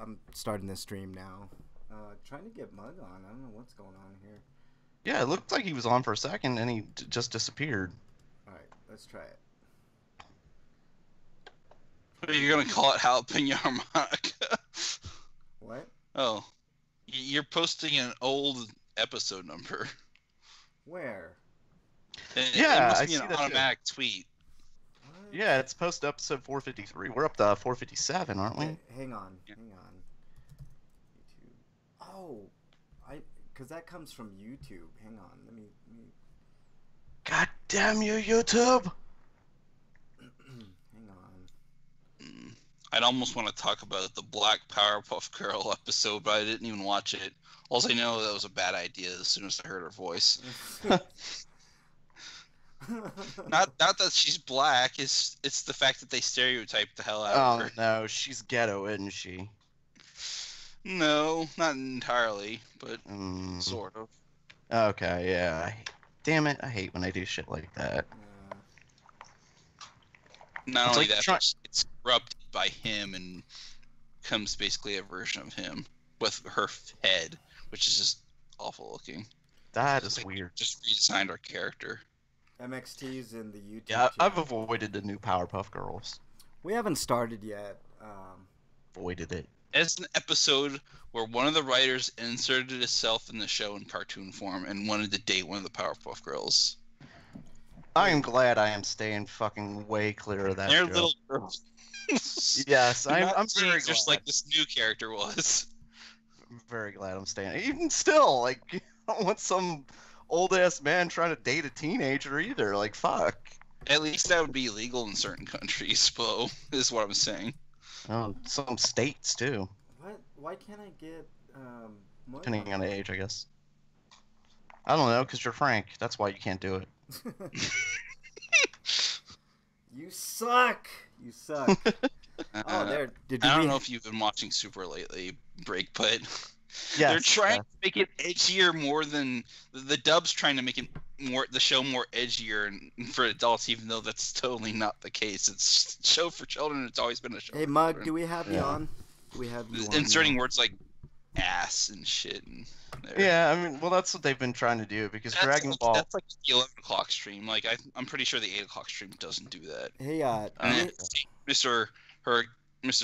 I'm starting the stream now. Trying to get Mug on. I don't know what's going on here. Yeah, it looked like he was on for a second and he just disappeared. All right, let's try it. You're gonna call it jalapeno harmonica? What? Oh, you're posting an old episode number. Where? Yeah, it must I be see an that too. automatic tweet. What? Yeah, it's post episode 453. We're up to 457, aren't we? Wait, hang on. YouTube. Oh, because that comes from YouTube. Hang on, let me. God damn you, YouTube! Hang on. I'd almost want to talk about the Black Powerpuff Girl episode, but I didn't even watch it. Also, I know that was a bad idea as soon as I heard her voice. Not that she's black. It's the fact that they stereotype the hell out of Oh her. no, she's ghetto, isn't she? No, not entirely, but sort of. Okay, yeah. Damn it, I hate when they do shit like that. Not It's only like that, but it's corrupted by him and becomes basically a version of him with her head, which is just awful looking. That is Like, weird. Just redesigned our character. MXT's in the YouTube. Yeah, I've chat. avoided the new Powerpuff Girls. We haven't started yet. Avoided it. As an episode where one of the writers inserted itself in the show in cartoon form and wanted to date one of the Powerpuff Girls. I am glad I am staying fucking way clear of that They're show. little girls. Yes, I'm very glad. Just like this new character was. I'm very glad I'm staying. Even still, like, I don't want some old-ass man trying to date a teenager either. Like, fuck. At least that would be illegal in certain countries, Bo, is what I'm saying. Oh, some states, too. What? Why can't I get Mug Depending on the age, I guess. I don't know, because you're Frank. That's why you can't do it. You suck. You suck. Oh, there. I don't know if you've been watching Super lately, Break, but Yes, they're trying to make it edgier more than the dub's trying to make it the show more edgier and for adults, even though that's totally not the case. It's a show for children. It's always been a show. Hey, for Mug, children. do we have you on? Do we have you on? Inserting words like ass and shit. And Yeah, I mean, well, that's what they've been trying to do, because Dragon Ball... That's like the 11 o'clock stream. Like, I'm pretty sure the 8 o'clock stream doesn't do that. Hey, Mr.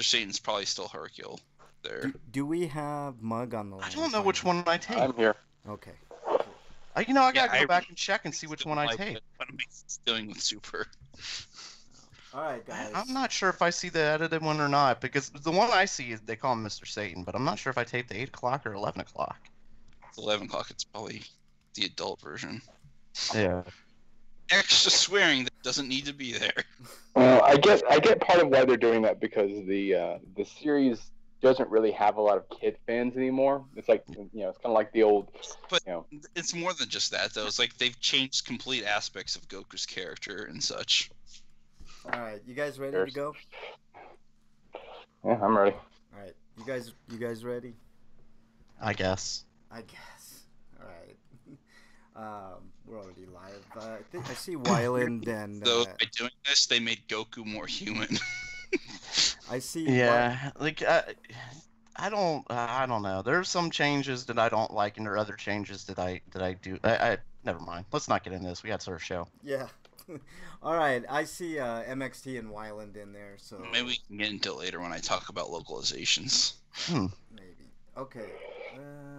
Satan's probably still Hercule there. do we have Mug on the line? I don't know which one I take. I'm here. Okay. I gotta go back and check and see which one I Like take. what it's doing with Super. All right, guys. I'm not sure if I see the edited one or not, because the one I see, they call him Mr. Satan, but I'm not sure if I take the 8 o'clock or 11 o'clock. It's 11 o'clock. It's probably the adult version. Yeah. Extra swearing that doesn't need to be there. Well, I get part of why they're doing that, because the series doesn't really have a lot of kid fans anymore. It's like, it's kind of like the old, But it's more than just that, though. It's like they've changed complete aspects of Goku's character and such. All right, you guys ready to go? Yeah, I'm ready. All right, you guys ready? I guess. I guess. All right. We're already live. I see Wyland and. Though by doing this, they made Goku more human. I see. Yeah, like I don't know. There's some changes that I don't like, and there are other changes that I do. I never mind. Let's not get into this. We got to start a show. Yeah. All right. I see MXT and Wyland in there, so Maybe we can get into it later when I talk about localizations. maybe. Okay.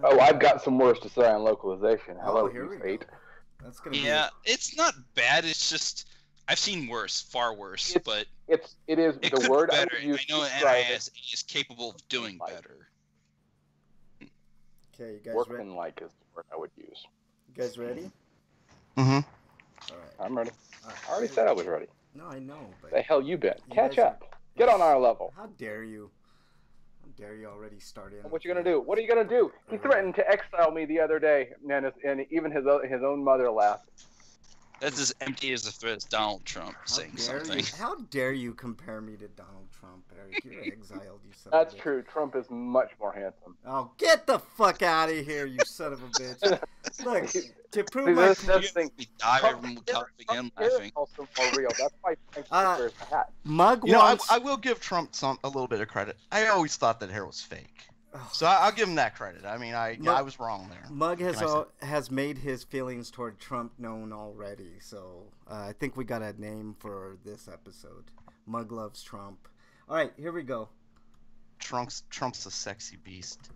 Oh, I've got some words to say on localization. Hello, here we fate. go. That's gonna Yeah, it's not bad. It's just I've seen worse, far worse. But It is it the could word be I better. would And use I know to describe it. NIS is capable of doing better. be. Okay, you guys ready? Workmanlike is the word I would use. You guys ready? Mm-hmm. All right. I'm ready. All right. I already said I was ready. No, I know, but The hell you been? You Catch guys up. Get on our level. how dare you? How dare you already start in? What you gonna do? What are you gonna do? He threatened to exile me the other day, and even his own mother laughed. That's as empty as the threat as Donald Trump saying something. How dare you compare me to Donald Trump, Eric? You're exiled, you son That's of a bitch. true. Trump is much more handsome. Oh, get the fuck out of here, you son of a bitch. Look, to prove See, my that's the thing. We die Trump from hair- coughing and Trump hair is laughing. also more real. That's why Frank wears the hat. Mug You know, wants. I will give Trump a little bit of credit. I always thought that hair was fake, Ugh. so I'll give him that credit. I mean, I Mug- was wrong there. Mug Can I say? has made his feelings toward Trump known already, so I think we got a name for this episode. Mug loves Trump. All right, here we go. Trump's a sexy beast.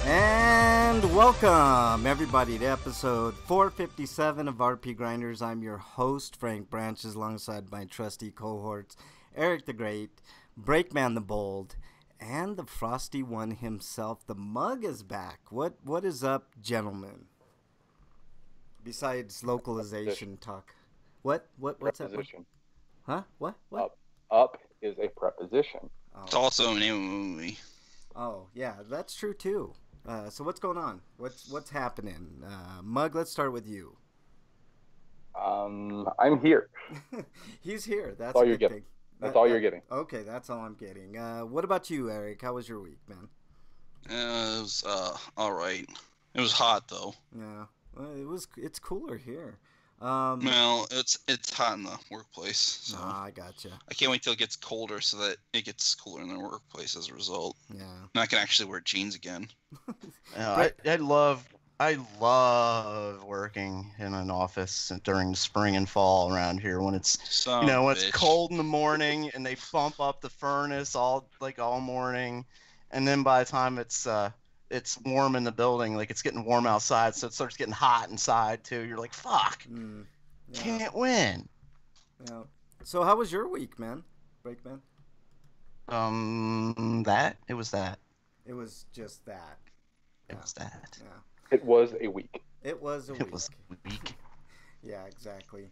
And welcome, everybody, to episode 457 of RPGrinders. I'm your host, Frank Branches, alongside my trusty cohorts, Eric the Great, Breakman the Bold, and the Frosty One himself. The Mug is back. What is up, gentlemen? Besides localization talk. What's up? Preposition. Huh? What? Up is a preposition. It's also a name of a movie. Oh, yeah, that's true too. So what's going on? What's happening? Mug, let's start with you. I'm here. He's here. That's all a you're good getting. thing. That's all you're getting. Okay, that's all I'm getting. What about you, Eric? How was your week, man? It was all right. It was hot though. Yeah, well, it's cooler here. Well, it's hot in the workplace. So I gotcha. I can't wait till it gets colder so that it gets cooler in the workplace as a result. Yeah. And I can actually wear jeans again. I love working in an office during the spring and fall around here when it's when it's cold in the morning and they bump up the furnace all morning, and then by the time it's warm in the building, like it's getting warm outside, so it starts getting hot inside too. You're like, fuck, Yeah. can't win. Yeah. So how was your week, man? Breakman? It was that. It was just that. It was that. Yeah. It was a week. It was a week. It was a week. Yeah, exactly.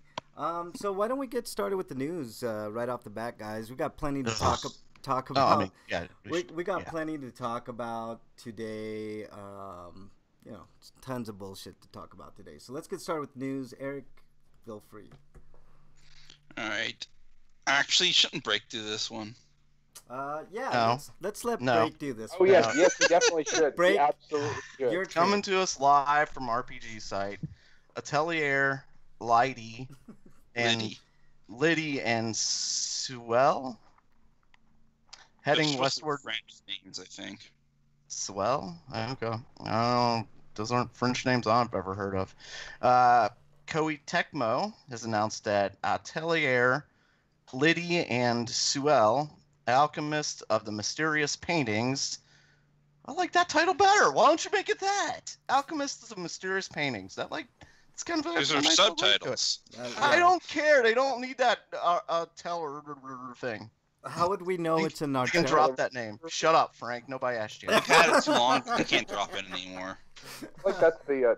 So why don't we get started with the news right off the bat, guys? We got plenty to talk about. Oh, I mean, yeah. We got plenty to talk about today. Tons of bullshit to talk about today. So let's get started with news. Eric, feel free. All right. Actually, you shouldn't break through this one. No. Let's let Break do this. Oh yes, yes, we definitely should. Break, we absolutely should. You're coming to us live from RPG site. Atelier, Liddy, and Liddy and Suel heading westward. French names, I think. Swell? Okay. Oh, those aren't French names I've ever heard of. Koei Tecmo has announced that Atelier, Liddy, and Suel, alchemists of the mysterious paintings. I like that title better. Why don't you make it that? Alchemists of mysterious paintings. It's kind of a Those are nice subtitles. I don't care. They don't need that teller thing. How would we know it's an You can drop that name. Shut up, Frank. Nobody asked you. I've had it too long. I can't drop it anymore. Like that's the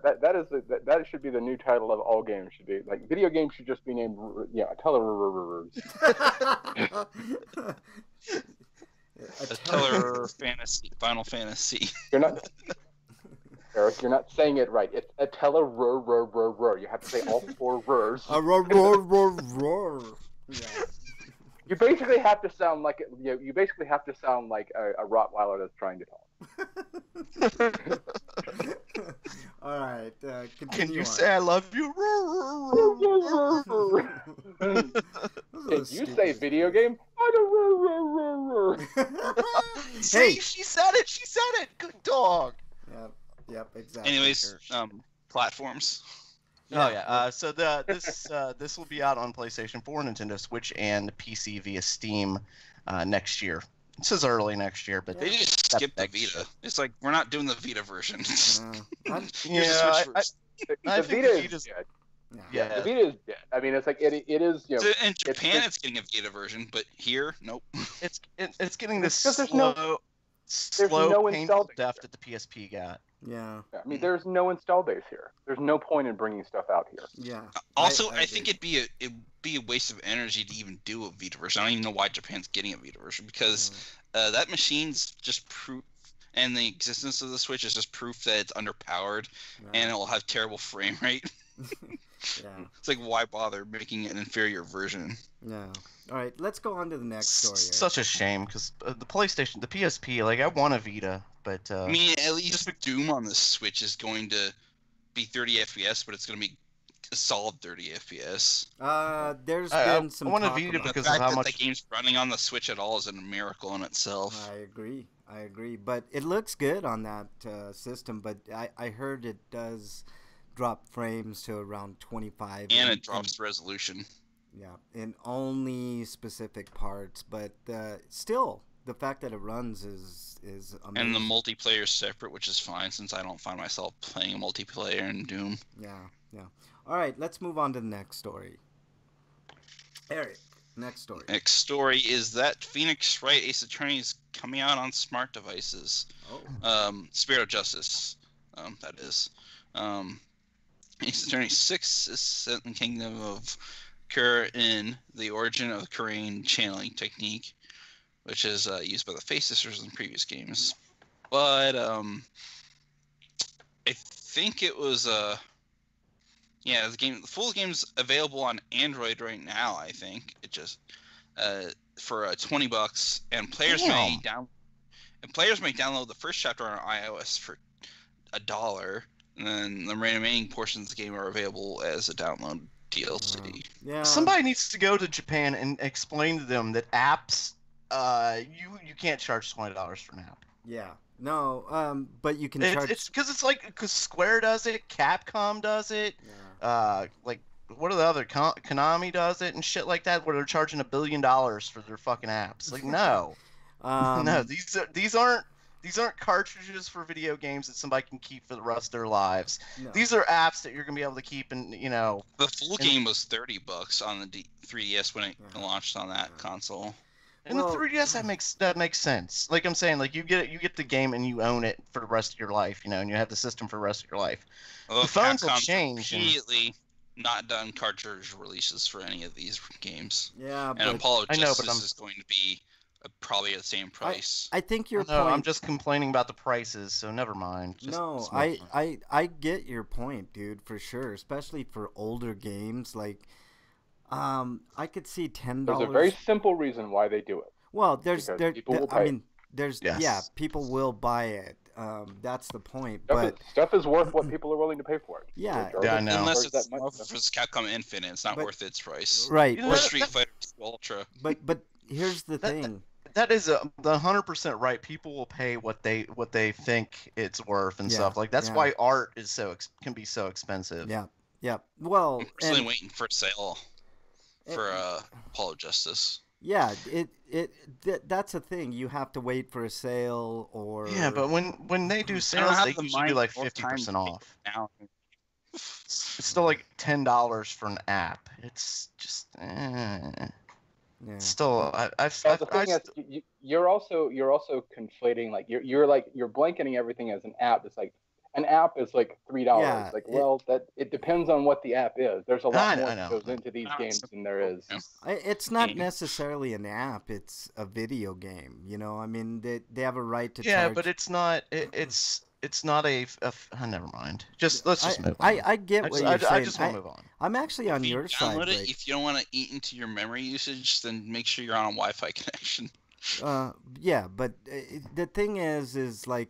that should be the new title of all games. Should be like video games should just be named Atelier Fantasy, Final Fantasy. You're not, Eric. You're not saying it right. It's Atelier. You have to say all four r's. Yeah. You basically have to sound like you basically have to sound like a Rottweiler that's trying to talk. All right. Can you say I love you? Can you say video game? See, she said it. She said it. Good dog. Yep, exactly. Anyways, platforms. Oh yeah. So this will be out on PlayStation 4, Nintendo Switch, and PC via Steam next year. This is early next year, but They just skipped the Vita. It's like we're not doing the Vita version. I The think Vita Vita's is dead. yeah. The Vita is dead. I mean, it's like it is. You know, In Japan, it's getting a Vita version, but here, nope. It's getting this Because there's slow. no- slow, no painful install base death there. that the PSP got. Yeah. I mean, there's no install base here. There's no point in bringing stuff out here. Yeah. Also, I agree. think it'd be a waste of energy to even do a Vita version. I don't even know why Japan's getting a Vita version, because that machine's just proof, and the existence of the Switch is just proof that it's underpowered and it will have terrible frame rate. Yeah. It's like, why bother making an inferior version? Yeah. All right, let's go on to the next story. Such a shame, because the PlayStation, the PSP, like, I want a Vita, but I mean, at least Doom on the Switch is going to be 30 FPS, but it's going to be a solid 30 FPS. There's been some I want a talk Vita about because the of fact how that much the game's running on the Switch at all is a miracle in itself. I agree, but it looks good on that system. But I heard it does drop frames to around 25, And it drops resolution. Yeah, in only specific parts, but still, the fact that it runs is amazing. And the multiplayer's separate, which is fine, since I don't find myself playing a multiplayer in Doom. Yeah. All right, let's move on to the next story. Eric, next story. Next story is that Phoenix Wright Ace Attorney is coming out on smart devices. Oh. Spirit of Justice, that is. Ace Attorney 6 is set in the kingdom of in the origin of the Korean channeling technique, which is used by the Face Sisters in previous games. But I think it was the full game's available on Android right now. I think it just for $20, and players may download the first chapter on iOS for $1, and then the remaining portions of the game are available as a download DLC. Yeah. Somebody needs to go to Japan and explain to them that apps, you can't charge $20 for an app. Yeah. No. But you can charge. It's because Square does it, Capcom does it, Yeah. like what are the other Konami does it and shit like that, where they're charging $1 billion for their fucking apps. Like no, no, these aren't cartridges for video games that somebody can keep for the rest of their lives. No. These are apps that you're gonna be able to keep, and the full game was $30 on the 3DS when it launched on that console. And the 3DS that makes sense. Like I'm saying, like you get the game and you own it for the rest of your life, and you have the system for the rest of your life. Although the phones will Capcom's change. Immediately not done cartridge releases for any of these games. Yeah. And Apollo Justice I'm is going to be probably at the same price. I think your point. I'm just complaining about the prices, so never mind. I get your point, dude, for sure. Especially for older games, like, I could see $10. There's a very simple reason why they do it. Well, Yes. people will buy it. That's the point. Stuff is worth what people are willing to pay for it. Yeah. Yeah, I know. Unless it's Capcom Infinite, it's not worth its price. Right. Or Street Fighter 2 Ultra. But here's the thing. That is the 100% right. People will pay what they think it's worth and stuff. Like that's why art is can be so expensive. Yeah. Yeah. Well, I'm really waiting for a sale for Apollo Justice. Yeah, that's a thing. You have to wait for a sale or. Yeah, but when they do sales, they usually do like 50% off. Now. It's still like $10 for an app. It's just. Yeah. Still, you're also conflating, like you're blanketing everything as an app. It's like an app is like $3. Yeah, it depends on what the app is. There's a lot more that goes into these games than there is. It's not necessarily an app. It's a video game. I mean, they have a right to. Yeah, charge. but it's not. It's not a. Never mind. Let's just move on. I get what you're saying. I just want to move on. I'm actually on your side. Download it. If you don't want to eat into your memory usage, then make sure you're on a Wi-Fi connection. Yeah, but the thing is like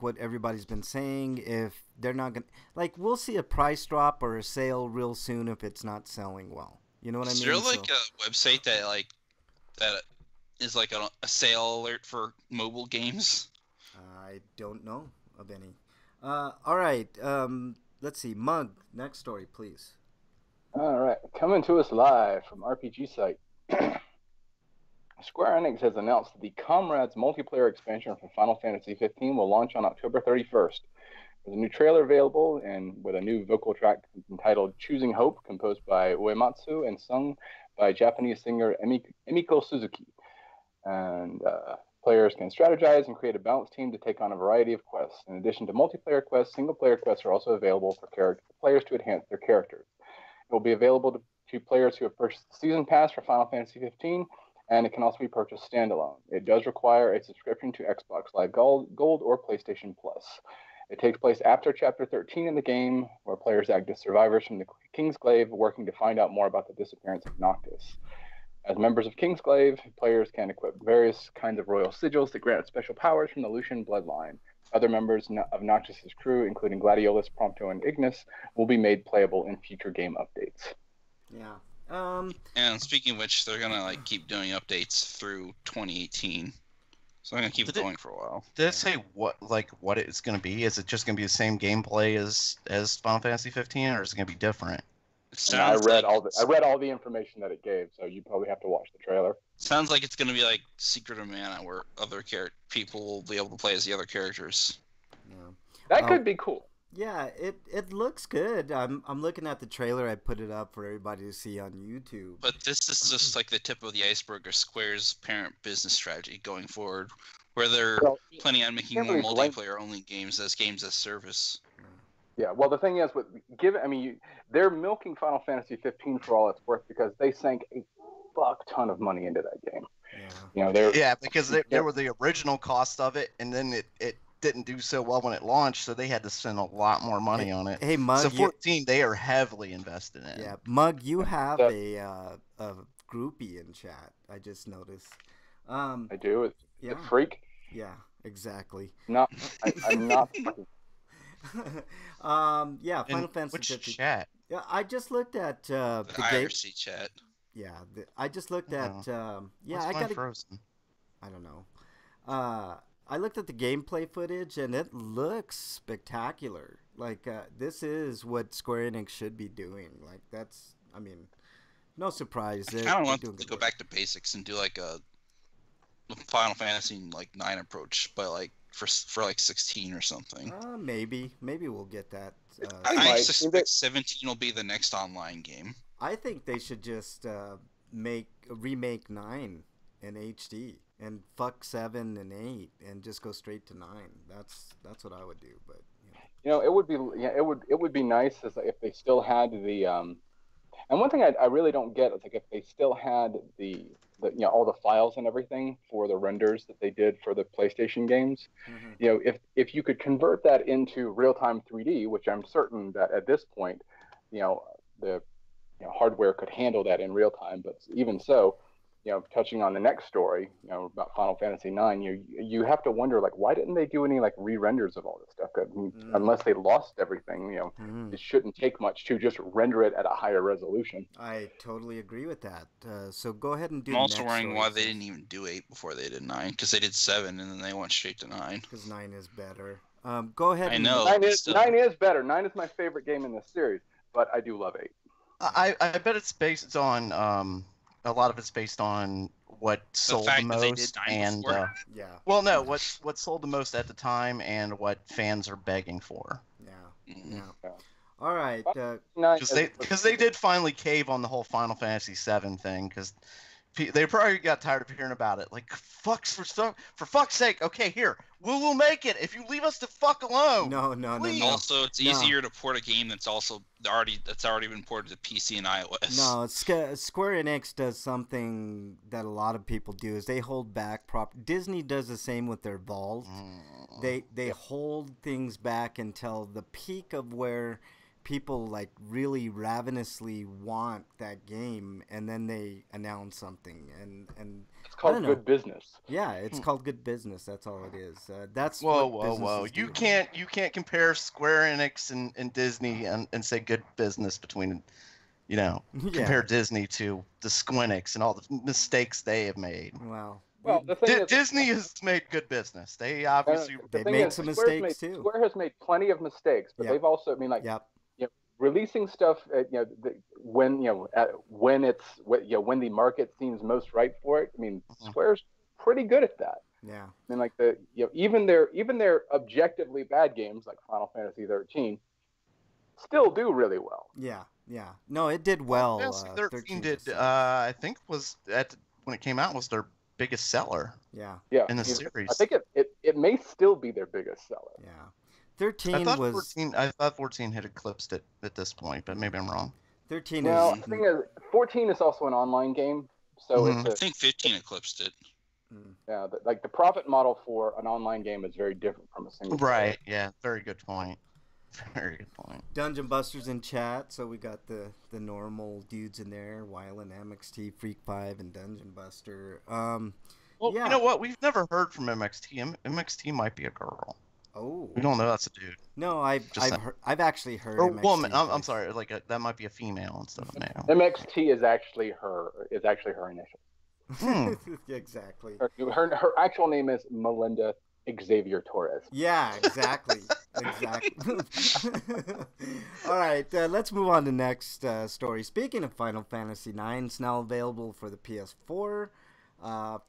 what everybody's been saying. If they're not gonna, we'll see a price drop or a sale real soon if it's not selling well. You know what I mean? Is there a website that is like a sale alert for mobile games? I don't know of any. All right. Let's see. Mug, next story, please. All right, coming to us live from RPG Site. Square Enix has announced that the Comrades multiplayer expansion for Final Fantasy 15 will launch on October 31st. There's a new trailer available, and with a new vocal track entitled Choosing Hope, composed by Uematsu and sung by Japanese singer Emiko Suzuki. And Players can strategize and create a balanced team to take on a variety of quests. In addition to multiplayer quests, single-player quests are also available for players to enhance their characters. It will be available to players who have purchased the Season Pass for Final Fantasy 15, and it can also be purchased standalone. It does require a subscription to Xbox Live Gold or PlayStation Plus. It takes place after Chapter 13 in the game, where players act as survivors from the Kingsglaive, working to find out more about the disappearance of Noctis. As members of Kingsglaive, players can equip various kinds of royal sigils that grant special powers from the Lucian bloodline. Other members of Noctis' crew, including Gladiolus, Prompto, and Ignis, will be made playable in future game updates. Yeah. And speaking of which, they're gonna keep doing updates through 2018, so I'm gonna keep it going for a while. Did it say what it's gonna be? Is it just gonna be the same gameplay as Final Fantasy 15, or is it gonna be different? I read all the information that it gave, so you probably have to watch the trailer. Sounds like it's gonna be like Secret of Mana, where other people will be able to play as the other characters. Yeah. That could be cool. Yeah, it looks good. I'm looking at the trailer. I put it up for everybody to see on YouTube. But this is just like the tip of the iceberg of Square's parent business strategy going forward, where they're planning on making more multiplayer-only games as service. Yeah, well, the thing is, they're milking Final Fantasy 15 for all it's worth because they sank a fuck ton of money into that game. Yeah, because there were the original cost of it, and then it didn't do so well when it launched, so they had to spend a lot more money on it. Hey, Mug, so 14, they are heavily invested in. Yeah, Mug, you have a groupie in chat. I just noticed. I do. The freak. Yeah, exactly. No, I'm not. Yeah, Final Fantasy 15. Which chat? Yeah, I just looked at the IRC chat. Yeah, I just looked at. I got frozen. I don't know. I looked at the gameplay footage and it looks spectacular. This is what Square Enix should be doing. No surprise. I kind of want to go back to basics and do like a Final Fantasy 9 approach, but for 16 or something. Maybe we'll get that. I suspect 17 will be the next online game. I think they should just remake 9 in HD and fuck 7 and 8 and just go straight to 9. That's what I would do. But it would be nice if they still had the and one thing I really don't get is if they still had the all the files and everything for the renders that they did for the PlayStation games. Mm-hmm. If you could convert that into real-time 3D, which I'm certain that at this point, the hardware could handle that in real time, but even so, touching on the next story, about Final Fantasy 9, you have to wonder why didn't they do any re-renders of all this stuff? Unless they lost everything, it shouldn't take much to just render it at a higher resolution. I totally agree with that. So go ahead and do. I'm also wondering why they didn't even do 8 before they did 9, because they did 7 and then they went straight to 9. Because 9 is better. Go ahead. I know 9 is better. 9 is my favorite game in this series, but I do love 8. I bet it's based on a lot of it's based on what sold the most and well, no, what sold the most at the time and what fans are begging for. Yeah. All right. Because they did finally cave on the whole Final Fantasy VII thing, because they probably got tired of hearing about it. For fuck's sake, okay, here, we'll make it if you leave us the fuck alone. No. Also, it's easier to port a game that's already been ported to PC and iOS. No, Square Enix does something that a lot of people do, is they hold back Disney does the same with their Vault. They hold things back until the peak of where people really ravenously want that game, and then they announce something, and it's called good business. Yeah, it's called good business. That's all it is. That's whoa. You can't compare Square Enix and Disney and say good business between compare Disney to the Squenix and all the mistakes they have made. Well, the thing is, Disney has made good business. They obviously they made some mistakes too. Square has made plenty of mistakes, but they've also releasing stuff when the market seems most ripe for it. Square's pretty good at that. Yeah. Even their objectively bad games like Final Fantasy 13 still do really well. Yeah. No, it did well. 13 did. I think when it came out was their biggest seller Yeah. in the series. I think it may still be their biggest seller. Yeah. 13 was 14. I thought 14 had eclipsed it at this point, but maybe I'm wrong. 13 Well, is the thing is, 14 is also an online game, so Mhm. I think 15 eclipsed it. yeah, the profit model for an online game is very different from a single player. Right. Yeah. Very good point. Very good point. Dungeon Busters in chat, so we got the normal dudes in there, Wyland, MXT, Freak 5, and Dungeon Buster. Well, yeah. you know what? We've never heard from MXT. MXT might be a girl. Oh. We don't know that's a dude. No, I've actually heard Or MXT woman. I'm voice. sorry. Like that might be a female instead of male. MXT is actually her initial. Exactly. Her actual name is Melinda Xavier Torres. Yeah, exactly. Exactly. All right, let's move on to the next story. Speaking of Final Fantasy IX, it's now available for the PS4 for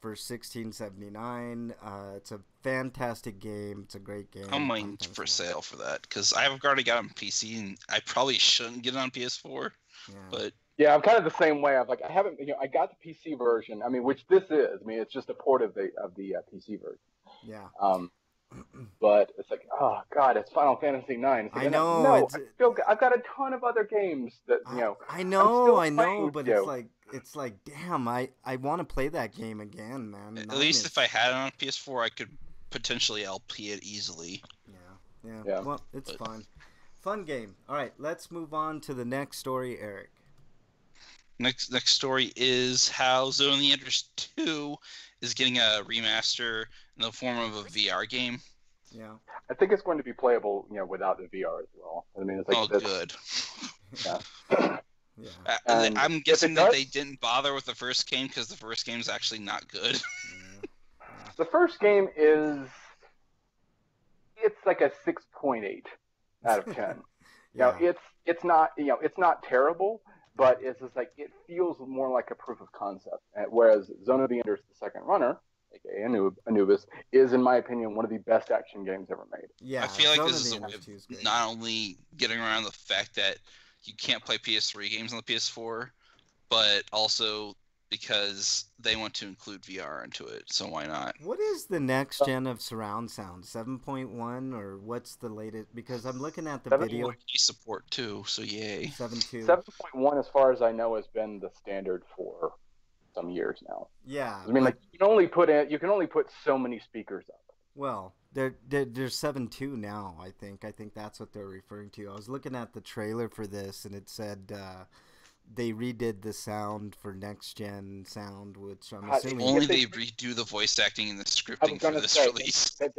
$16.79. It's a fantastic game. It's a great game. I'm waiting for sale for that because I've already got it on PC and I probably shouldn't get it on PS4. Yeah. But yeah, I'm kind of the same way. I haven't, I got the PC version. I mean, which this is. I mean, it's just a port of the PC version. Yeah. But it's like, oh god, it's Final Fantasy IX. Like, I know. No, I've got a ton of other games that I know, but playing, it's like, damn, I want to play that game again, man. At least if I had it on PS4, I could potentially LP it easily. Yeah. Well, it's fun game. All right, let's move on to the next story, Eric. Next story is how Zone of the Enders 2 is getting a remaster in the form of a VR game. Yeah. I think it's going to be playable, without the VR as well. I mean, it's like good. Yeah. Yeah. I'm guessing that they didn't bother with the first game because the first game is actually not good. The first game it's like a 6.8 out of 10. It's not terrible, but it's just like it feels more like a proof of concept. Whereas Zone of the Enders, the second runner, aka Anubis, is in my opinion one of the best action games ever made. Yeah, I feel like this is a way of not only getting around the fact that you can't play PS3 games on the PS4, but also because they want to include VR into it, so why not? What is the next gen of surround sound? 7.1 or what's the latest? Because I'm looking at the video. Support too, so yay. 7.2. 7.1, as far as I know, has been the standard for some years now. Yeah. I mean, like you can only put so many speakers up. Well, there's 7.2 now. I think that's what they're referring to. I was looking at the trailer for this, and it said they redid the sound for next gen sound, which I'm assuming only they redo the voice acting and the scripting for this release. It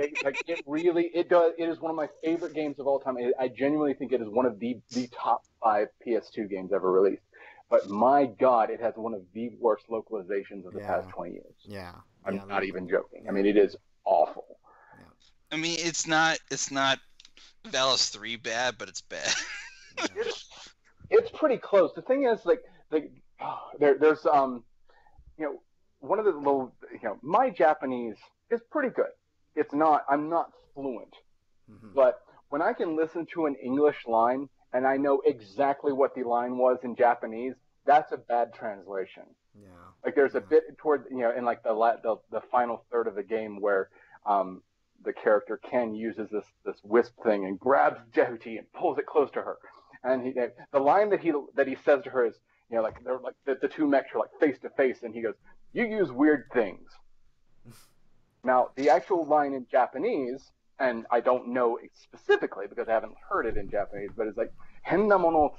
is one of my favorite games of all time. I genuinely think it is one of the top 5 PS2 games ever released. But my God, it has one of the worst localizations of the past 20 years. Yeah, I'm not even joking. I mean, it is awful. Yeah. I mean, it's not Valis 3 bad, but it's bad. It's pretty close. The thing is, there's one of the little, my Japanese is pretty good. It's not, I'm not fluent, but when I can listen to an English line and I know exactly what the line was in Japanese, that's a bad translation. Yeah. Like there's a bit toward, in like the final third of the game where the character Ken uses this wisp thing and grabs Jehuti and pulls it close to her. And the line that he says to her is, like they're like the two mechs are like face to face, and he goes, "You use weird things." Now, the actual line in Japanese, and I don't know it specifically because I haven't heard it in Japanese, but it's like "henna mono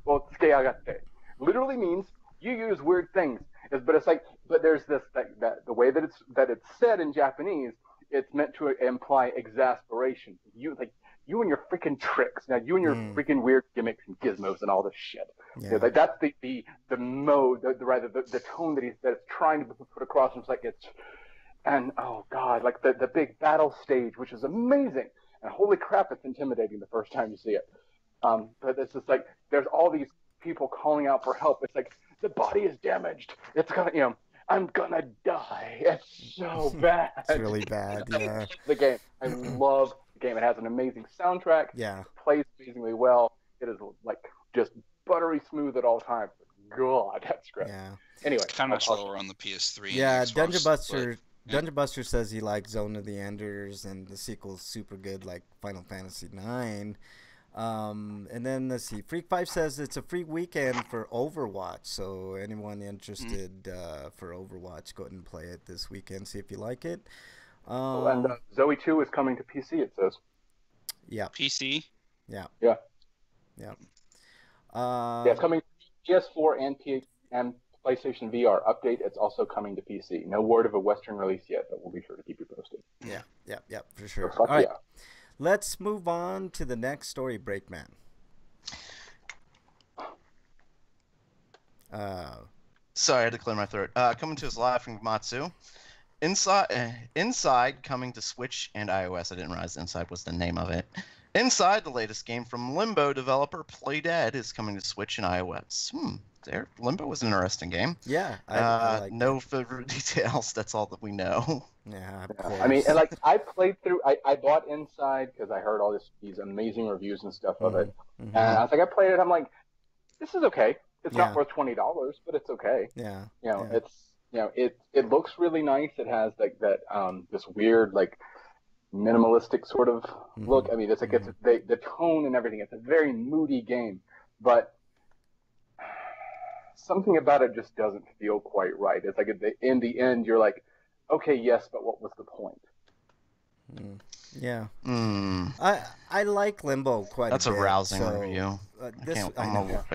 o tsukeyagatte," literally means you use weird things. But there's this that the way that it's said in Japanese, it's meant to imply exasperation. You and your freaking tricks. Now, you and your freaking weird gimmicks and gizmos and all this shit. Yeah. That's the mode, the tone that it's trying to put across. And it's like and oh god, like the big battle stage, which is amazing. And holy crap, it's intimidating the first time you see it. But it's just like there's all these people calling out for help. It's like the body is damaged. It's gonna, I'm gonna die. It's so bad. It's really bad. Yeah. The game. I love the game. It has an amazing soundtrack. Yeah. It plays amazingly well. It is like just buttery smooth at all times. god, that's great. Yeah. Anyway, Kind of slower on the PS3. Yeah, and Xbox, Dungeon Buster. but, yeah. Dungeon Buster says he likes Zone of the Enders, and the sequel's super good, like Final Fantasy IX. And then let's see. Freak 5 says it's a free weekend for Overwatch, so anyone interested for Overwatch, go ahead and play it this weekend. See if you like it. and Zoe 2 is coming to PC. It says. Yeah. PC. Yeah. Yeah. Yeah. Yeah, it's coming to PS4 and PlayStation VR update. It's also coming to PC. No word of a Western release yet, but we'll be sure to keep you posted. Yeah, for sure. So, fuck All right. yeah. Let's move on to the next story, Breakman. Sorry, I had to clear my throat. Coming to us live from Matsu. Inside coming to Switch and iOS. I didn't realize Inside was the name of it. Inside, the latest game from Limbo developer Playdead, is coming to Switch and iOS. Limbo was an interesting game. Yeah. I like no further details. That's all that we know. Yeah, of course. I mean, and like I played through. I bought Inside because I heard all these amazing reviews and stuff of it, Mhm. and I was like, I played it. I'm like, this is okay. It's Yeah. not worth $20, but it's okay. Yeah. You know, Yeah. it's it looks really nice. It has like that this weird like minimalistic sort of look. I mean, it's like it's the tone and everything. It's a very moody game, but something about it just doesn't feel quite right. It's like in the end, you're like, okay, yes, but what was the point? Yeah. Mm. I like Limbo quite That's a bit. a rousing so, review. I can't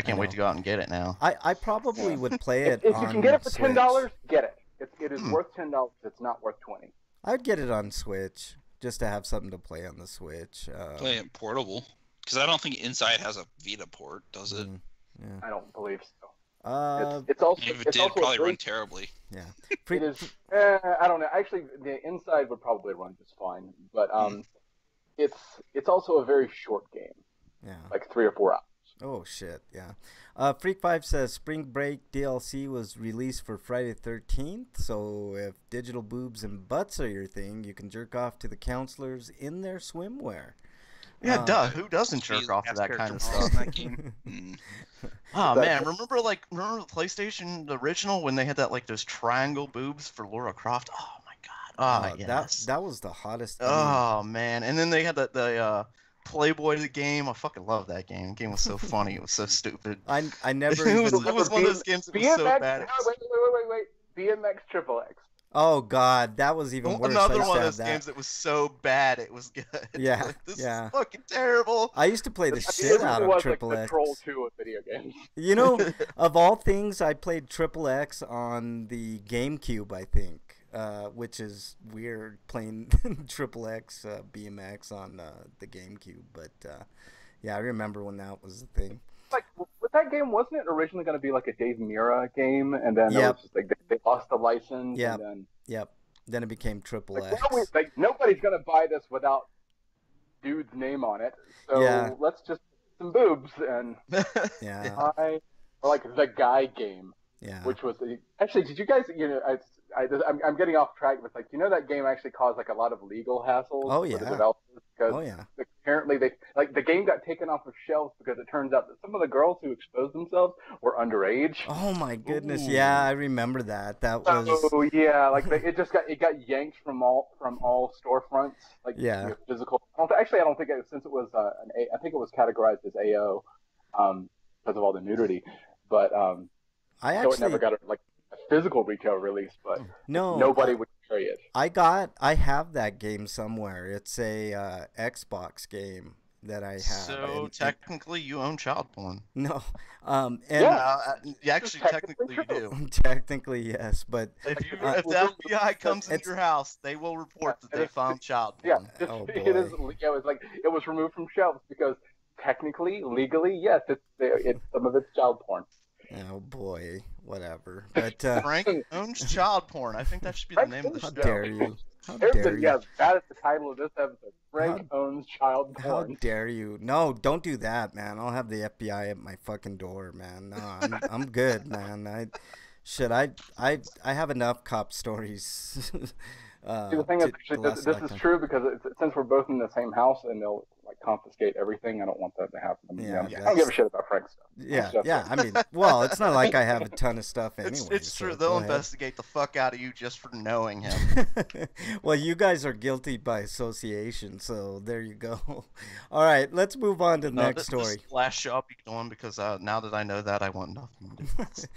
know. wait to go out and get it now. I probably would play it If on you can get it for Switch. $10, get it. It is worth $10. It's not worth $20. I'd get it on Switch just to have something to play on the Switch. Play it portable. Because I don't think Inside has a Vita port, does it? Yeah. I don't believe so. It's It's also If it it's did, also probably a great, run terribly. yeah. It is. I don't know. Actually, the Inside would probably run just fine, but it's also a very short game, Yeah. like 3 or 4 hours. Oh shit, yeah. Freak 5 says Spring Break DLC was released for Friday the 13th, so if digital boobs and butts are your thing, you can jerk off to the counselors in their swimwear. Yeah, duh. Who doesn't jerk off to that kind of stuff? In that game. Oh man, remember the PlayStation the original when they had that like those triangle boobs for Lara Croft? Oh my god. Oh yes. That was the hottest thing. Oh man, and then they had the Playboy the game. I fucking love that game. The game was so funny. It was so stupid. I never it even... was one of those games that was so bad. Wait. BMX Triple X. Oh god, that was even worse. Another one of those games that was so bad it was good. Yeah, like, this yeah. is fucking terrible. I used to play the shit out of Triple like X. Troll 2 of video games. You know, of all things, I played Triple X on the GameCube, I think, which is weird playing Triple X BMX on the GameCube. But yeah, I remember when that was the thing. Like, with that game, wasn't it originally going to be like a Dave Mirra game, and then it was just like they lost the license, Yep. and then it became Triple X. Nobody's going to buy this without dude's name on it, so Yeah. let's just put some boobs and Yeah, or like the guy game, yeah. which was actually. Did you guys? I'm getting off track, but like that game actually caused like a lot of legal hassles Oh, for yeah. the developers because Oh yeah. apparently the game got taken off of shelves because it turns out that some of the girls who exposed themselves were underage. Oh my goodness. Ooh. Yeah, I remember that. That was. So yeah, like it got yanked from all storefronts, like Yeah. physical. I don't think since it was I think it was categorized as AO, because of all the nudity, but I so it actually never got a physical retail release, but nobody would carry it. I have that game somewhere. It's a Xbox game that I have. So technically, you own child porn. No, and Actually, technically you do. technically yes, but If the FBI comes into your house, they will report that they found child porn. Yeah, Oh, it boy. is. It was like it was removed from shelves because technically, legally, yes, it's some of it's child porn. oh boy, whatever. But Frank owns child porn. I think that should be the name of the how show. dare you? How dare you? Yeah, that is the title of this episode. Frank owns child How porn. dare you? No, don't do that, man. I'll have the FBI at my fucking door, man. No, I'm good, man. I have enough cop stories. See, the thing is, actually, this is true because since we're both in the same house, and like confiscate everything. I don't want that to happen. Yeah, I don't give a shit about Frank's stuff. Yeah. I mean, well, it's not like I have a ton of stuff anyway. It's so true. go They'll ahead. investigate the fuck out of you just for knowing him. Well, you guys are guilty by association, so there you go. All right, let's move on to the next story. This last show I'll be going because now that I know that, I want nothing to do with this.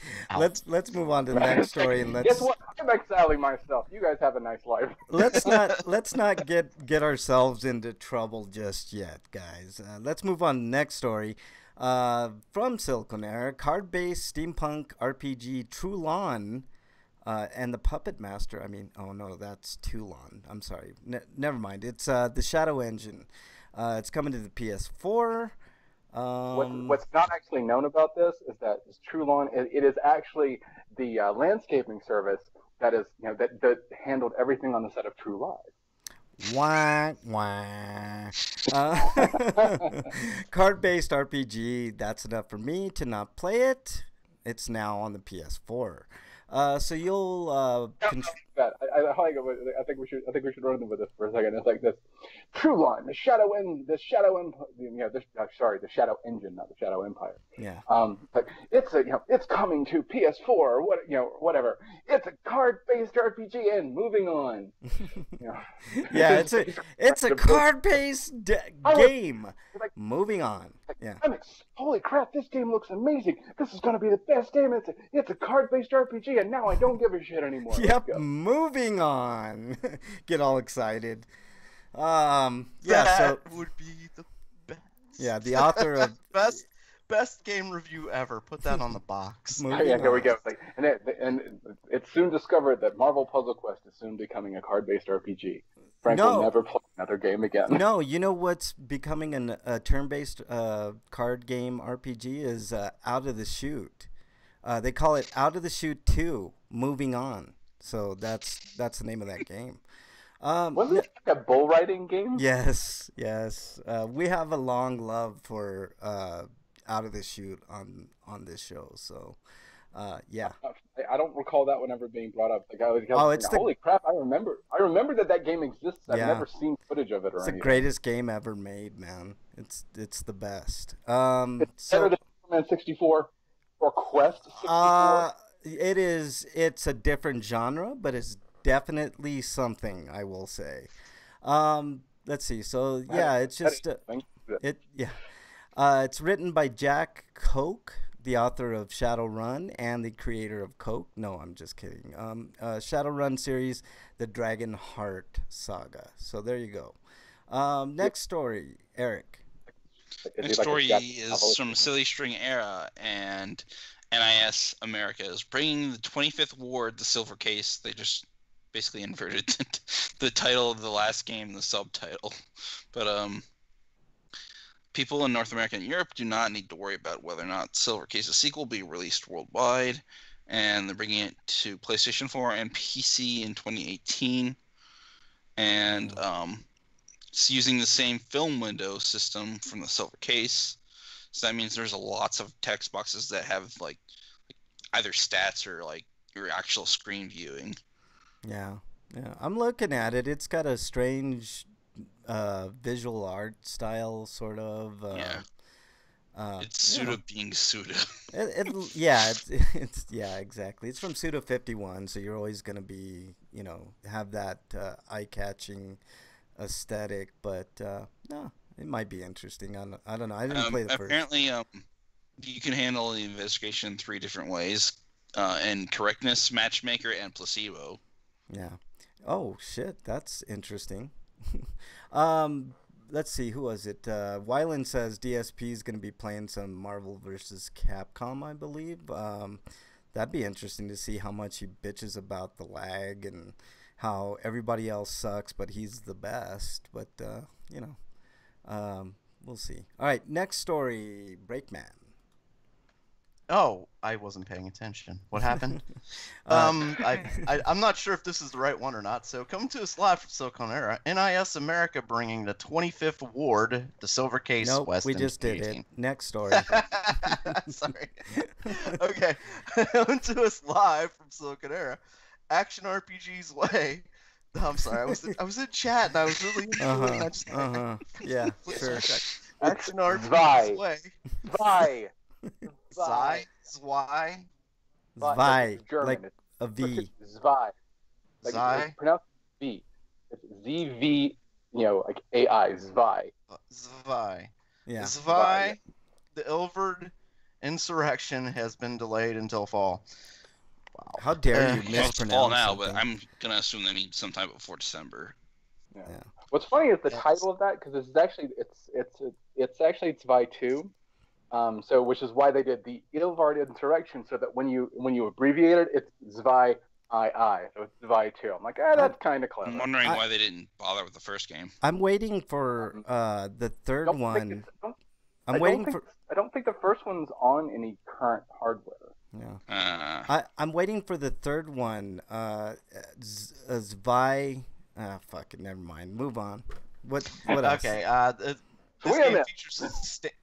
Let's move on to the next story and let's. Guess what? I'm exiling myself. You guys have a nice life. let's not get ourselves into trouble just yet, guys. Let's move on to the next story. From Silicon Era, card-based steampunk RPG Trulon and the Puppet Master. I mean, oh no, that's Toulon. I'm sorry. Never mind. It's the Shadow Engine. It's coming to the PS4. What's not actually known about this is that Trulon, it is actually the landscaping service that is, that handled everything on the set of True Lies. Wah, wah. Card-based RPG, that's enough for me to not play it. It's now on the PS4. So you'll I think we should run with this for a second. It's like this: Trulon, the Shadow Engine, the Shadow Engine, not the Shadow Empire. Yeah. But it's coming to PS4 or whatever. It's a card-based RPG, and moving on. Yeah, it's a card-based game. Moving on. Yeah. Holy crap! This game looks amazing. This is gonna be the best game. It's a card-based RPG, and now I don't give a shit anymore. Yep. Moving on. Get all excited. Yeah. That would be the best. Yeah, the author of best game review ever. Put that on the box. There we go. And it's soon discovered that Marvel Puzzle Quest is soon becoming a card-based RPG. Frank will never play another game again. No, you know what's becoming a turn-based card game RPG is Out of the Chute. They call it Out of the Chute 2, Moving On. So that's the name of that game. Wasn't it like a bull riding game? Yes. We have a long love for Out of the Chute on this show. So, yeah. I don't recall that one ever being brought up. Holy crap! I remember that game exists. I've never seen footage of it or anything. It's the greatest game ever made, man. It's the best. It's better than Superman 64 or Quest 64. It is. It's a different genre, but it's definitely something, I will say. Let's see. So yeah, it's just it's written by Jack Koch, the author of Shadowrun and the creator of Coke. No, I'm just kidding. Shadowrun series, the Dragon Heart Saga. So there you go. Next story, Eric. Next story is from Silly String Era, and NIS America is bringing the 25th Ward, the Silver Case. They just basically inverted the title of the last game, the subtitle. But people in North America and Europe do not need to worry about whether or not Silver Case's sequel will be released worldwide, and they're bringing it to PlayStation 4 and PC in 2018. And it's using the same film window system from the Silver Case. So that means there's lots of text boxes that have like either stats or like your actual screen viewing. Yeah. I'm looking at it. It's got a strange visual art style, sort of. It's Suda being Suda. It's exactly. It's from Suda 51, so you're always gonna be, have that eye-catching aesthetic. But no, it might be interesting. I don't know. I didn't play the first. Apparently, you can handle the investigation 3 different ways: in correctness, matchmaker, and placebo. Yeah. Oh shit, that's interesting. Let's see, who was it? Wyland says DSP is going to be playing some Marvel vs. Capcom, I believe. That'd be interesting to see how much he bitches about the lag and how everybody else sucks, but he's the best. But we'll see. All right, next story, Breakman. Oh, I wasn't paying attention. What happened? I'm not sure if this is the right one or not. So, coming to us live from Silicon Era, NIS America bringing the 25th Ward, the Silver Case West. We just did it. Next story. Sorry. Okay. Coming to us live from Silicon Era, Action RPG's Way, I'm sorry. I was in chat and I was really into it. And I just Yeah, sure. Action RPG Zwei. way. Zwei. Zwei. Zwei. Zwei, It's German. like It's a V. Zwei. Like Zwei. it's pronounced V. It's ZV, like AI, Zwei. Zwei. Yeah. Zwei. The Ilverd insurrection has been delayed until fall. Wow. How dare you Well, mispronounce it's fall now, something. but I'm gonna assume they mean sometime before December. Yeah. Yeah. What's funny is the title of that, because it's actually actually Zwei 2. So which is why they did the Ilvard insurrection, so that when you abbreviate it, it's Zwei II. So it's Zwei 2. I'm like, that's kind of clever. I'm wondering why they didn't bother with the first game. I'm waiting for the third one. I don't think the first one's on any current hardware. Yeah. I'm waiting for the third one. Zwei. Fuck it. Never mind. Move on. What else? Okay. This game features a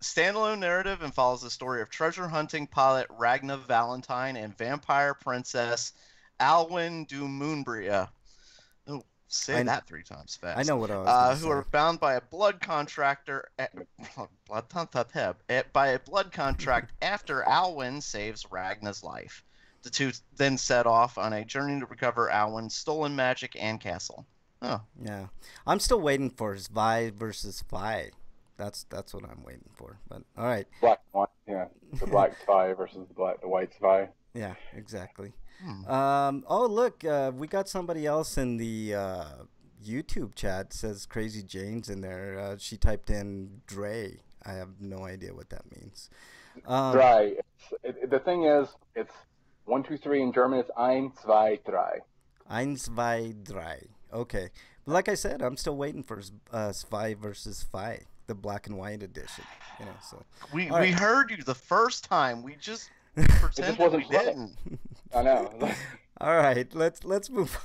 standalone narrative and follows the story of treasure hunting pilot Ragna Valentine and vampire princess Alwyn du Moonbria. Oh, say that 3 times fast. I know what I was who are bound by a blood contractor by a blood contract after Alwyn saves Ragna's life. The two then set off on a journey to recover Alwyn's stolen magic and castle. Oh. Yeah. I'm still waiting for Zwei versus Zwei. That's what I'm waiting for. But all right. Black and white, yeah. The black Zwei versus the white Zwei. Yeah, exactly. Oh look, we got somebody else in the YouTube chat. Says Crazy Jane's in there. She typed in Dre. I have no idea what that means. Drei. The thing is, it's 1, 2, 3 in German. It's ein, zwei, drei. Ein, zwei, drei. Okay. But like I said, I'm still waiting for Zwei versus Zwei, the black and white edition. So we heard you the first time. We just pretended we didn't. I know. All right, let's move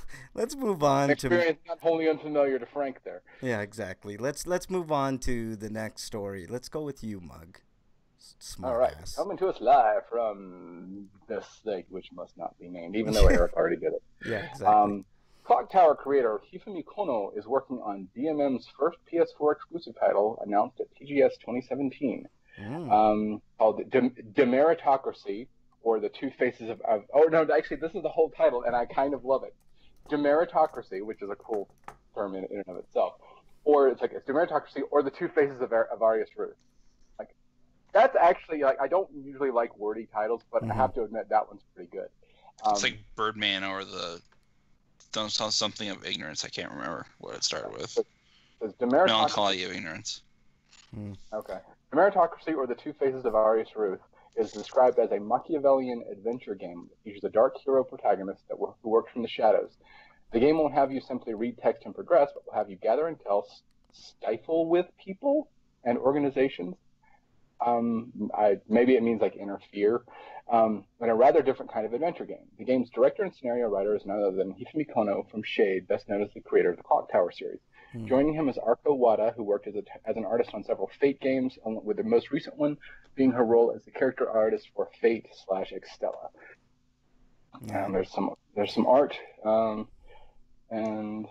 on. Experience not wholly unfamiliar to Frank there. Yeah, exactly. Let's move on to the next story. Let's go with you, Mug. Smart All right, ass. coming to us live from the state which must not be named, even though Eric already did it. Yeah, exactly. Clock Tower creator Hifumi Kono is working on DMM's first PS4 exclusive title, announced at TGS 2017, called Demeritocracy, or the Two Faces of... Oh, no, actually, this is the whole title, and I kind of love it. Demeritocracy, which is a cool term in and of itself. Or it's Demeritocracy, or the Two Faces of Arius Ruth. Like, that's actually... I don't usually like wordy titles, but I have to admit that one's pretty good. It's like Birdman or the... something of ignorance. I can't remember what it started with. Melancholy of Ignorance. Okay. Demeritocracy, or the Two Faces of Arius Ruth, is described as a Machiavellian adventure game that features a dark hero protagonist who works from the shadows. The game won't have you simply read text and progress, but will have you gather intel, stifle with people and organizations. Maybe it means interfere. In a rather different kind of adventure game. The game's director and scenario writer is none other than Hifumi Kono from Shade, best known as the creator of the Clock Tower series. Joining him is Arko Wada, who worked as an artist on several Fate games, with the most recent one being her role as the character artist for Fate/Extella. There's some art, and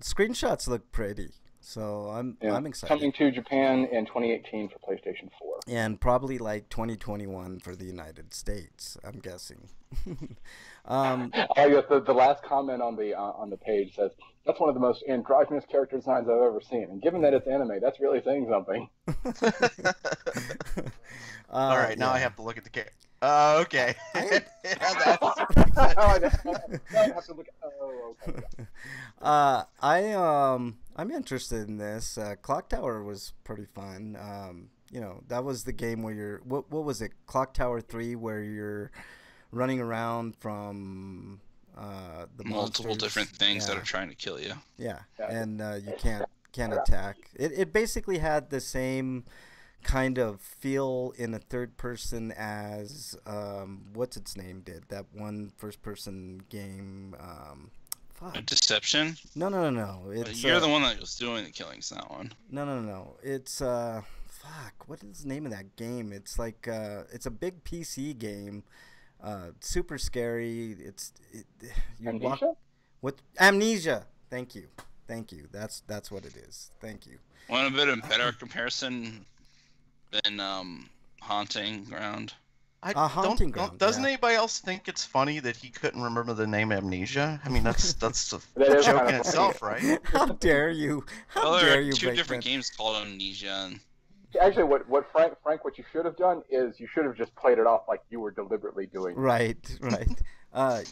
screenshots look pretty. So I'm excited. Coming to Japan in 2018 for PlayStation 4. And probably 2021 for the United States, I'm guessing. The last comment on the page says, that's one of the most androgynous character designs I've ever seen. And given that it's anime, that's really saying something. All right, now I have to look at the character. Okay. I have to look okay. I'm interested in this. Clock Tower was pretty fun. That was the game where you're what was it? Clock Tower 3, where you're running around from the multiple monsters. Different things that are trying to kill you. Yeah, and you can't attack. It basically had the same kind of feel in a third person as what's its name did, that one first person game. A Deception? No. It's, you're the one that was doing the killings, that one. No. It's what is the name of that game? It's it's a big PC game. Super scary. What Amnesia? Thank you. That's what it is. Thank you. Want a bit of better comparison than Haunting Ground? Haunting Ground. Doesn't yeah. anybody else think it's funny that he couldn't remember the name Amnesia? I mean, that's a That is joke kind in of itself, right? How dare you? How Well, there dare are you? two break different that? games called Amnesia. And Actually, what Frank, what you should have done is you should have just played it off like you were deliberately doing. Right.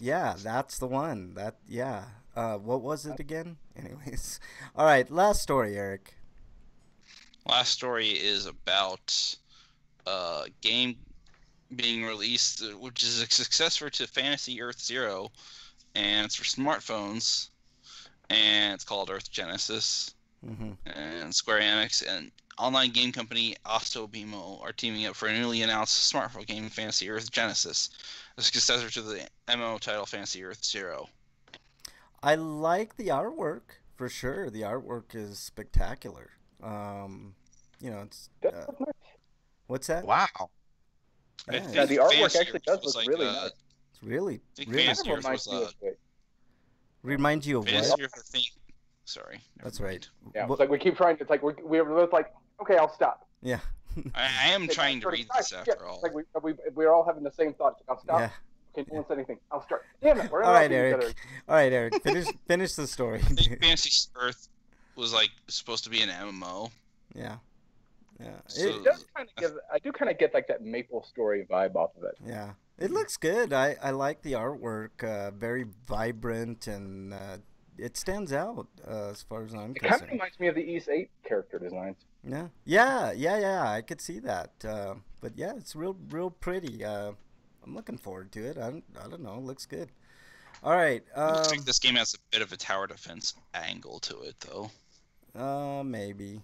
Yeah, that's the one. Yeah. What was it again? Anyways. All right, last story, Eric. last story is about a game being released, which is a successor to Fantasy Earth Zero, and it's for smartphones, and it's called Earth Genesis. Mm-hmm. And Square Enix and online game company Ostobimo are teaming up for a newly announced smartphone game, Fantasy Earth Genesis, a successor to the MMO title Fantasy Earth Zero. I like the artwork for sure. The artwork is spectacular. It's That's nice. what's that? Wow. I Yeah, think Yeah, the artwork Fantasy actually Earth does was look like, really nice. It's really, I think really Fantasy Kind of Earth reminds was me of it. reminds you of Fantasy what? Earth, I think. Sorry. That's right. Yeah, What- it's like we keep trying to. It's like we're both like, okay, I'll stop. Yeah. I am trying to Sort of, read this yeah, after all. It's like we're all having the same thoughts. Like, I'll stop. Yeah. Okay, no one said anything. I'll start. Damn it, we're All right, interrupting Eric. each All right, Eric. Finish the story. I think Fantasy Earth was like supposed to be an MMO. Yeah. Yeah. So- It does kind of give. I do kind of get like that Maple Story vibe off of it. Yeah. It looks good. I like the artwork. Very vibrant and it stands out as far as I'm It kind of concerned. reminds me of the East 8 character designs. Yeah. I could see that. But yeah, it's real pretty. I'm looking forward to it. I don't know. It looks good. All right. Looks like this game has a bit of a tower defense angle to it, though. Maybe.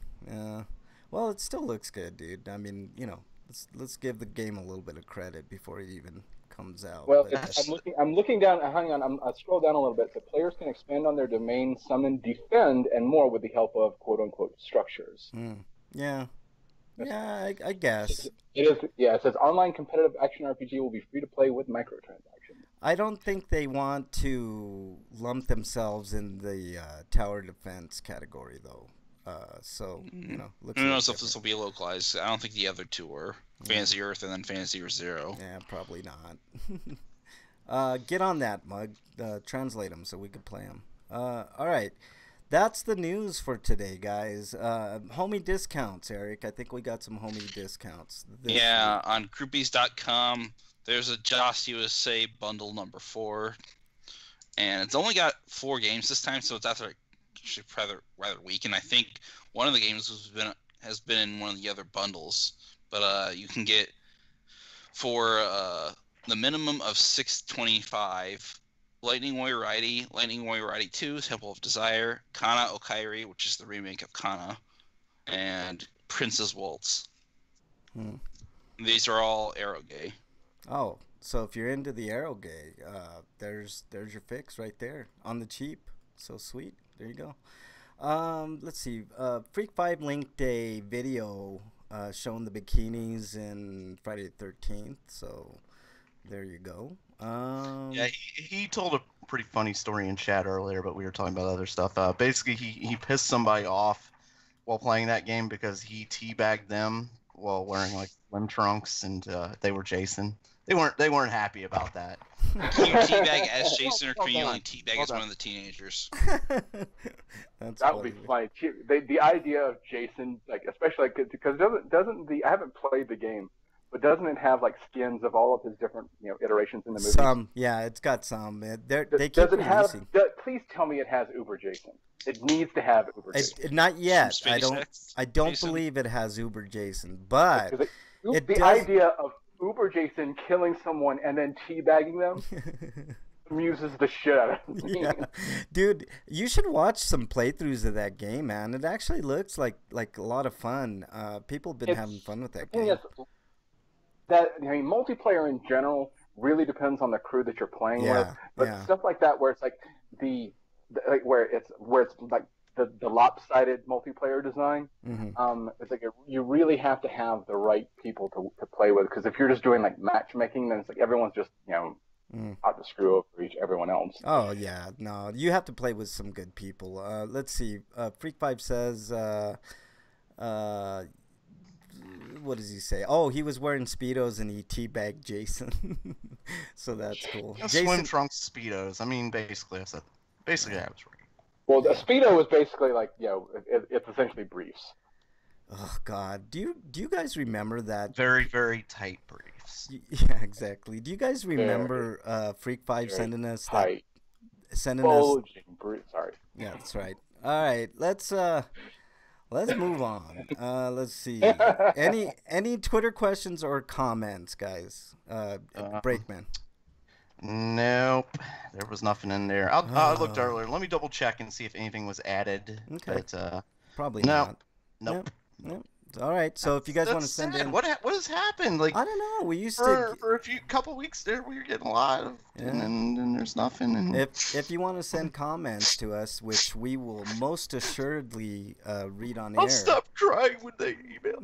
Well, it still looks good, dude. I mean, let's give the game a little bit of credit before it even comes out. Well, but- I'm looking down. Hang on, I'll scroll down a little bit. So players can expand on their domain, summon, defend, and more with the help of quote-unquote structures. Yeah. I guess. It is. Yeah, it says online competitive action RPG will be free to play with microtransactions. I don't think they want to lump themselves in the tower defense category, though. So, looks Who a knows little if this will be localized? I don't think the other two were. Fantasy Earth and then Fantasy Earth Zero. Yeah, probably not. Get on that, Mug. Translate them so we could play them. All right. That's the news for today, guys. Homie discounts, Eric. I think we got some homie discounts. Yeah, on groupies.com, there's a Joss USA bundle number 4. And it's only got 4 games this time, so it's actually rather weak. And I think one of the games has been in one of the other bundles. But you can get for the minimum of $6.25 Lightning Warrior Raidi, Lightning Warrior Raidi 2, Temple of Desire, Kana Okairi, which is the remake of Kana, and Prince's Waltz. These are all Arrowgay. Oh, so if you're into the Arrowgay, there's your fix right there on the cheap. So sweet. There you go. Let's see. Freak 5 linked a video showing the bikinis in Friday the 13th. So there you go. Yeah, he told a pretty funny story in chat earlier, but we were talking about other stuff. Basically, he pissed somebody off while playing that game because he teabagged them while wearing like swim trunks, and they were Jason. They weren't happy about that. Can you teabag as Jason, or can you only teabag Well as one done. of the teenagers? That would be funny. The idea of Jason, like especially because I haven't played the game, but doesn't it have like skins of all of his different iterations in the movie? Some, yeah, it's got some. They keep Does it have? releasing. Please tell me it has Uber Jason. It needs to have Uber Jason. Not yet. Some I don't Jason? believe it has Uber Jason, but Because it the does- idea of Uber Jason killing someone and then teabagging them amuses the shit out of me. yeah, dude, you should watch some playthroughs of that game, man. It actually looks like a lot of fun. People have been having fun with that game. Yes, multiplayer in general really depends on the crew that you're playing with. But stuff like that, where it's like where it's like the lopsided multiplayer design. It's like you really have to have the right people to play with, because if you're just doing like matchmaking, then it's like everyone's just not to screw over everyone else. Oh yeah, no, you have to play with some good people. Let's see. Freak Five says, uh, what does he say? Oh, he was wearing speedos and he teabagged Jason, so that's cool. Swim Jason, trunks, speedos. I mean, basically, I was right. Well, a Speedo is basically like, it's essentially briefs. oh God, do you guys remember that? Very, very tight briefs. Yeah, exactly. Do you guys remember Freak Five sending us tight, sending bulging briefs? Sorry. Yeah, that's right. All right, let's move on. Let's see. Any Twitter questions or comments, guys? Breakman. Nope, there was nothing in there. I looked earlier. Let me double check and see if anything was added. Okay. But probably no, not. Nope. Nope. All right. So if you guys want to send sad. in, what has happened? Like, I don't know. We used for to a couple weeks there, we were getting a lot of, and then there's nothing. And if you want to send comments to us, which we will most assuredly read on I'll air. stop crying when they email.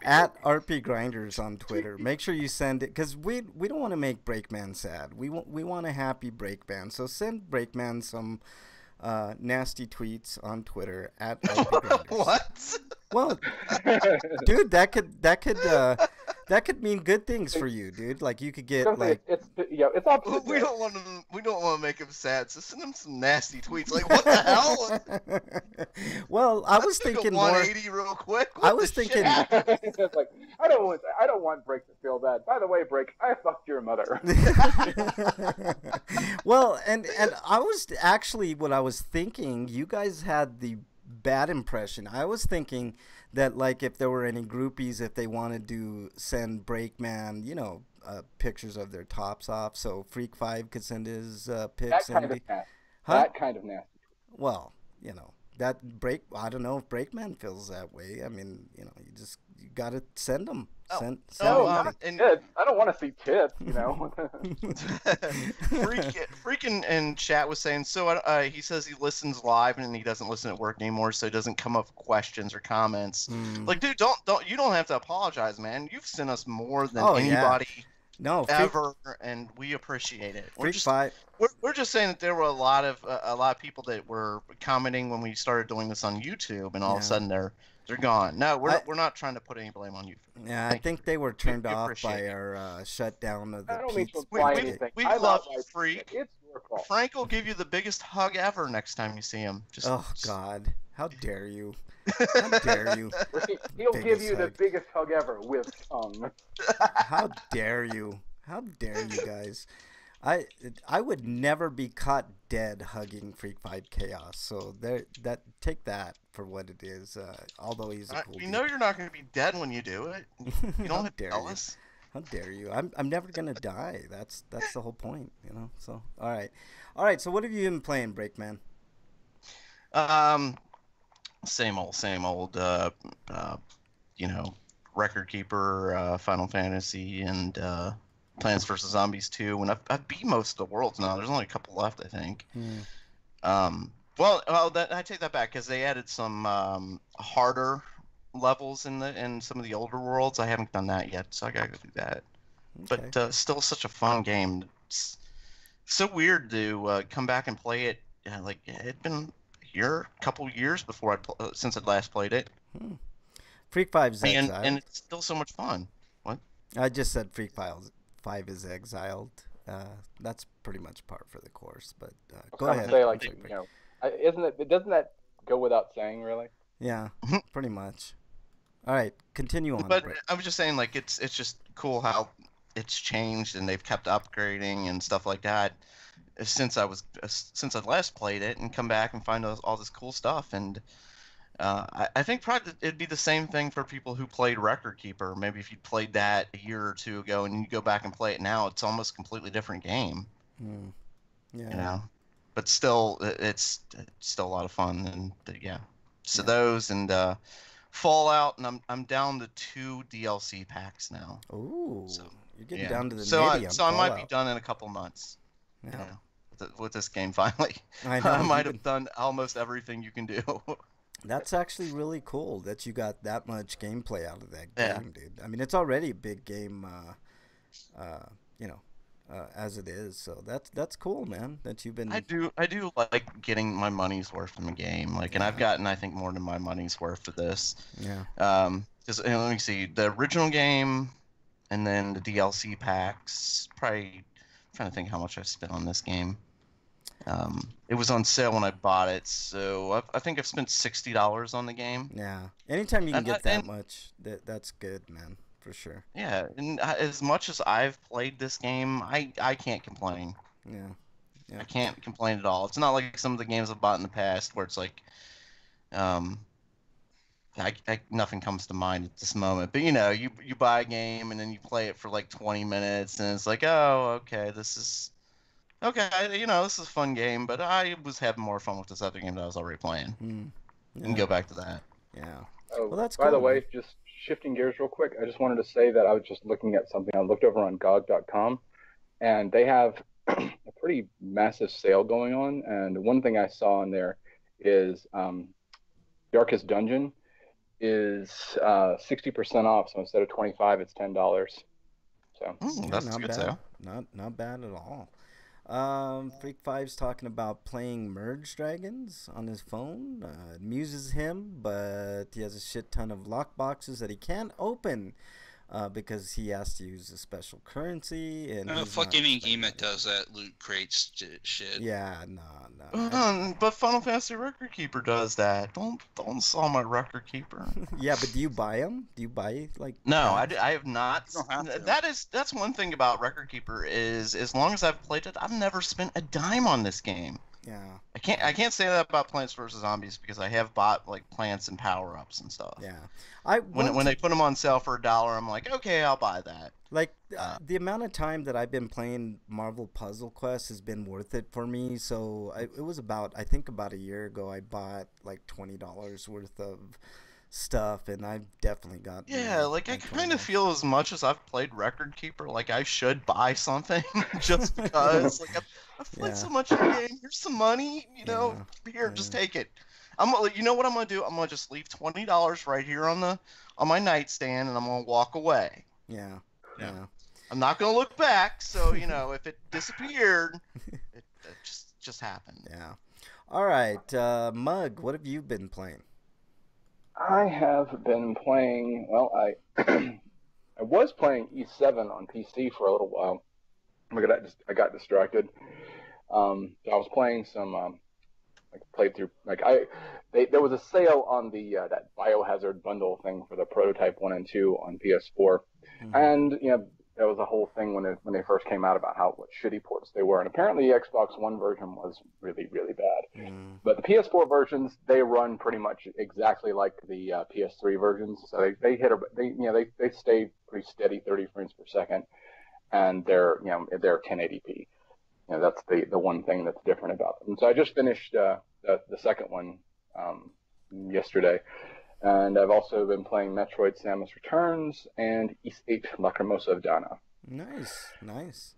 At RPGrinders on Twitter. Make sure you send it because we don't want to make Breakman sad. We want a happy Breakman. So send Breakman some nasty tweets on Twitter at RPGrinders. What? Well, dude, that could mean good things for you, dude. Like you could get like it's opposite. We don't want to make him sad. So send him some nasty tweets. Like, what the hell? Well, I was thinking more. 180 real quick. I was thinking. It's like I don't want Break to feel bad. By the way, Break, I fucked your mother. Well, and I was actually what I was thinking. You guys had the bad impression. I was thinking that like if there were any groupies, if they wanted to send Breakman, pictures of their tops off, so Freak Five could send his pics. That kind of nasty. Well, I don't know if Breakman feels that way. I mean, you gotta send them. Send not tits. I don't want to see tits, Freaking in chat was saying, so he says he listens live and he doesn't listen at work anymore, so he doesn't come up with questions or comments. Like, dude, you don't have to apologize, man. You've sent us more than anybody ever, and we appreciate it. We're just saying that there were a lot of people that were commenting when we started doing this on YouTube, and all of a sudden they're gone. No, we're not trying to put any blame on you. Yeah, I think they were turned off by our shutdown of the pizza. We love you, Freak. It's your fault. Frank will give you the biggest hug ever next time you see him. God, how dare you? How dare you? He'll give you the biggest hug ever with tongue. How dare you? How dare you guys? I would never be caught dead hugging Freak Five Chaos. So take that for what it is. Although he's a cool. We know you're not going to be dead when you do it. You don't have to tell us. How dare you? I'm never gonna die. That's the whole point, So all right. So what have you been playing, Breakman? Same old. Record Keeper, Final Fantasy, and Plants vs Zombies 2. And I've beat most of the worlds now. There's only a couple left, I think. I take that back because they added some harder levels in some of the older worlds. I haven't done that yet, so I gotta go do that. Okay. But still, such a fun game. It's so weird to come back and play it. Like it'd been a couple years before since I'd last played it. Freak Five's exiled, and it's still so much fun. What? I just said Freak Five is exiled. That's pretty much par for the course. But go ahead. Say, doesn't that go without saying, really? Yeah, pretty much. All right, continue on. But I was just saying, like, it's just cool how it's changed and they've kept upgrading and stuff like that since I last played it, and come back and find all this cool stuff. And I think probably it'd be the same thing for people who played Record Keeper. Maybe if you played that a year or two ago and you go back and play it now, it's almost a completely different game. Yeah. But still, it's still a lot of fun, and So those and Fallout, and I'm down to 2 DLC packs now. Ooh, so you're getting down to the so I might be done in a couple months. Yeah. With this game finally. I know, I might have done almost everything you can do. That's actually really cool that you got that much gameplay out of that game, dude. I mean, it's already a big game, as it is. So that's cool, man. That you've been. I do like getting my money's worth in the game. Like, and I've gotten, I think, more than my money's worth of this. Yeah. Just let me see, the original game, and then the DLC packs. Probably trying to think how much I spent on this game. It was on sale when I bought it, so I think I've spent $60 on the game. Yeah. Anytime you can get that and much, that's good, man, for sure. yeah, and as much as I've played this game, I can't complain. Yeah. Yeah. I can't complain at all. It's not like some of the games I've bought in the past where it's like, um, nothing comes to mind at this moment. But you buy a game and then you play it for like 20 minutes, and it's like, oh, okay, this is a fun game, but I was having more fun with this other game that I was already playing. Yeah. You can go back to that. Yeah. Oh, well, that's by cool, the way, man. just shifting gears real quick, I just wanted to say that I was just looking at something. I looked over on GOG.com, and they have a pretty massive sale going on. And one thing I saw in there is Darkest Dungeon is 60% off. So instead of 25, it's $10. So That's not a good bad. sale. Not bad at all. Freak Five's talking about playing Merge Dragons on his phone. It amuses him, but he has a shit ton of lock boxes that he can't open because he has to use a special currency. And fuck any game that does that loot crates shit. Yeah, no. But Final Fantasy Record Keeper does that. Don't sell my Record Keeper. Yeah, but do you buy them? Do you buy like? No, I have not. You don't have to. That's one thing about Record Keeper is as long as I've played it, I've never spent a dime on this game. Yeah. I can't say that about Plants vs Zombies because I have bought like plants and power ups and stuff. Yeah. When they put them on sale for $1, I'm like, okay, I'll buy that. Like the amount of time that I've been playing Marvel Puzzle Quest has been worth it for me. So it was about a year ago I bought like $20 worth of stuff, and I've definitely got. Yeah, like I kind of feel as much as I've played Record Keeper, like I should buy something just because. Like I've played so much of the game. Here's some money, here, just take it. You know what I'm gonna do? I'm gonna just leave $20 right here on my nightstand, and I'm gonna walk away. Yeah. I'm not gonna look back. So if it disappeared, it just happened. Yeah. All right, Mug, what have you been playing? I have been playing. Well, I I was playing E7 on PC for a little while. I got distracted. I was playing some playthrough. There was a sale on the that Biohazard bundle thing for the Prototype 1 and 2 on PS4, and there was a whole thing when they first came out about what shitty ports they were, and apparently the Xbox One version was really really bad. But the PS4 versions, they run pretty much exactly like the PS3 versions, so they stay pretty steady, 30 frames per second, and they're 1080p. That's the one thing that's different about them. And so I just finished the second one yesterday, and I've also been playing Metroid: Samus Returns and Ys 8: Lacrimosa of Dana. Nice.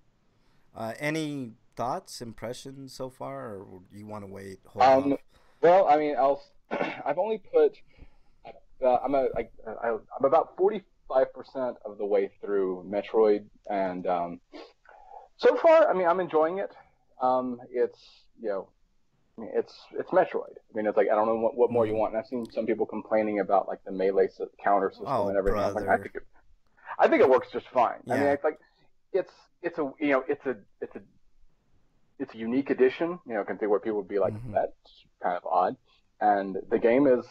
Any thoughts, impressions so far, or you want to wait? Hold off? Well, I mean, I've only put I'm about 45% of the way through Metroid, and so far, I mean, I'm enjoying it. It's Metroid. I mean, it's like I don't know what more you want. And I've seen some people complaining about like the melee counter system and everything. Brother. I think it works just fine. Yeah. I mean, it's like it's a unique addition. Can see where people would be like, that's kind of odd. And the game is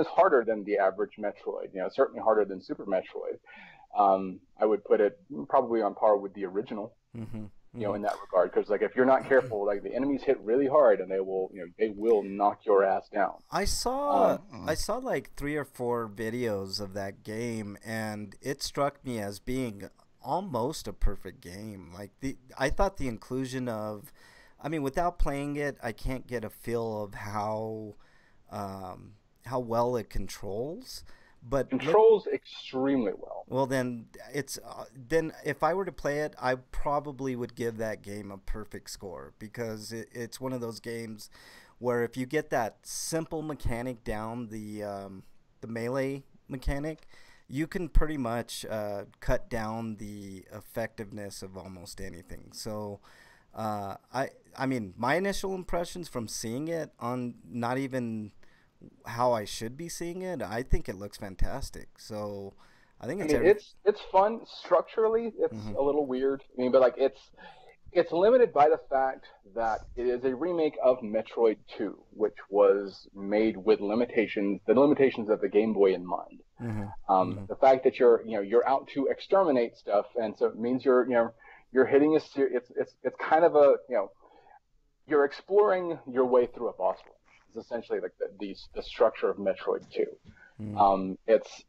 harder than the average Metroid. Certainly harder than Super Metroid. I would put it probably on par with the original. In that regard, because like if you're not careful, like the enemies hit really hard and they will knock your ass down. I saw like 3 or 4 videos of that game, and it struck me as being almost a perfect game. Like I thought the inclusion of, I mean, without playing it, I can't get a feel of how well it controls. But controls extremely well. Well, then then if I were to play it, I probably would give that game a perfect score, because it's one of those games where if you get that simple mechanic down, the melee mechanic, you can pretty much cut down the effectiveness of almost anything. So I mean, my initial impressions from seeing it on not even how I should be seeing it, I think it looks fantastic. So I think I it's mean, it's fun structurally. It's Mhm. a little weird. I mean, but like it's limited by the fact that it is a remake of Metroid 2, which was made with the limitations of the Game Boy in mind. Mhm. Mhm. The fact that you're out to exterminate stuff, and so it means you're hitting it's kind of a you're exploring your way through a boss rush. It's essentially like the structure of Metroid 2. Mhm. It's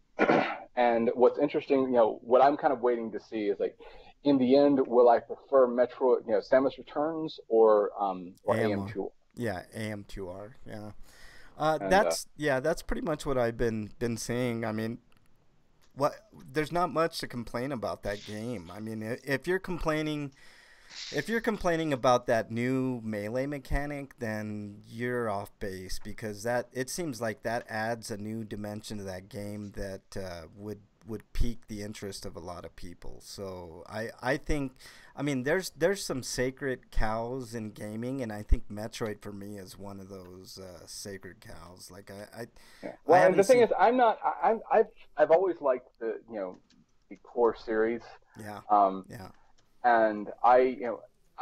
and what's interesting, what I'm kind of waiting to see is like, in the end, will I prefer Metroid, Samus Returns or AMR. AM2? Yeah, AM2R. Yeah. And That's pretty much what I've been saying. I mean, what there's not much to complain about that game. I mean, if you're complaining about that new melee mechanic, then you're off base, because that it seems like that adds a new dimension to that game that would pique the interest of a lot of people. So I think, I mean, there's some sacred cows in gaming, and I think Metroid for me is one of those sacred cows. Like yeah. I Well, and haven't the thing seen. is, I'm not. I've always liked the core series. Yeah, Um, yeah. and I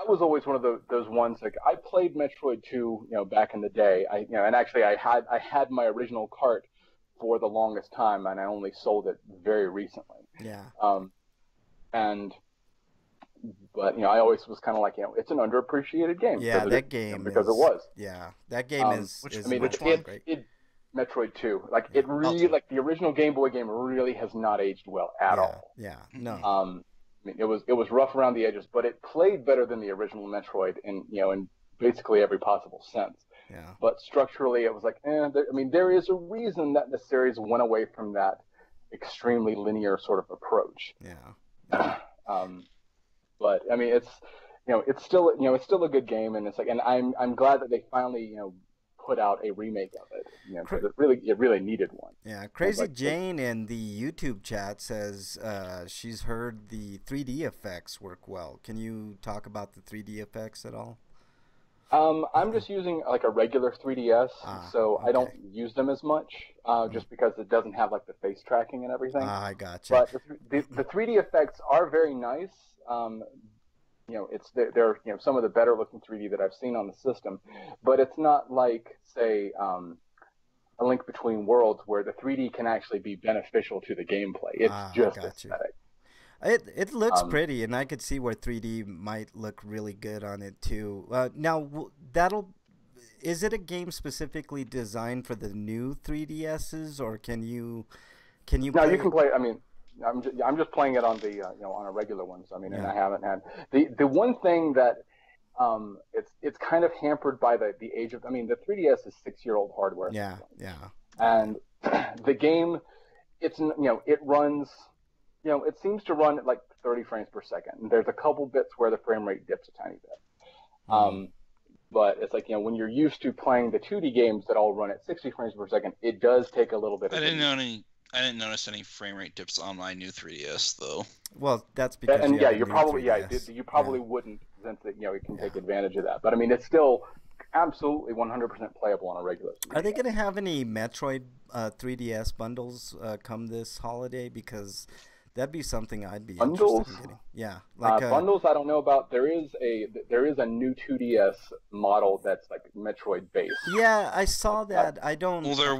was always one of those ones, like, I played Metroid 2, back in the day. And actually I had my original cart for the longest time, and I only sold it very recently. Yeah. Um, and but I always was kind of like, it's an underappreciated game Yeah, because that game it is was. that game Which is I mean, which much one? great. Metroid 2, like, Yeah. it really, Okay. like, the original Game Boy game really has not aged well at Yeah, all. yeah. No. Mhm. I mean, it was rough around the edges, but it played better than the original Metroid in basically every possible sense. Yeah. But structurally, it was like, I mean, there is a reason that the series went away from that extremely linear sort of approach. Yeah. Yeah. um, but I mean, it's still a good game, and it's like, and I'm glad that they finally put out a remake of it, because Cra- it really needed one. Yeah, And it's Crazy like, Jane in the YouTube chat says she's heard the 3D effects work well. Can you talk about the 3D effects at all? I'm just using like a regular 3DS, so I don't Okay. use them as much, Mm. just because it doesn't have like the face tracking and everything. I gotcha. But the 3D effects are very nice. They're some of the better looking 3D that I've seen on the system, but it's not like, say, A Link Between Worlds, where the 3D can actually be beneficial to the gameplay. It's I just got you. aesthetic. It looks Um, pretty, and I could see where 3D might look really good on it too. Now that'll is it a game specifically designed for the new 3DSs, or can you Now you play? can play. I mean, I'm just playing it on the on a regular ones. I mean, and Yeah. I haven't had the one thing that it's kind of hampered by the age of. I mean, the 3DS is 6-year-old hardware at this Yeah, point, yeah. and the game, it runs. It seems to run at like 30 frames per second. And there's a couple bits where the frame rate dips a tiny bit. Mm. Um, but it's like, when you're used to playing the 2D games that all run at 60 frames per second, it does take a little bit I of didn't getting. know any. I didn't notice any frame rate dips on my new 3DS though. Well, that's because And you yeah, have a you're new probably 3DS. you Yeah, probably wouldn't, since it can take yeah. advantage of that. But I mean, it's still absolutely 100% playable on a regular Are they 3DS. gonna have any Metroid 3DS bundles come this holiday? Because that'd be something I'd be interested Bundles, in getting. Yeah, like bundles, I don't know about. There is a new 2DS model that's like Metroid based. yeah, I saw That that. I don't. Well, there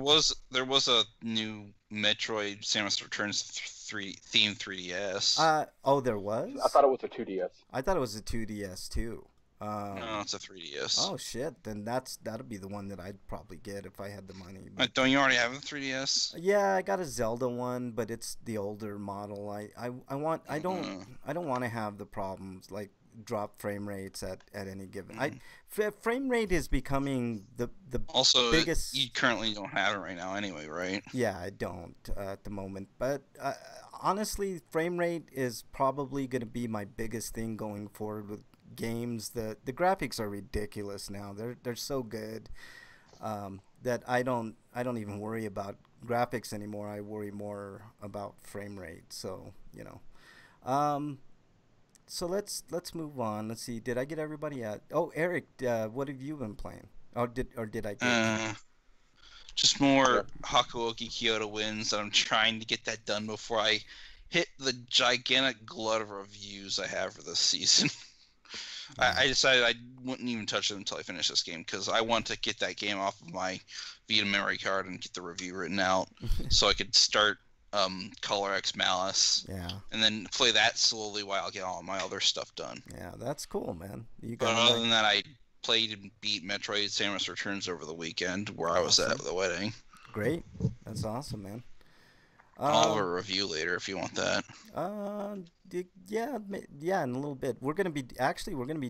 was a new Metroid Samus Returns 3 theme 3DS. Oh, there I was. thought it was a 2DS. I thought it was a 2DS too. No, it's a 3DS. Oh shit! Then that'll be the one that I'd probably get if I had the money. But Don't you already have a 3DS? yeah, I got a Zelda one, but it's the older model. I want I don't want to have the problems like drop frame rates at any given. Frame rate is becoming the Also, biggest. you currently don't have it right now anyway, right? Yeah, I don't at the moment. But honestly, frame rate is probably going to be my biggest thing going forward with games. The graphics are ridiculous now. They're so good that I don't even worry about graphics anymore. I worry more about frame rate. So you know. So let's move on. Let's see. Did I get everybody at? Oh, Eric, what have you been playing? Or did I get you? Just more Hakuoki Kyoto wins. That I'm trying to get that done before I hit the gigantic glut of reviews I have for this season. I decided I wouldn't even touch it until I finish this game because I want to get that game off of my Vita memory card and get the review written out so I could start Color X Malice. Yeah. And then play that slowly while I get all my other stuff done. Yeah, that's cool, man. But other than that, I played and beat Metroid Samus Returns over the weekend where I was at the wedding. Great. That's awesome, man. I'll have a review later if you want that. Yeah, in a little bit. We're gonna be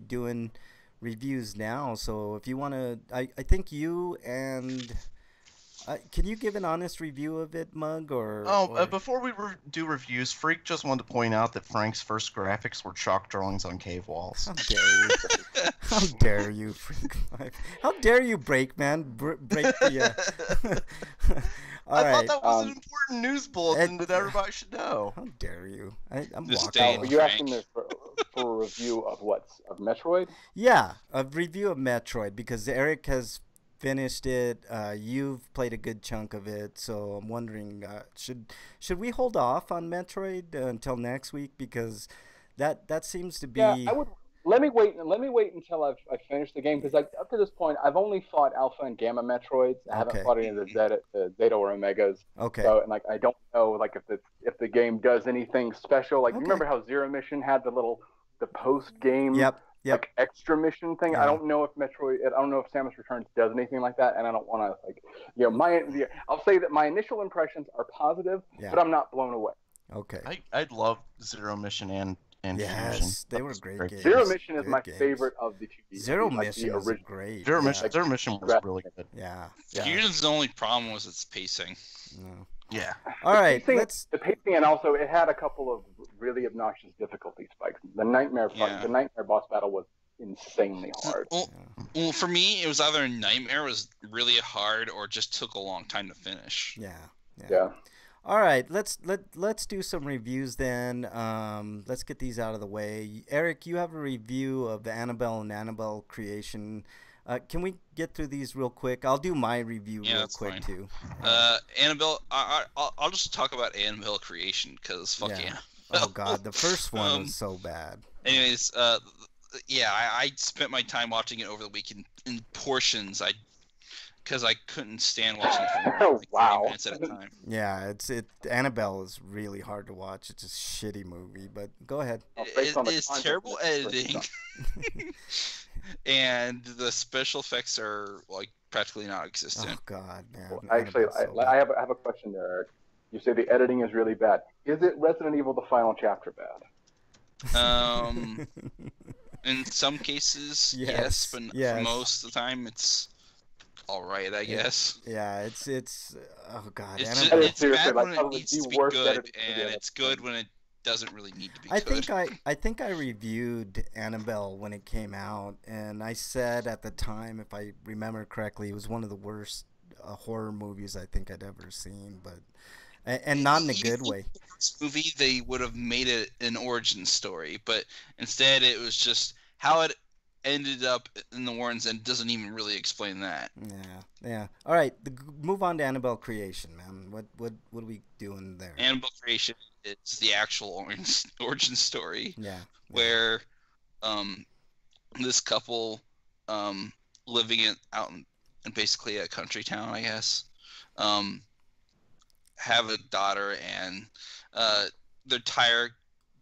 doing reviews now. So if you wanna, I think you and can you give an honest review of it, Mug? Or before we do reviews, Freak just wanted to point out that Frank's first graphics were chalk drawings on cave walls. How dare you? How dare you, Freak? How dare you break, man? Break the. I thought that was an important news bulletin that everybody should know. How dare you? I'm This walking. day- Were you asking this for a review of what? Of Metroid? Yeah, a review of Metroid because Eric has finished it. You've played a good chunk of it, so I'm wondering, should we hold off on Metroid until next week because that seems to be. Yeah, I would. Let me wait until I've finished the game because up to this point I've only fought Alpha and Gamma Metroids. I haven't fought any of the Zeta or Omegas. Okay. So and I don't know if the game does anything special. Like remember how Zero Mission had the post game like extra mission thing. Yeah. I don't know if Samus Returns does anything like that, and I don't want to I'll say that my initial impressions are positive, but I'm not blown away. Okay. I love Zero Mission and yes, they were great games. Zero Mission is my games. favorite of the two. Zero Mission is great. Zero Mission was really good. Yeah. Fusion's only problem was its pacing. No. Yeah. All right. The pacing, and also it had a couple of really obnoxious difficulty spikes. The nightmare boss battle was insanely hard. Well, for me, it was either Nightmare was really hard or just took a long time to finish. Yeah. All right, let's do some reviews then. Let's get these out of the way. Eric, you have a review of the Annabelle and Annabelle Creation. Can we get through these real quick? I'll do my review real quick too. Annabelle, I'll just talk about Annabelle Creation because fuck yeah. Oh god, the first one was so bad. Anyways, I spent my time watching it over the weekend in portions. Because I couldn't stand watching it for like 30 minutes at a time. Yeah, Annabelle is really hard to watch. It's a shitty movie, but go ahead. It's terrible editing, and the special effects are like practically non-existent. Oh god, man. Well, actually, I have a question there, Eric. You say the editing is really bad. Is it Resident Evil: The Final Chapter bad? In some cases, yes, but for most of the time, it's all right, I guess. Yeah, it's oh god. It's bad when it needs to be good, and it's good when it doesn't really need to be good. I think I reviewed Annabelle when it came out, and I said at the time, if I remember correctly, it was one of the worst horror movies I think I'd ever seen, but and not in a good way. The first movie, they would have made it an origin story, but instead it was just how it ended up in the Warrens and doesn't even really explain that. Yeah. All right, move on to Annabelle Creation, man. What are we doing there? Annabelle Creation is the actual origin story. Yeah. Where this couple living out in basically a country town, I guess, have a daughter, and their tire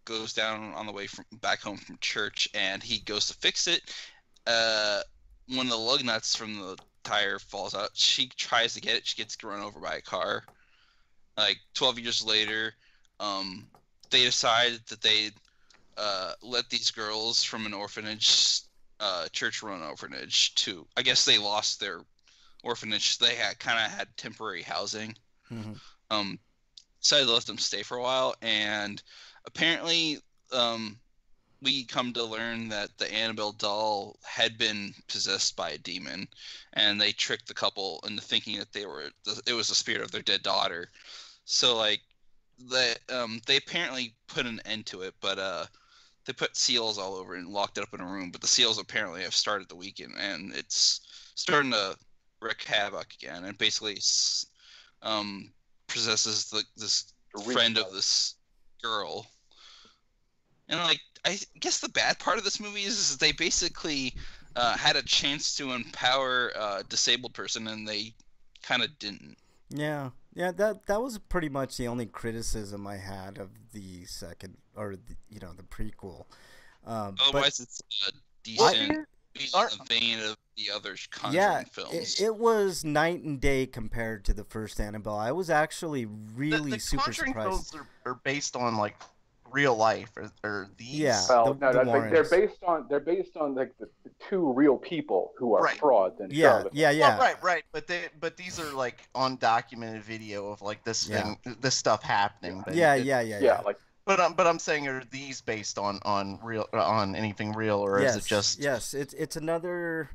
goes down on the way back home from church, and he goes to fix it. One of the lug nuts from the tire falls out. She tries to get it. She gets run over by a car. Like 12 years later, they decide that they let these girls from an orphanage, church-run orphanage, to. I guess they lost their orphanage. They kind of had temporary housing. Decided to let them stay for a while, and apparently we come to learn that the Annabelle doll had been possessed by a demon, and they tricked the couple into thinking that it was the spirit of their dead daughter. So like they apparently put an end to it, but they put seals all over it and locked it up in a room. But the seals apparently have started the weekend, and it's starting to wreak havoc again, and basically possesses this friend of this girl. And like, I guess the bad part of this movie is they basically had a chance to empower a disabled person, and they kind of didn't. Yeah, yeah. That was pretty much the only criticism I had of the second, or the prequel. Otherwise, it's a decent vein of the other Conjuring films. It was night and day compared to the first Annabelle. I was actually really the super Conjuring surprised. films are based on like real life, or these. Yeah. Well, they're based on like the two real people who are frauds and yeah. Well, right. But these are like undocumented video of like this stuff happening. But Yeah. Like, but I'm saying, are these based on real, on anything real, or is it just? Yes, it's another.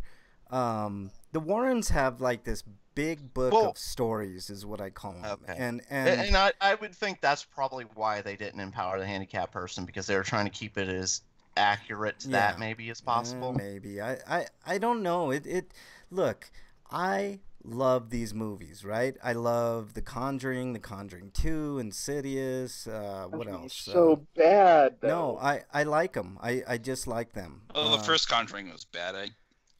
The Warrens have like this big book of stories, is what I call them. Okay. And I would think that's probably why they didn't empower the handicapped person, because they were trying to keep it as accurate to that maybe as possible. Maybe I don't know. Look, I love these movies, right? I love The Conjuring, The Conjuring 2, Insidious. What else? So bad. Though. No, I like them. I just like them. Oh, the first Conjuring was bad.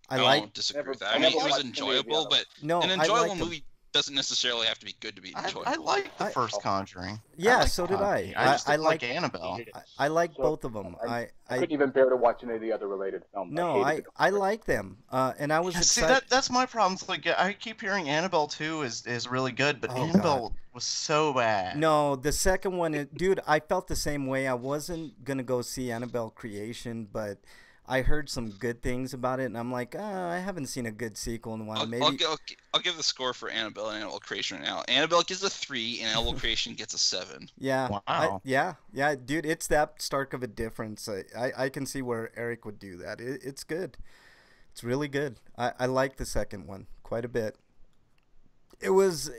I don't disagree with that. I mean, it was liked enjoyable, but an enjoyable movie doesn't necessarily have to be good to be enjoyable. I like the first Conjuring. Yeah, so did I. I just like Annabelle. I like both of them. I couldn't even bear to watch any of the other related films. No, I like them, and I was excited. See, that's my problem. It's like, I keep hearing Annabelle 2 is really good, but Annabelle was so bad. No, the second one, dude, I felt the same way. I wasn't gonna go see Annabelle Creation, but I heard some good things about it, and I'm like, I haven't seen a good sequel in a while. I'll give the score for Annabelle and Annabelle Creation right now. Annabelle gets a 3, and Annabelle Creation gets a 7. Yeah. Wow. Yeah, dude, it's that stark of a difference. I can see where Eric would do that. It's good. It's really good. I like the second one quite a bit. It was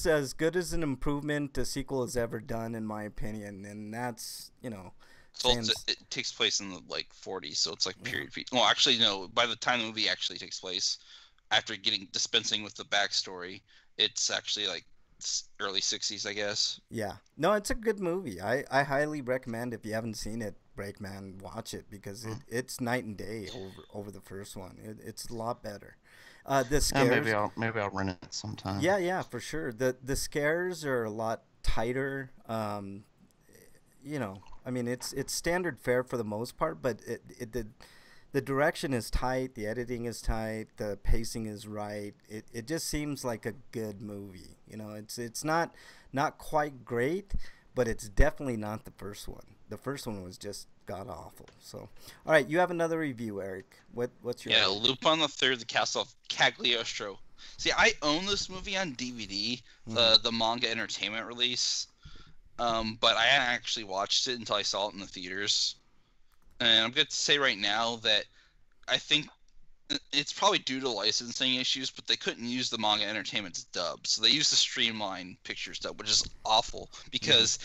as good as an improvement a sequel has ever done, in my opinion, and that's, So it takes place in the 40s, so it's like period. Well, actually, no. By the time the movie actually takes place, after dispensing with the backstory, it's actually like early 60s, I guess. Yeah. No, it's a good movie. I highly recommend, if you haven't seen it, Breakman, watch it, because it's night and day over the first one. It's a lot better. The scares. Maybe I'll rent it sometime. Yeah, for sure. The scares are a lot tighter. I mean, it's standard fare for the most part, but the direction is tight, the editing is tight, the pacing is right. It just seems like a good movie. It's not quite great, but it's definitely not the first one. The first one was just god awful. So, all right, you have another review, Eric. What's your review? Lupin the Third, the Castle of Cagliostro. See, I own this movie on DVD, the manga entertainment release. But I hadn't actually watched it until I saw it in the theaters. And I'm good to say right now that I think it's probably due to licensing issues, but they couldn't use the manga entertainment's dub. So they used the Streamline Pictures dub, which is awful, because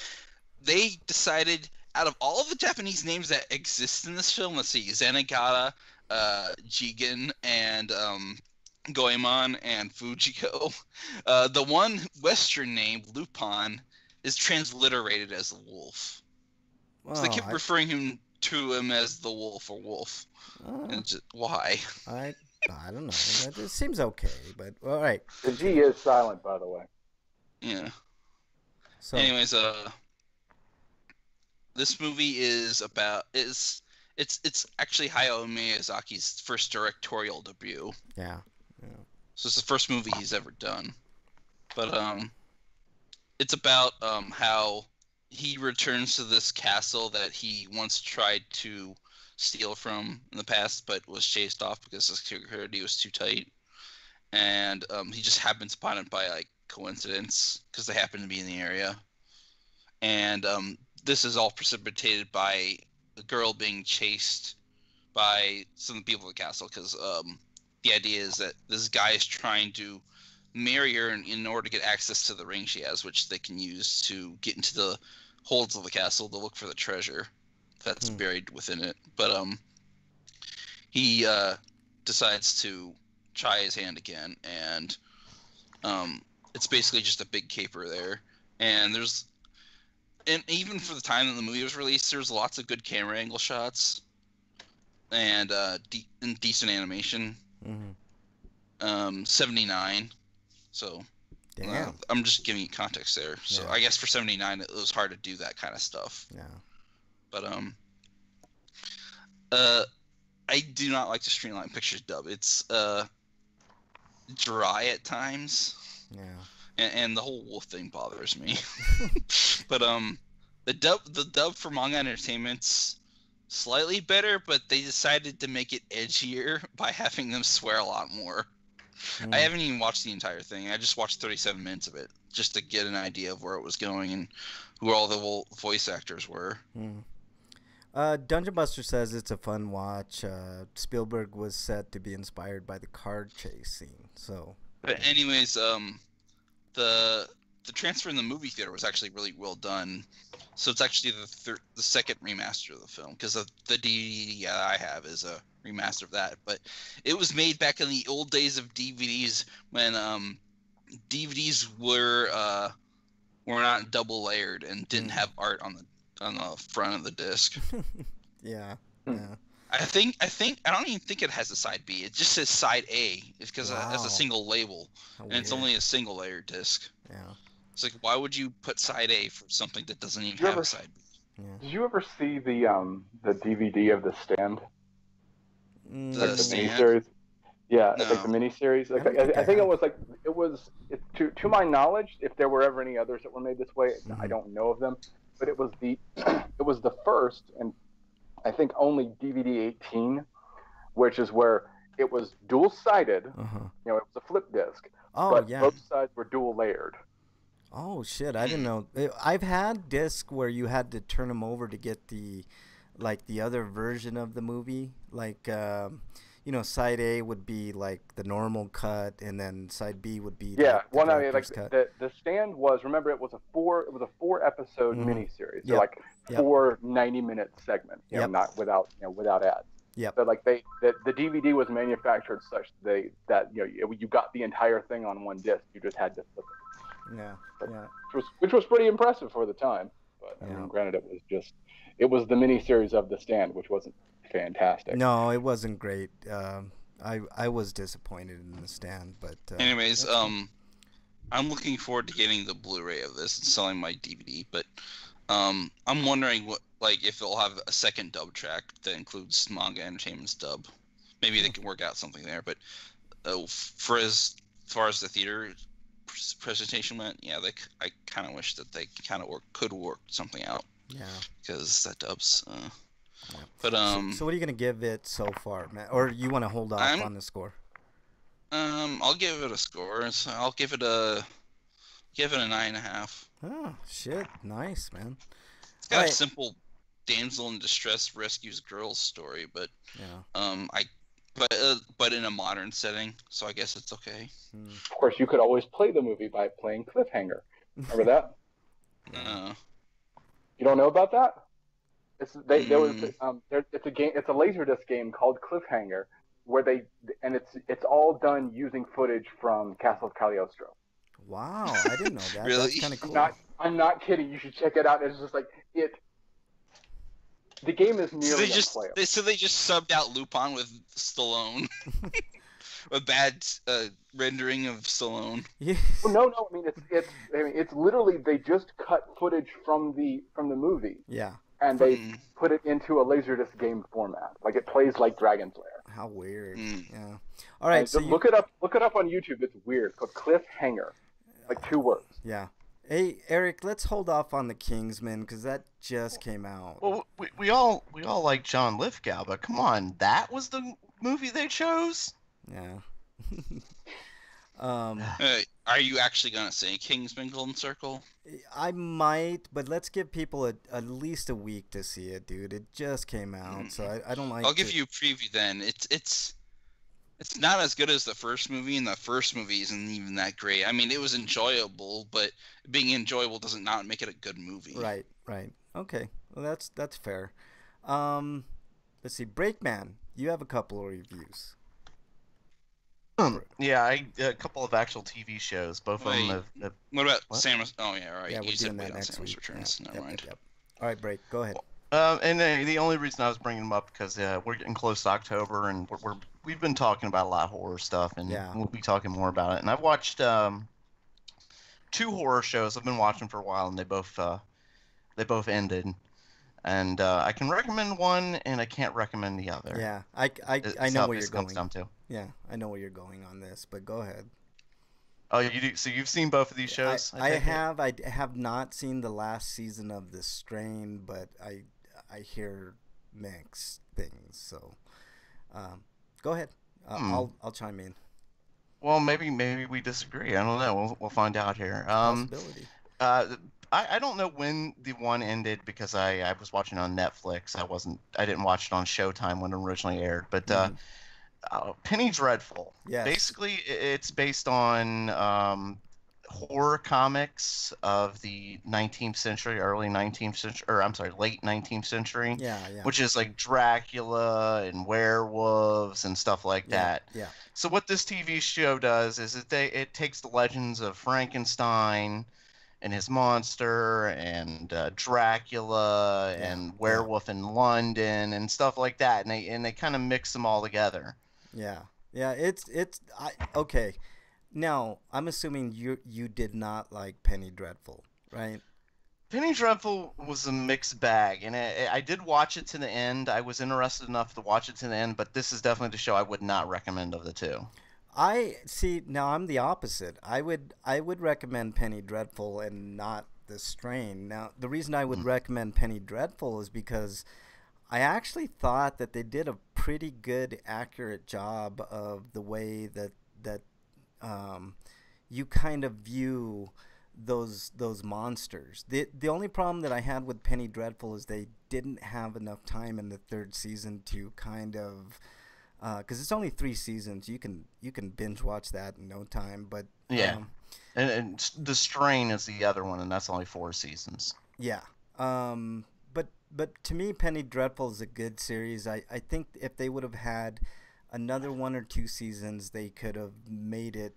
they decided, out of all of the Japanese names that exist in this film, let's see, Zenigata, Jigen, and Goemon, and Fujiko, the one Western name, Lupin, is transliterated as the wolf. So they kept referring to him as the wolf or wolf. Why? I don't know. It seems okay, but all right. The G is silent, by the way. Yeah. So, anyways, this movie is it's actually Hayao Miyazaki's first directorial debut. Yeah. So it's the first movie he's ever done. But it's about how he returns to this castle that he once tried to steal from in the past, but was chased off because the security was too tight. And he just happens upon it by coincidence, because they happen to be in the area. And this is all precipitated by a girl being chased by some of the people of the castle, because the idea is that this guy is trying to marry her in order to get access to the ring she has, which they can use to get into the holds of the castle to look for the treasure that's buried within it. But he decides to try his hand again, and it's basically just a big caper there. And even for the time that the movie was released, there's lots of good camera angle shots and decent animation. 79. So I'm just giving you context there. So I guess for 79, it was hard to do that kind of stuff. Yeah. But I do not like the Streamline Pictures dub. It's dry at times. Yeah. And the whole wolf thing bothers me. But the dub for Manga Entertainment's slightly better, but they decided to make it edgier by having them swear a lot more. I haven't even watched the entire thing. I just watched 37 minutes of it just to get an idea of where it was going and who all the voice actors were. Dungeon Buster says it's a fun watch. Spielberg was said to be inspired by the card chase scene. So, but anyways, the transfer in the movie theater was actually really well done. So it's actually the second remaster of the film, because the DVD I have is a remaster of that. But it was made back in the old days of DVDs when DVDs were not double layered and didn't have art on the front of the disc. Yeah. I don't even think it has a side B. It just says side A. It's because it has a single label, and it's only a single layer disc. Yeah. It's like, why would you put side A for something that doesn't even have a side B? Yeah. Did you ever see the DVD of The Stand? The Stand? Miniseries? Yeah, No. like the miniseries. Like, I think it was to my knowledge, if there were ever any others that were made this way, I don't know of them. But it was the first and I think only DVD 18, which is where it was dual-sided. It was a flip disc. But both sides were dual layered. Oh shit! I didn't know. I've had discs where you had to turn them over to get the other version of the movie. Like side A would be like the normal cut, and then side B would be the director's cut. The Stand was, remember, it was a 4 episode miniseries. So like 4 90-minute segments, not without ads. Yep. So like the DVD was manufactured such that you got the entire thing on one disc. You just had to flip it. Which was pretty impressive for the time. But I mean, granted, it was the miniseries of The Stand, which wasn't fantastic. No, it wasn't great. I was disappointed in The Stand, but anyways, I'm looking forward to getting the Blu-ray of this and selling my DVD. But I'm wondering if they'll have a second dub track that includes Manga Entertainment's dub. Maybe they can work out something there. But for as far as the theater presentation went, I kind of wish that they could work something out. Yeah. Because that dub's. But So what are you gonna give it so far, Matt? Or you want to hold off on the score? I'll give it a score. So I'll give it a 9.5. Oh shit! Nice, man. It's got a simple damsel in distress rescues girls story, but but in a modern setting, so I guess it's okay. Of course, you could always play the movie by playing Cliffhanger. Remember that? No. You don't know about that? It's a game. It's a Laserdisc game called Cliffhanger, where it's all done using footage from Castle of Cagliostro. Wow, I didn't know that. Really? That's kind of cool. I'm not kidding. You should check it out. It's just like it. The game is nearly unplayable. So they just subbed out Lupin with Stallone. A bad rendering of Stallone. Yeah. Well, no. I mean, it's literally they just cut footage from the movie. Yeah. And they put it into a Laserdisc game format. Like it plays like Dragon's Lair. How weird. Yeah. All right. So look it up. Look it up on YouTube. It's weird. It's called Cliffhanger. Like 2 words. Yeah. Hey, Eric, let's hold off on the Kingsman because that just came out. Well, we all like John Lithgow, but come on, that was the movie they chose? Yeah. I Are you actually gonna say Kingsman Golden Circle? I might, but let's give people at least a week to see it, dude. It just came out, so I don't like I'll give you a preview then. It's not as good as the first movie, and the first movie isn't even that great. I mean, it was enjoyable, but being enjoyable doesn't not make it a good movie. Right, right. Okay, well that's fair. Let's see, Breakman. You have a couple of reviews. Yeah, a couple of actual TV shows. Both of them have. What about Samus? Oh yeah, right. Yeah, we're You said doing that wait on next Samus week. Returns. Yeah. Never mind. Yep. All right, Break. Go ahead. And the only reason I was bringing them up because we're getting close to October, and we've been talking about a lot of horror stuff, and we'll be talking more about it. And I've watched 2 horror shows I've been watching for a while, and they both ended. And I can recommend one, and I can't recommend the other. Yeah, I know where you're going. Comes down to. Yeah, I know where you're going on this, but go ahead. Oh, you do. So you've seen both of these shows? I have. I have not seen the last season of The Strain, but I hear mixed things. So, go ahead. I'll chime in. Well, maybe we disagree. I don't know. We'll find out here. Possibility. I don't know when the one ended because I was watching on Netflix. I didn't watch it on Showtime when it originally aired. But Penny Dreadful. Yes. Basically, it's based on horror comics of the 19th century, early 19th century, or I'm sorry, late 19th century. Yeah. Which is like Dracula and werewolves and stuff like that. Yeah. So what this TV show does is it takes the legends of Frankenstein and his monster and Dracula and Werewolf in London and stuff like that, and they kind of mix them all together. Yeah. Okay. Now I'm assuming you did not like Penny Dreadful, right? Penny Dreadful was a mixed bag, and I did watch it to the end. I was interested enough to watch it to the end, but this is definitely the show I would not recommend of the two. I see. Now I'm the opposite. I would recommend Penny Dreadful and not The Strain. Now the reason I would recommend Penny Dreadful is because I actually thought that they did a pretty good, accurate job of the way that you kind of view those monsters. The only problem that I had with Penny Dreadful is they didn't have enough time in the 3rd season to kind of. Because it's only 3 seasons, you can binge watch that in no time. But and The Strain is the other one, and that's only 4 seasons. Yeah. But to me, Penny Dreadful is a good series. I think if they would have had another 1 or 2 seasons, they could have made it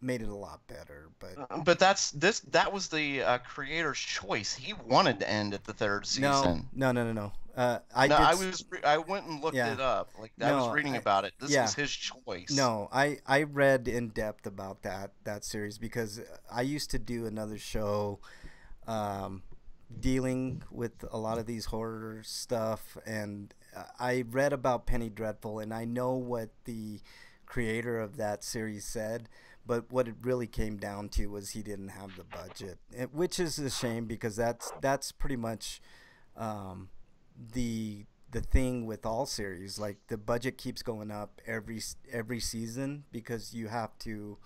a lot better. But that was the creator's choice. He wanted to end at the 3rd season. No. I went and looked it up. I was reading about it. This was his choice. No, I read in depth about that series because I used to do another show dealing with a lot of these horror stuff, and I read about Penny Dreadful, and I know what the creator of that series said. But what it really came down to was he didn't have the budget, which is a shame because that's pretty much the thing with all series. Like the budget keeps going up every season because you have to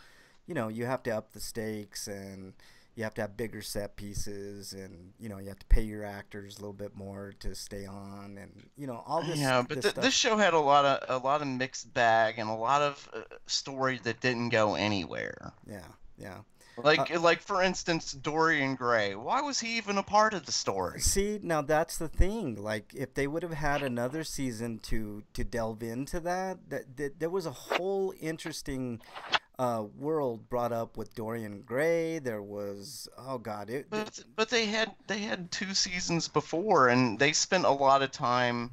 up the stakes, and you have to have bigger set pieces, and you have to pay your actors a little bit more to stay on, and all this. Yeah, but this show had a lot of mixed bag and a lot of stories that didn't go anywhere. Yeah. Like for instance, Dorian Gray. Why was he even a part of the story? See, now that's the thing. Like, if they would have had another season to delve into that there was a whole interesting world brought up with Dorian Gray. There was but they had 2 seasons before, and they spent a lot of time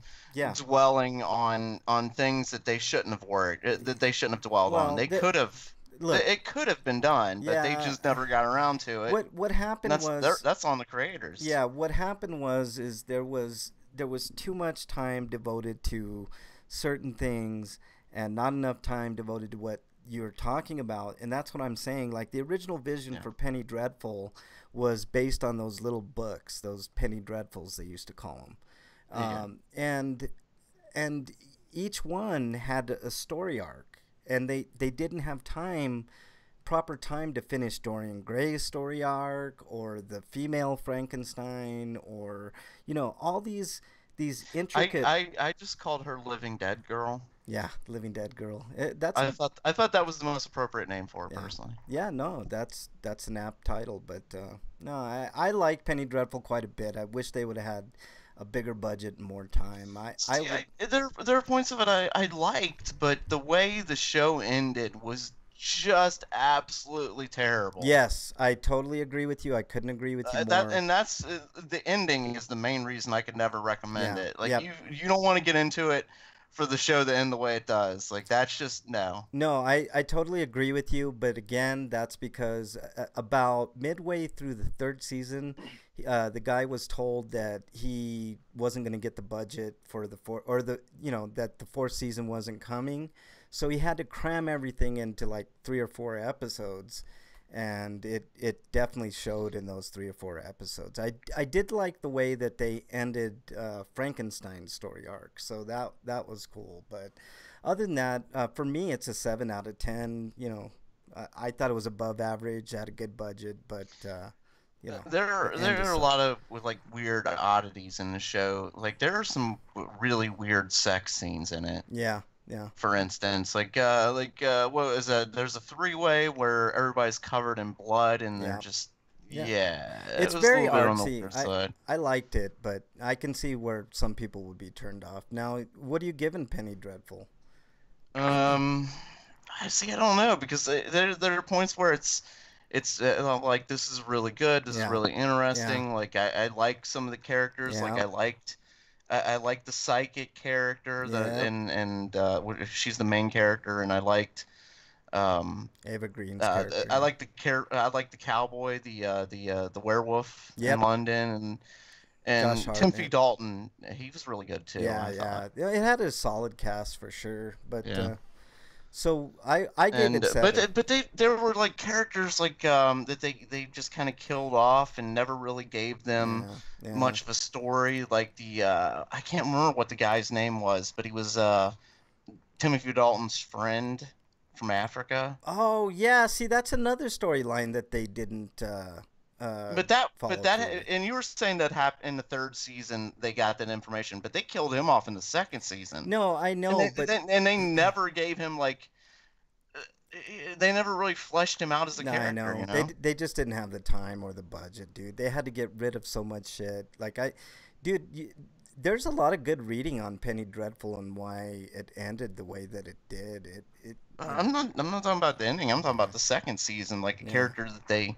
dwelling on things that they shouldn't have dwelled on. They could have. Look, it could have been done, but they just never got around to it. What happened that's on the creators. Yeah, what happened was there was too much time devoted to certain things and not enough time devoted to what you're talking about, and that's what I'm saying. Like the original vision for Penny Dreadful was based on those little books, those Penny Dreadfuls they used to call them, and each one had a story arc. And they didn't have time proper time to finish Dorian Gray's story arc or the female Frankenstein or all these intricate. I just called her Living Dead Girl. Yeah, Living Dead Girl. I thought that was the most appropriate name for her, yeah. personally. Yeah, no, that's an apt title, but no, I like Penny Dreadful quite a bit. I wish they would have had a bigger budget and more time. There are points of it I liked, but the way the show ended was just absolutely terrible. Yes, I totally agree with you. I couldn't agree with you more. That's the ending is the main reason I could never recommend it. Like, yep. you don't want to get into it for the show to end the way it does. Like, that's just no. No, I totally agree with you, but again, that's because about midway through the third season, the guy was told that he wasn't going to get the budget for the that the fourth season wasn't coming, so he had to cram everything into like 3 or 4 episodes, and it definitely showed in those 3 or 4 episodes. I did like the way that they ended Frankenstein's story arc, so that was cool. But other than that, for me, it's a 7 out of 10. I thought it was above average, had a good budget, but there are a lot of like weird oddities in the show. Like, there are some really weird sex scenes in it. Yeah. Yeah. For instance, like what is that? There's a 3-way where everybody's covered in blood, and they're just it's it very a little bit artsy. on the weird side. I liked it, but I can see where some people would be turned off. Now, what are you giving Penny Dreadful? I don't know, because there are points where it's like, this is really good, this is really interesting. Like, I like some of the characters. Like, I liked the psychic character, and she's the main character, and I liked Ava Green's character. I like the cowboy, the werewolf in London, and Timothy Dalton. He was really good too. Yeah. It had a solid cast for sure, but so I gave it 7. But there were like characters like that they just kind of killed off and never really gave them much of a story. Like I can't remember what the guy's name was, but he was Timothy Dalton's friend from Africa. Oh yeah, see, that's another storyline that they didn't. And you were saying that happened in the third season. They got that information, but they killed him off in the second season. No, I know, and they never gave him like. They never really fleshed him out as a character. I know. You know? They just didn't have the time or the budget, dude. They had to get rid of so much shit. Like there's a lot of good reading on Penny Dreadful and why it ended the way that it did. I'm not talking about the ending. I'm talking about the second season. Like a character that they.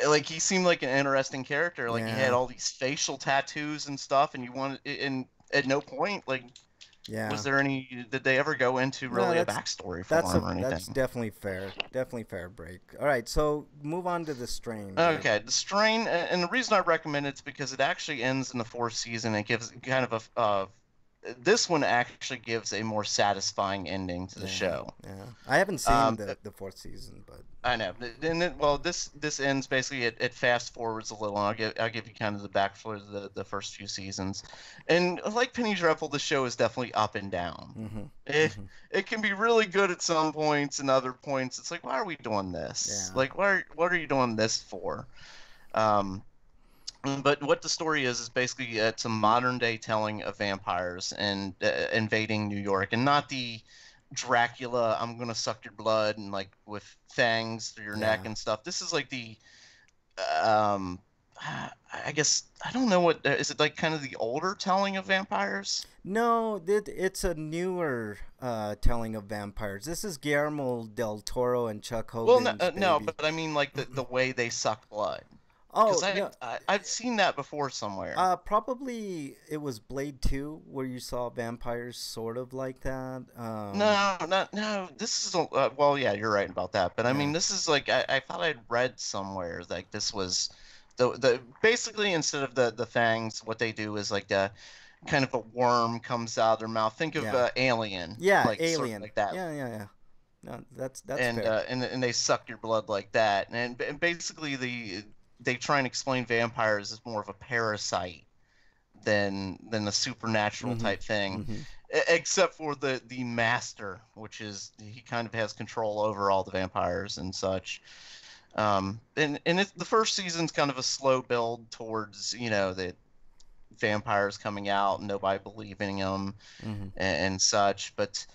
Like, he seemed like an interesting character. Like, he had all these facial tattoos and stuff, and you wanted, and at no point, like, was there any? Did they ever go into really a backstory for him or anything? That's definitely fair. Definitely fair break. All right, so move on to The Strain. Okay, The Strain, and the reason I recommend it's because it actually ends in the 4th season. It gives kind of a. This one actually gives a more satisfying ending to the show. Yeah, I haven't seen the 4th season, but I know. And this ends basically. It fast forwards a little. And I'll give you kind of the back for the first few seasons. And like Penny Dreadful, the show is definitely up and down. It can be really good at some points, and other points it's like, why are we doing this? Yeah. Like, what are you doing this for? But what the story is basically it's a modern day telling of vampires and invading New York, and not the Dracula, I'm gonna suck your blood and like with fangs through your neck and stuff. This is like the I guess I don't know what is it, like kind of the older telling of vampires? No, it's a newer telling of vampires. This is Guillermo del Toro and Chuck Hogan's baby. No, but I mean like the way they suck blood. Oh, I've seen that before somewhere. Probably it was Blade 2 where you saw vampires sort of like that. No. This is well, yeah, you're right about that. But I mean, this is like I thought I'd read somewhere like this was the basically instead of the fangs, what they do is like kind of a worm comes out of their mouth. Think of Alien. Yeah, like, Alien. sort of like that. Yeah. No, that's and fair. And they suck your blood like that. And basically they try and explain vampires as more of a parasite than a supernatural type thing, except for the master, which is he kind of has control over all the vampires and such. And the first season's kind of a slow build towards the vampires coming out and nobody believing them and such, but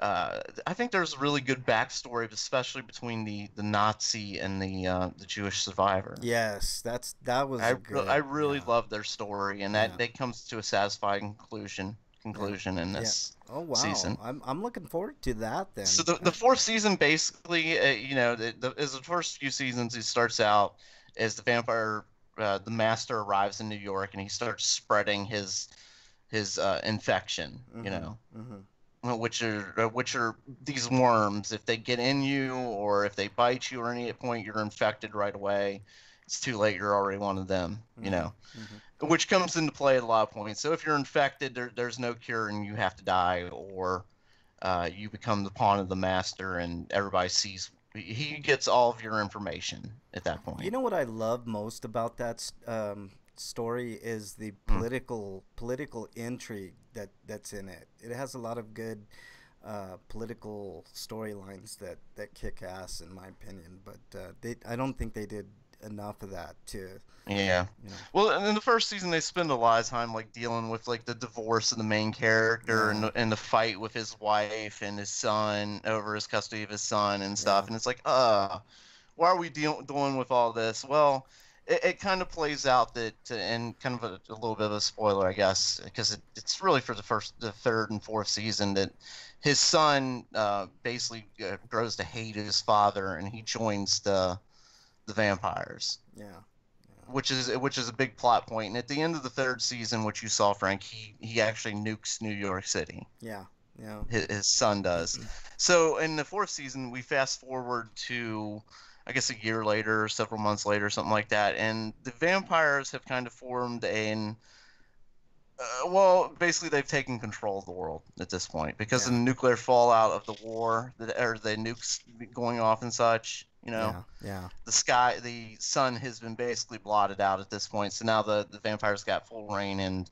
I think there's a really good backstory, especially between the Nazi and the Jewish survivor. Yes, that was good. I really love their story, and that comes to a satisfying conclusion in this season. I'm looking forward to that then. So the fourth season basically, as the first few seasons, it starts out as the vampire, the master arrives in New York, and he starts spreading his infection, which are these worms. If they get in you, or if they bite you, or any point you're infected right away, it's too late. You're already one of them, which comes into play at a lot of points. So if you're infected, there's no cure, and you have to die, or you become the pawn of the master, and everybody sees. He gets all of your information at that point. You know what I love most about that story is the political intrigue that's in it. It has a lot of good political storylines that kick ass, in my opinion. But I don't think they did enough of that to. Yeah. Well, in the first season, they spend a lot of time dealing with the divorce of the main character and the fight with his wife and his son over his custody of his son and stuff. And it's like, why are we dealing with all this? Well, it kind of plays out that, and kind of a little bit of a spoiler, I guess, because it's really for the third and fourth season, that his son basically grows to hate his father, and he joins the vampires. Yeah. Which is a big plot point. And at the end of the third season, which you saw, Frank, he actually nukes New York City. Yeah. Yeah. His son does. So in the fourth season, we fast forward to, I guess, a year later, several months later, something like that, and the vampires have kind of formed basically they've taken control of the world at this point because of the nuclear fallout of the war, or the nukes going off and such. The sun has been basically blotted out at this point, so now the vampires got full reign,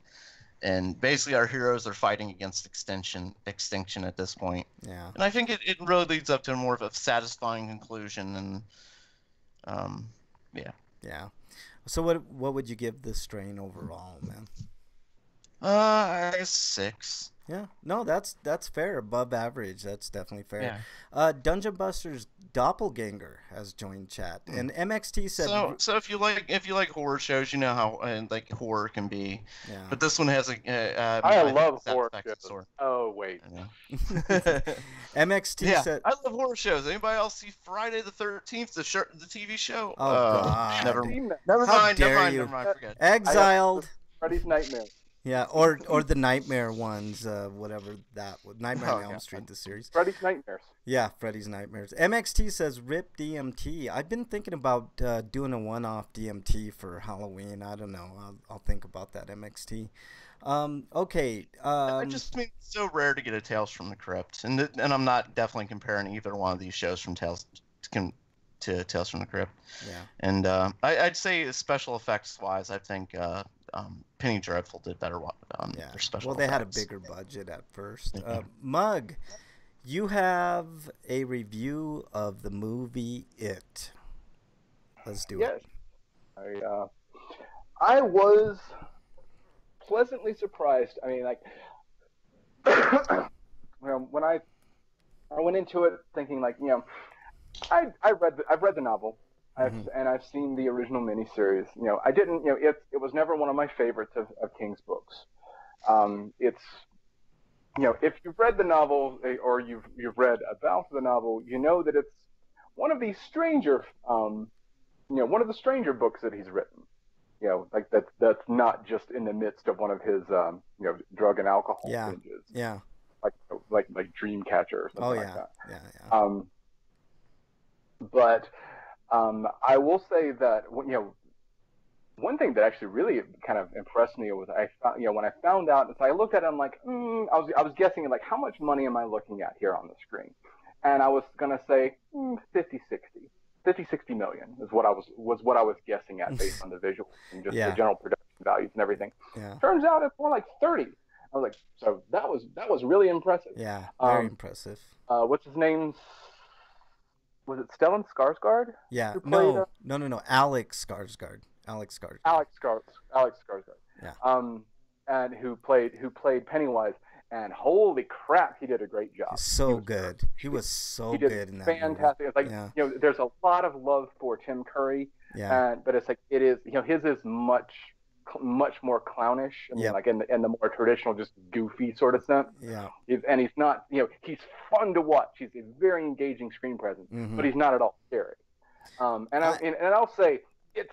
and basically our heroes are fighting against extinction at this point. Yeah. And I think it really leads up to more of a satisfying conclusion, and Yeah. So what would you give this strain overall, man? I guess 6. Yeah, no, that's fair. Above average, that's definitely fair. Yeah. Dungeon Buster's Doppelganger has joined chat, and MXT said. So if you like horror shows, you know how horror can be. Yeah. But this one has I love horror shows. Oh wait. MXT said. I love horror shows. Anybody else see Friday the 13th, the TV show? Oh God. Never mind. Forget. Exiled. Freddy's Nightmare. Yeah, or the Nightmare ones, whatever that was. Nightmare on Elm Street, the series. Freddy's Nightmares. Yeah, Freddy's Nightmares. MXT says, RIP DMT. I've been thinking about doing a one-off DMT for Halloween. I don't know. I'll think about that, MXT. Okay. I just mean it's so rare to get a Tales from the Crypt. And I'm not definitely comparing either one of these shows from Tales to Tales from the Crypt. Yeah. And I'd say special effects-wise, I think... Penny Dreadful did better on their special effects. They had a bigger budget at first. Mug, you have a review of the movie It. Let's do it. Yes. I was pleasantly surprised. I mean, when I went into it thinking I've read the novel. And I've seen the original miniseries. I didn't. It was never one of my favorites of King's books. It's, if you've read the novel or you've read about the novel, you know that it's one of these stranger, one of the stranger books that he's written. That's not just in the midst of one of his, drug and alcohol binges. Yeah. Like Dreamcatcher or something like that. Yeah. But. I will say that one thing that actually really kind of impressed me was when I found out, so I looked at it, I'm like, I was guessing how much money am I looking at here on the screen, and I was gonna say 50, 60 million is what I was guessing at based on the visuals and just the general production values and everything. Yeah. Turns out it's more like 30. I was like, so that was really impressive. Yeah, very impressive. What's his name? Was it Stellan Skarsgård? Yeah, Who played, no. Alex Skarsgård. Alex Skarsgård. Alex Skarsgård. Yeah. And who played Pennywise. And holy crap, he did a great job. He's so good. He was so good in that fantastic. movie. It's like, yeah. There's a lot of love for Tim Curry. Yeah. But it's like, it is, his is much more clownish. I mean, like in the more traditional, just goofy sort of sense. Yeah. And he's not, he's fun to watch. He's a very engaging screen presence, but he's not at all scary. And I'll say, it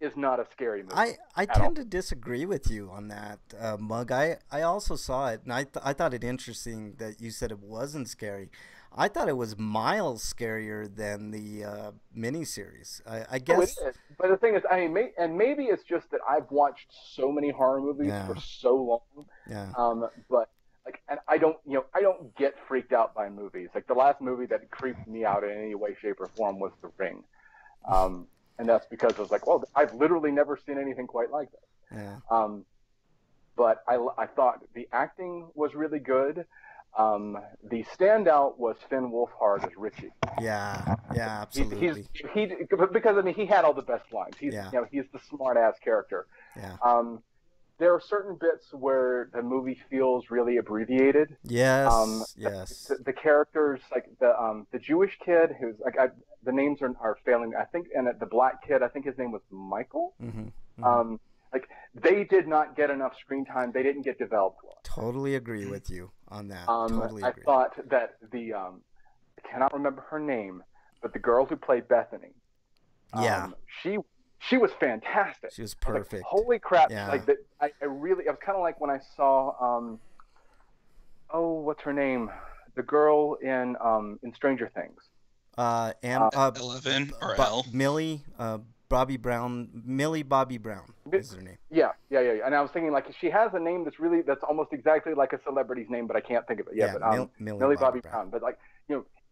is not a scary movie. I tend to disagree with you on that, Mug. I also saw it, and I thought it interesting that you said it wasn't scary. I thought it was miles scarier than the miniseries. I guess. It is. But the thing is, maybe it's just that I've watched so many horror movies for so long. Yeah. But like, and I don't get freaked out by movies. Like the last movie that creeped me out in any way, shape, or form was The Ring. And that's because I was like, well, I've literally never seen anything quite like that. Yeah. But I thought the acting was really good. The standout was Finn Wolfhard as Richie. Yeah, absolutely. Because he had all the best lines. He's the smart ass character. Yeah. There are certain bits where the movie feels really abbreviated. Yes. Yes. The characters, like the Jewish kid who's like the names are failing. I think, and the black kid, I think his name was Michael. Mm-hmm. Like they did not get enough screen time. They didn't get developed well. Totally agree with you on that. Totally agree. I thought that I cannot remember her name, but the girl who played Bethany. She was fantastic. She was perfect. Like, holy crap! Yeah. Like that, I was kind of like when I saw what's her name? The girl in Stranger Things. Eleven or L. Millie Bobby Brown. Millie Bobby Brown is her name. Yeah. And I was thinking like she has a name that's almost exactly like a celebrity's name, but I can't think of it. Millie Bobby Brown. But like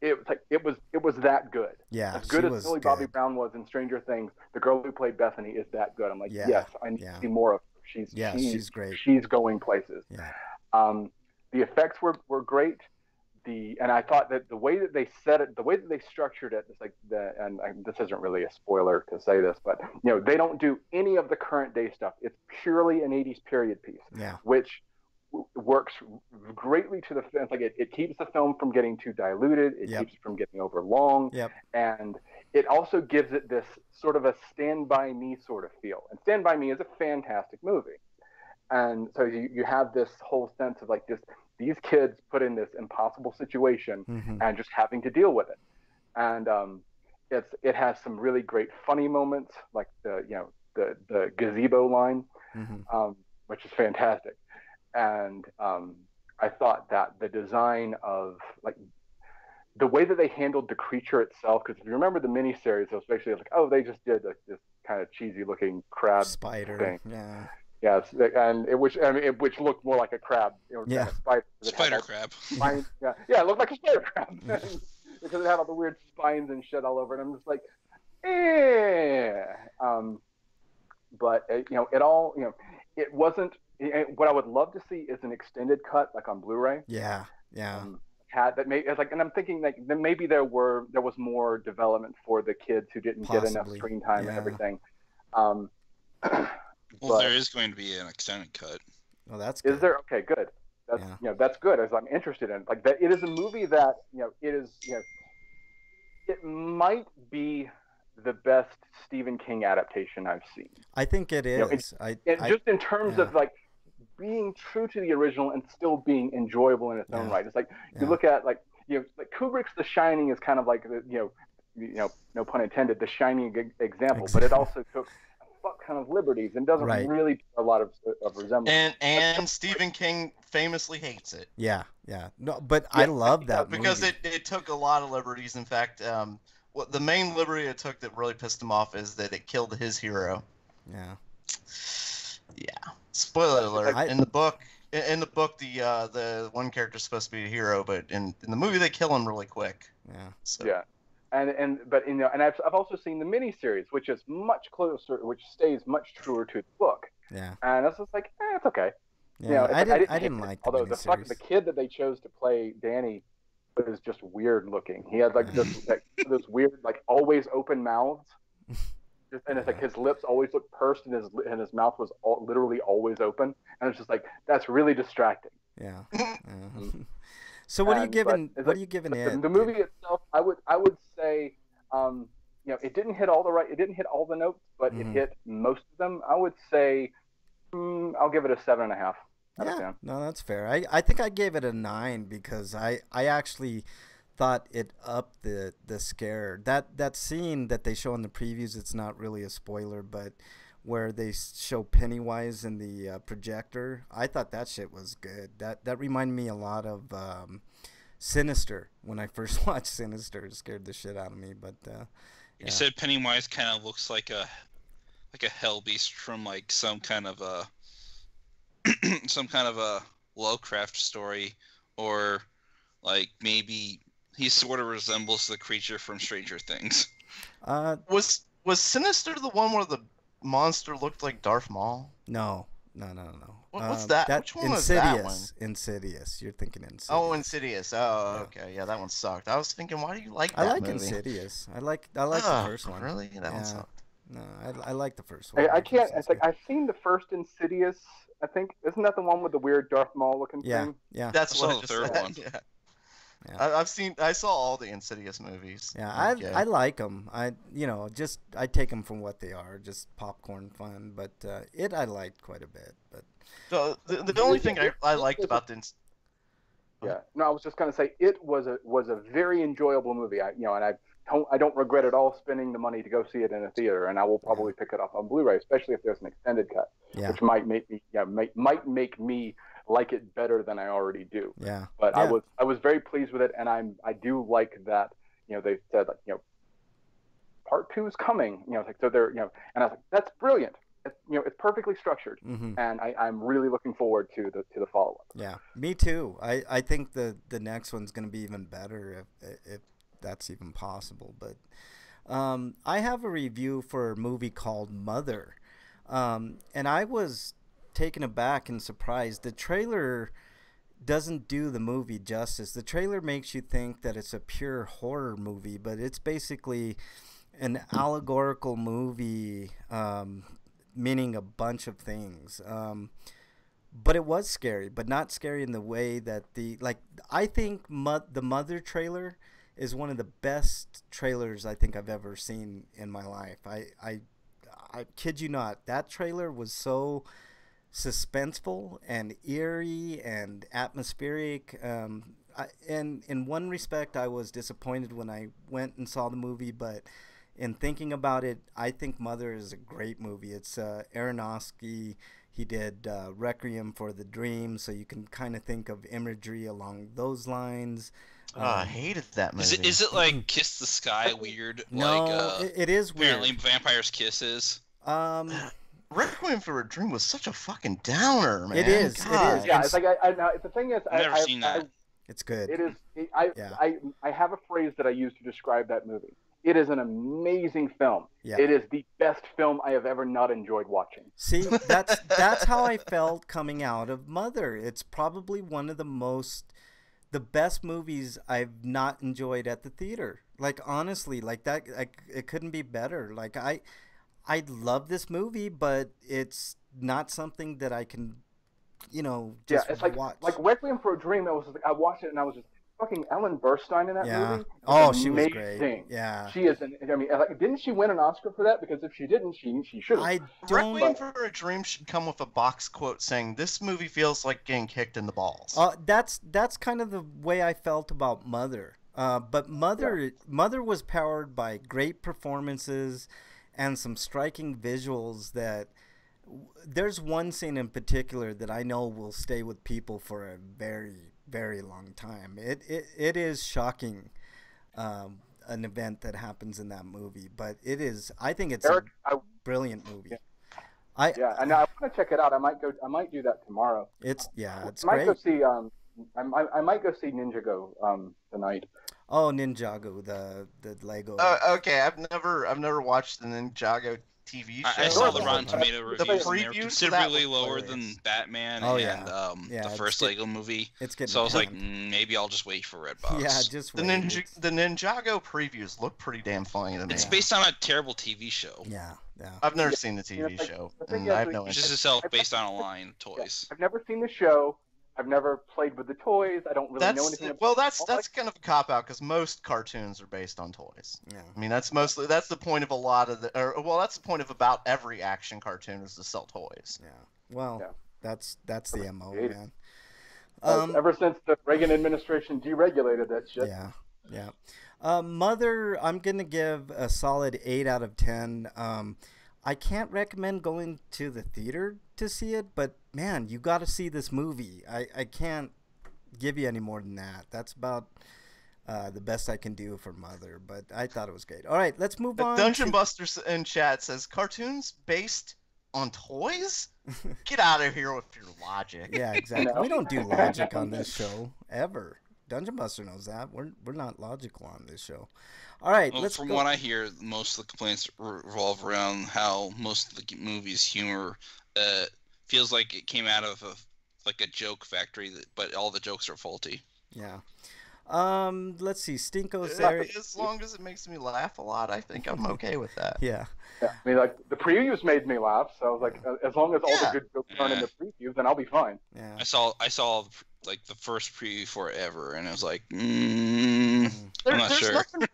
it was that good. Yeah, as good as Millie Bobby Brown was in Stranger Things, the girl who played Bethany is that good. I'm like, yes, I need to see more of her. She's great. She's going places. Yeah. The effects were great. And I thought that the way that they set it, the way that they structured it, it's like this isn't really a spoiler to say this, but they don't do any of the current day stuff. It's purely an 80s period piece, which works greatly to the film. Like it keeps the film from getting too diluted. It keeps it from getting over long, and it also gives it this sort of a Stand By Me sort of feel. And Stand By Me is a fantastic movie, and so you have this whole sense of like these kids put in this impossible situation and just having to deal with it. And it has some really great funny moments, like the gazebo line, which is fantastic. And I thought that the design of like the way that they handled the creature itself, because if you remember the miniseries, it was basically like, oh, they just did this kind of cheesy looking crab spider thing. Yeah. Yes, and which looked more like a crab. Yeah. Spider crab. Spines, it looked like a spider crab because it had all the weird spines and shit all over it. I'm just like, but it all, it wasn't. What I would love to see is an extended cut, like on Blu-ray. Yeah. And I'm thinking like then maybe there was more development for the kids who didn't get enough screen time and everything. Well, there is going to be an extended cut. Well, that's good. Is there? Okay, good. That's that's good, as I'm interested in. Like that, it is a movie that it is it might be the best Stephen King adaptation I've seen. I think it is. Just in terms of like being true to the original and still being enjoyable in its own right. It's like you look at like Kubrick's The Shining is kind of like no pun intended, the shining example, but it also took fuck kind of liberties and doesn't really a lot of resemblance. And Stephen King famously hates it. Yeah. No, but I love that because movie. it took a lot of liberties. In fact, what the main liberty it took that really pissed him off is that it killed his hero. Yeah. Spoiler alert. In the book, the one character's supposed to be a hero, but in the movie they kill him really quick. Yeah. So. Yeah. And I've also seen the miniseries, which is much closer, which stays much truer to the book. Yeah. And it's just like, it's okay. Yeah. It's I like, I didn't. didn't I hate didn't it. like the Although miniseries. the kid that they chose to play Danny was just weird looking. He had like this weird, like, always open mouths. And it's like his lips always looked pursed, and his mouth was literally always open, and it's just like, that's really distracting. Yeah. So what are you giving? What are you giving it? The movie itself, I would say, it didn't hit all the notes, but it hit most of them. I would say, I'll give it a 7.5 out of 10. No, that's fair. I think I gave it a 9 because I actually thought it upped the scare. That scene that they show in the previews, it's not really a spoiler, but where they show Pennywise in the projector, I thought that shit was good. That reminded me a lot of Sinister. When I first watched Sinister, it scared the shit out of me. But you said Pennywise kind of looks like a hell beast from like some kind of a Lovecraft story, or like maybe he sort of resembles the creature from Stranger Things. Was Sinister the one where the monster looked like Darth Maul? No. What's that? Which one was that one? Insidious. You're thinking Insidious. Oh, Insidious. Oh, okay. Yeah, that one sucked. I was thinking, why do you like that I like movie? Insidious. I like the first one. Really? That one sucked. No, I like the first one. I can't. It's like, I've seen the first Insidious. I think, isn't that the one with the weird Darth Maul looking thing? Yeah. That's what the third one. Yeah. I saw all the Insidious movies. Yeah, I like them. I take them for what they are, just popcorn fun. But I liked quite a bit. But so the only thing I liked about the I was just gonna say, it was a very enjoyable movie. And I don't regret at all spending the money to go see it in a theater, and I will probably pick it up on Blu-ray, especially if there's an extended cut, which might make me might make me like it better than I already do. Yeah. But I was very pleased with it, and I do like that. They said, like, part 2 is coming. Like, so they're and I was like, that's brilliant. It's perfectly structured, and I'm really looking forward to the follow-up. Yeah, me too. I think the next one's gonna be even better if that's even possible. But I have a review for a movie called Mother, and I was taken aback and surprised. The trailer doesn't do the movie justice. The trailer makes you think that it's a pure horror movie, but it's basically an allegorical movie, meaning a bunch of things. But it was scary, but not scary in the way that I think the Mother trailer is one of the best trailers I think I've ever seen in my life. I kid you not. That trailer was so suspenseful and eerie and atmospheric. And in one respect, I was disappointed when I went and saw the movie, but in thinking about it, I think Mother is a great movie. It's Aronofsky. He did Requiem for the Dream, so you can kind of think of imagery along those lines. I hated that movie. Is it like Kiss the Sky weird? No, like, it is weird. Apparently, vampires kisses. Requiem for a Dream was such a fucking downer, man. It is. God. It is. Yeah, it's like the thing is, I've never seen that. It's good. It is. I have a phrase that I use to describe that movie. It is an amazing film. Yeah. It is the best film I have ever not enjoyed watching. See, that's how I felt coming out of Mother. It's probably one of the best movies I've not enjoyed at the theater. Like, honestly, like that, it couldn't be better. Like, I love this movie, but it's not something that I can, just it's like watch. Like Requiem for a Dream. I watched it and I was just fucking Ellen Burstyn in that movie. She was great. Yeah, she is. Didn't she win an Oscar for that? Because if she didn't, she should have. Requiem for a Dream should come with a box quote saying, "This movie feels like getting kicked in the balls." That's kind of the way I felt about Mother. But Mother was powered by great performances and some striking visuals. That there's one scene in particular that I know will stay with people for a very, very long time. It is shocking, an event that happens in that movie, but I think it's a brilliant movie. I want to check it out. I might do that tomorrow. It's great. I might go see Ninjago tonight. Oh, Ninjago, the Lego. Okay, I've never watched the Ninjago TV show. I saw the Sure. Rotten Tomato The reviews, and they're previews for that considerably look lower hilarious. than Batman Oh, and yeah. the it's first Lego movie. It's getting So I was like, panned. maybe I'll just wait for Redbox. Yeah, just The wait. Ninjago previews look pretty damn funny to me. It's based on a terrible TV show. Yeah, yeah. I've never seen the TV like, show, the thing and is, I have like, no It's interest. just itself based on a line of toys. I've never seen the show. I've never played with the toys. I don't really know anything about That's kind of a cop out because most cartoons are based on toys. Yeah. I mean, that's the point of a lot of that's the point of about every action cartoon is to sell toys. Yeah. Well, Yeah. that's the MO, Creative. man. Ever since the Reagan administration deregulated that shit. Yeah, yeah. Mother, I'm gonna give a solid 8 out of 10. I can't recommend going to the theater to see it, but man, you got to see this movie. I can't give you any more than that. That's about the best I can do for Mother, but I thought it was great. All right, let's move on. Dungeon Busters in chat says cartoons based on toys. Get out of here with your logic. Yeah, exactly. No. We don't do logic on this show ever. Dungeon Buster knows that. We're not logical on this show. All right, Well, let's from go. what I hear, most of the complaints revolve around how most of the movie's humor feels like it came out of a joke factory, but all the jokes are faulty. Yeah. Let's see. Stinko's Yeah, there. as long as it makes me laugh a lot, I think I'm okay with that. Yeah. Yeah, I mean, like the previews made me laugh, so I was like, as long as all Yeah. the good jokes aren't in the previews, then I'll be fine. Yeah. I saw like the first preview for Ever, and I was like, Mm. I'm not There's sure. nothing.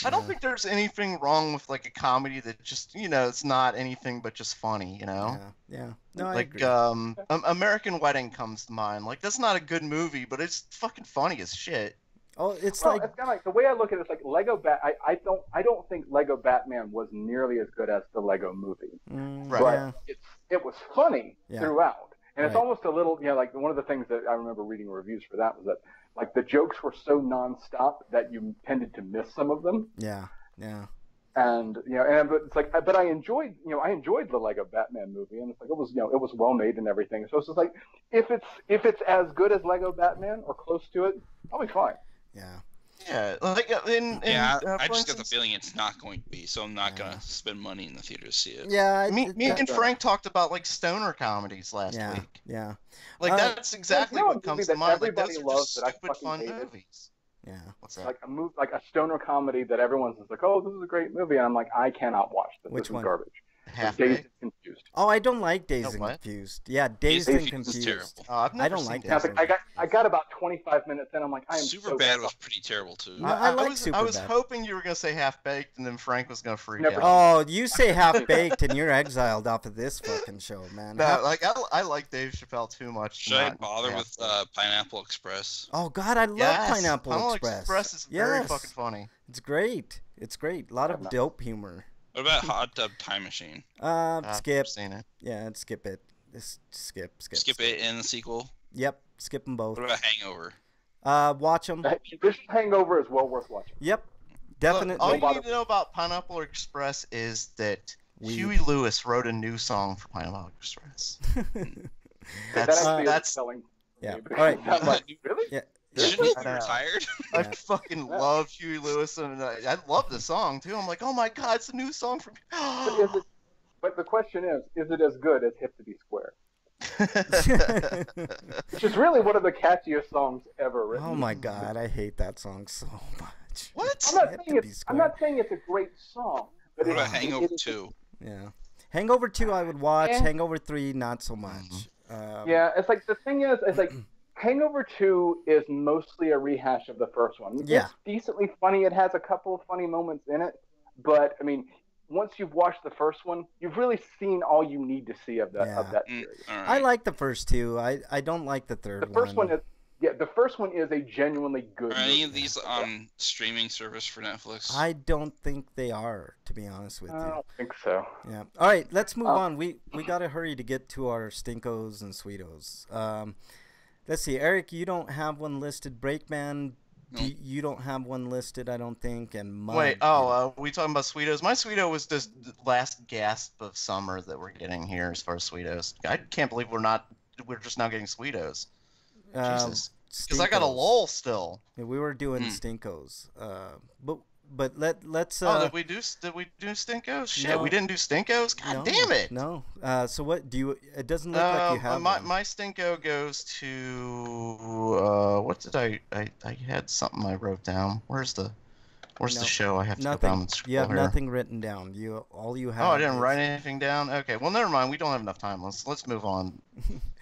I don't Yeah. think there's anything wrong with like a comedy that just it's not anything but just funny. Yeah. Yeah. No, I Like agree. American Wedding comes to mind. Like that's not a good movie, but it's fucking funny as shit. Oh, it's Well, like it's kind of like the way I look at it, it's like Lego I don't think Lego Batman was nearly as good as the Lego movie, Right. but yeah. it was funny Yeah. throughout, and it's Right. almost a little, like one of the things that I remember reading reviews for that was that like the jokes were so nonstop that you tended to miss some of them, Yeah. Yeah. and but it's like, but I enjoyed the Lego Batman movie, and it's like it was well made and everything, so it's just like if it's as good as Lego Batman or close to it, I'll be fine. Yeah. Yeah, like Yeah, I for just got the instance, feeling it's not going to be, so I'm not Yeah. gonna spend money in the theater to see it. Yeah. Me and that- Frank talked about like stoner comedies last Yeah. week. Yeah. Like that's exactly you know a what comes movie to that mind. Like everybody those are loves just that I stupid fucking fun hated? movies. Yeah. What's that? Like a stoner comedy that everyone's just like, oh, this is a great movie, and I'm like, I cannot watch this. Which This is one? garbage. Half Dazed Baked? and Confused. Oh, I don't like Dazed No, and what? Confused. Yeah, Dazed and Dazed and Confused is Confused. terrible. I've never don't seen like that. And I, was Dazed like, and I got about 25 minutes in. I'm like, I am Super so Bad pissed was off. pretty terrible too. No, I like I was Superbad. hoping you were gonna say Half Baked, and then Frank was gonna freak Never- out. Oh, you say Half Baked and you're exiled off of this fucking show, man. No, like I like Dave Chappelle too much. to Should I not bother Half with Baked. Pineapple Express? Oh God, I love Yes, Pineapple Express. is very Yes. fucking funny. It's great. It's great. A lot of dope humor. What about Hot Tub Time Machine? I've Skip. never seen it. Yeah, skip it. Just skip. Skip it in the sequel. Yep, skip them both. What about Hangover? Watch them. This Hangover is well worth watching. Yep, Look, definitely. all you need to know about Pineapple Express is that Weed. Huey Lewis wrote a new song for Pineapple Express. That That's actually is that's selling. Yeah. me. All right. I'm like, really? Yeah. Shouldn't he I be know. retired? I Yeah. fucking love Huey Lewis, and I love the song too. I'm like, oh my god, it's a new song from. But the question is it as good as Hip to Be Square? Which is really one of the catchiest songs ever written. Oh my God, I hate that song so much. What? I'm not Hip saying to Be I'm not saying it's a great song, but What it's about Hangover it- 2? Yeah. Hangover 2 I would watch. Eh. Hangover 3 not so much. Yeah, it's like the thing is, it's like Hangover 2 is mostly a rehash of the first one. Yeah. It's decently funny. It has a couple of funny moments in it, but I mean, once you've watched the first one, you've really seen all you need to see of that series. All right. I like the first two. I don't like the third The first one is the first one is a genuinely good Are any movie. of these on streaming service for Netflix? I don't think they are, to be honest with I you. don't think so. Yeah. All right, let's move on. We got to hurry to get to our Stinkos and Sweetos. Let's see. Eric, you don't have one listed. Breakman, Nope. you don't have one listed, I don't think. And Mud. Wait, we talking about Sweetos? My Sweeto was just the last gasp of summer that we're getting here as far as Sweetos. I can't believe we're just now getting Sweetos. Jesus. Because I got a Stinkos. lull still. Yeah, we were doing Hmm. Stinkos. But let's. Did we do Stinkos? Shit, No. we didn't do Stinkos. God damn it! No. So what do you? It doesn't look like you have one. My Stinko goes to what did I had something I wrote down. Where's the show? I have to go down and scroll You have here. nothing written down. All you have. Oh, I didn't write anything down. Okay, well, never mind. We don't have enough time. Let's move on.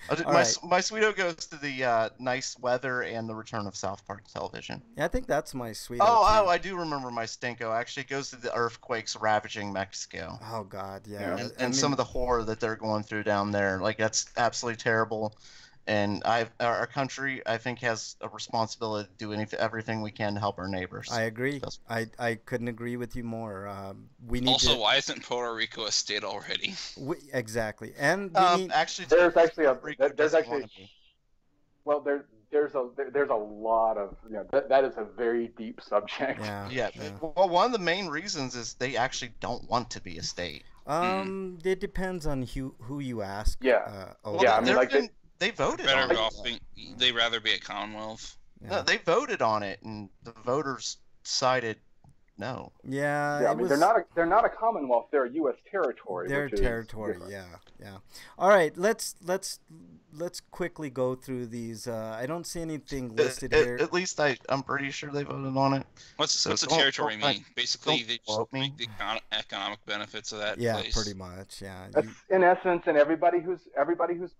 My Sweeto goes to the nice weather and the return of South Park television. Yeah, I think that's my Sweeto. Oh, I do remember my Stinko. Actually, it goes to the earthquakes ravaging Mexico. Oh God, yeah. And some of the horror that they're going through down there. Like, that's absolutely terrible. And our country, I think, has a responsibility to do everything we can to help our neighbors. I agree. I couldn't agree with you more. We need why isn't Puerto Rico a state already? Exactly. And there's a lot of that is a very deep subject. Yeah. Well, one of the main reasons is they actually don't want to be a state. It depends on who you ask. Yeah. I mean, they voted on it. They'd rather be a Commonwealth. Yeah. No, they voted on it, and the voters decided no. Yeah. I mean, they're not a Commonwealth. They're a U.S. territory. They're territory. Yeah. All right. Let's quickly go through these. I don't see anything listed here. At least I'm pretty sure they voted on it. What's a territory mean? Basically, they just make the economic benefits of that place. Yeah, pretty much. Yeah. That's, in essence, and everybody who's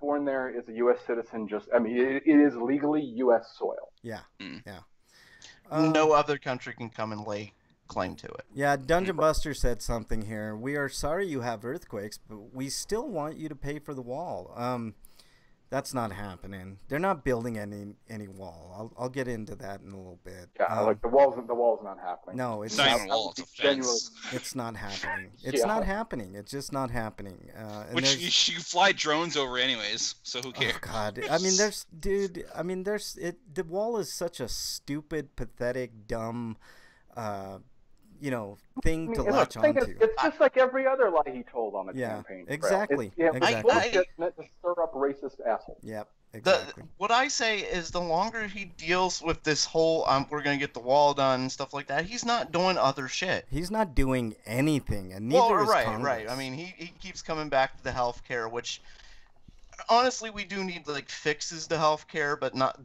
born there is a U.S. citizen. It is legally U.S. soil. Yeah. Yeah. No other country can come and lay claim to it. Yeah, Dungeon Buster said something here. We are sorry you have earthquakes, but we still want you to pay for the wall. That's not happening. They're not building any wall. I'll get into that in a little bit. Yeah, like the wall's not happening. No, it's not even a wall. It's a fence. It's not happening. It's not happening. It's just not happening. Which you fly drones over anyways, so who cares? Oh God, I mean, the wall is such a stupid, pathetic, dumb, thing to latch onto. It's just like every other lie he told on the campaign. Exactly. It's meant to stir up racist assholes. Yep. Exactly. What I say is, the longer he deals with this whole we're gonna get the wall done and stuff like that, he's not doing other shit. He's not doing anything, and neither is Congress. Right. I mean, he keeps coming back to the healthcare, which honestly we do need fixes to healthcare, but not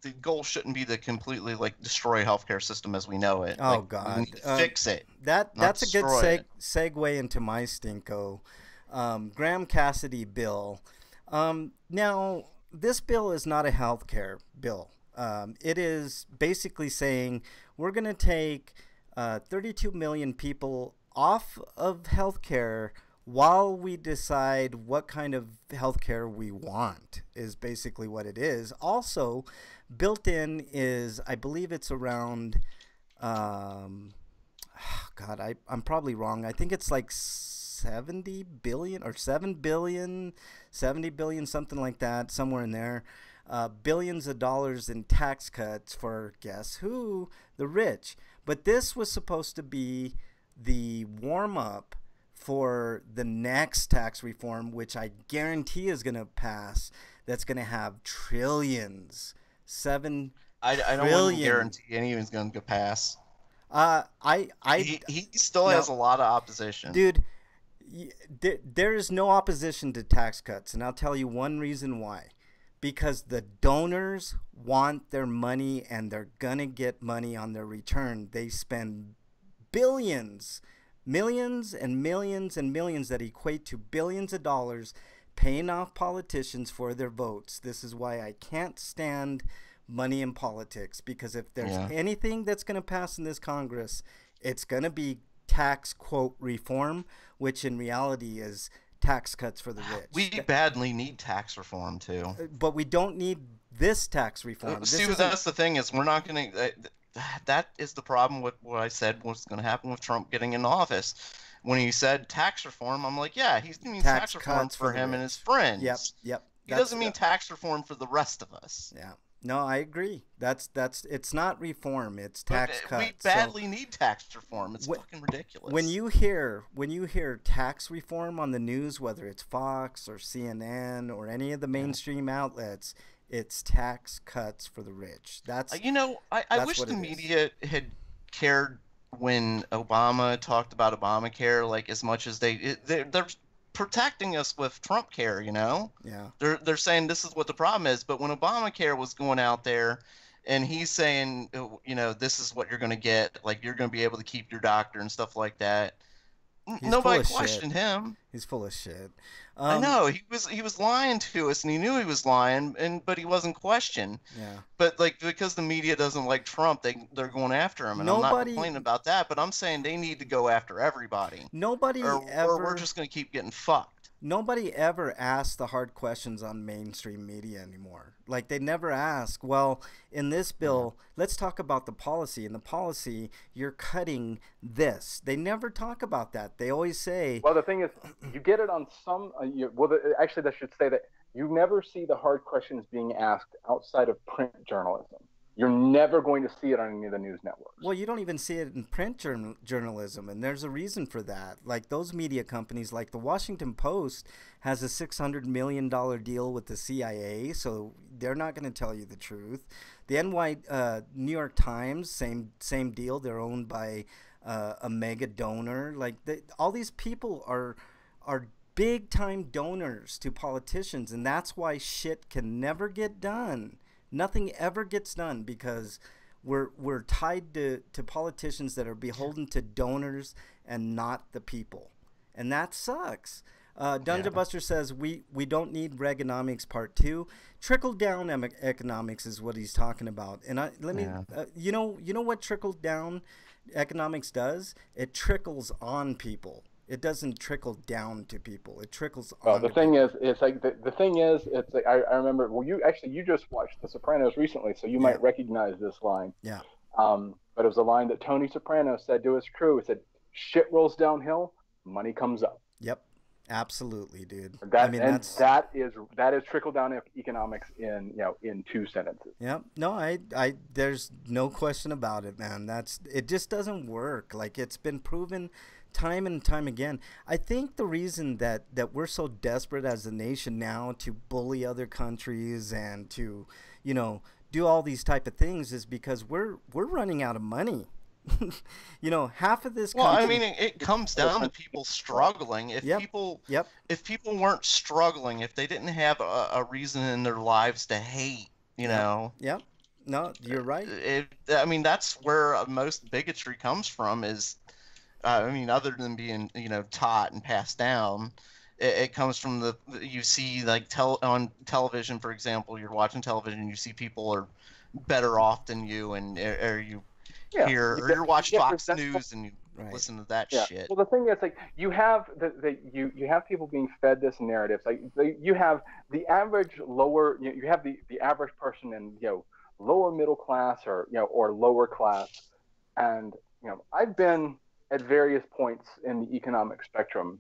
the goal shouldn't be to completely destroy healthcare system as we know it. Oh God, we need to fix it. That's a good segue into my Stinko. Graham Cassidy bill. Now, this bill is not a healthcare bill. It is basically saying we're going to take 32 million people off of healthcare while we decide what kind of healthcare we want, is basically what it is. Also, built in is, I believe it's around, God, I'm probably wrong. I think it's like 70 billion or 7 billion, 70 billion, something like that, somewhere in there. Billions of dollars in tax cuts for, guess who? The rich. But this was supposed to be the warm-up for the next tax reform, which I guarantee is going to pass. That's going to have trillions. I don't want to guarantee anyone's going to pass. He still has a lot of opposition. Dude, there is no opposition to tax cuts, and I'll tell you one reason why. Because the donors want their money, and they're going to get money on their return. They spend billions, millions and millions and millions that equate to billions of dollars paying off politicians for their votes. This is why I can't stand money in politics, because if there's anything that's going to pass in this Congress, it's going to be tax, quote, reform, which in reality is tax cuts for the rich. We badly need tax reform too. But we don't need this tax reform. That's the thing, is we're not going to... that is the problem with what I said was going to happen with Trump getting in office. When he said tax reform, I'm like, yeah, he's doing tax reform for him and his friends. Yep. He doesn't mean tax reform for the rest of us. Yeah. No, I agree. It's not reform. It's tax cuts. We badly need tax reform. It's fucking ridiculous. When you hear tax reform on the news, whether it's Fox or CNN or any of the mainstream outlets, it's tax cuts for the rich. That's I wish the media had cared when Obama talked about Obamacare, like as much as they're protecting us with Trump care, you know? Yeah. They're saying this is what the problem is, but when Obamacare was going out there and he's saying, you know, this is what you're going to get, like you're going to be able to keep your doctor and stuff like that. He's Nobody full of questioned shit. him. He's full of shit. I know he was lying to us, and he knew he was lying, but he wasn't questioned. Yeah. But like because the media doesn't like Trump, they're going after him, and I'm not complaining about that. But I'm saying they need to go after everybody. Nobody or ever. We're just going to keep getting fucked. Nobody ever asks the hard questions on mainstream media anymore. Like, they never ask, well, in this bill, let's talk about the policy. In the policy, you're cutting this. They never talk about that. They always say... Well, the thing is, you get it on some... actually, that should say that you never see the hard questions being asked outside of print journalism. You're never going to see it on any of the news networks. Well, you don't even see it in print journalism, and there's a reason for that. Like those media companies, like the Washington Post has a $600 million deal with the CIA, so they're not going to tell you the truth. The New York Times, same deal. They're owned by a mega donor. Like all these people are big time donors to politicians, and that's why shit can never get done. Nothing ever gets done because we're tied to politicians that are beholden to donors and not the people, and that sucks. Dungeon Buster says we don't need Reaganomics Part 2. Trickle down economics is what he's talking about, and you know what trickle down economics does? It trickles on people. It doesn't trickle down to people. It trickles on. The thing is, it's like the thing is, it's like I remember. Well, you just watched The Sopranos recently, so you might recognize this line. Yeah. But it was a line that Tony Soprano said to his crew. He said, "Shit rolls downhill, money comes up." Yep. Absolutely, dude. That is trickle down economics in 2 sentences. Yep. No, I there's no question about it, man. It just doesn't work. Like it's been proven time and time again. I think the reason that we're so desperate as a nation now to bully other countries and to, do all these type of things is because we're running out of money. Half of this country... Well, I mean, it comes down to people struggling. If people weren't struggling, if they didn't have a reason in their lives to hate, Yep. No, you're right. That's where most bigotry comes from is... other than being, taught and passed down, it comes from you see, like, on television, for example, you're watching television, you see people are better off than you, or you're watching Fox News and you listen to that shit. Well, the thing is, like, you have you have people being fed this narrative. Like, you have the average you have the average person in, lower middle class or lower class, and, I've been at various points in the economic spectrum,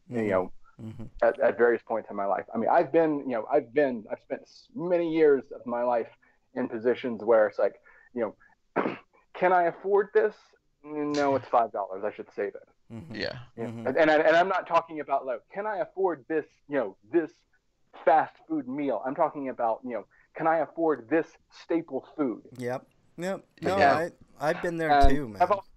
at various points in my life. I mean, I've spent many years of my life in positions where it's like, can I afford this? No, it's $5. I should save it. Mm-hmm. Yeah. Mm-hmm. And I'm not talking about, like, can I afford this, this fast food meal? I'm talking about, can I afford this staple food? Yep. No, I've been there too, man. I've also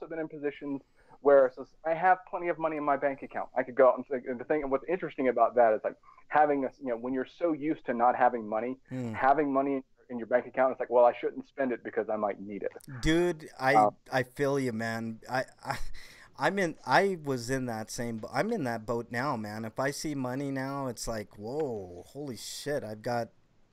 been in positions where it's just, I have plenty of money in my bank account. I could go out and what's interesting about that is, like, having when you're so used to not having money, having money in your bank account, it's like, well, I shouldn't spend it because I might need it. Dude, I feel you, man. I'm in that boat now, man. If I see money now, it's like, whoa, holy shit, I've got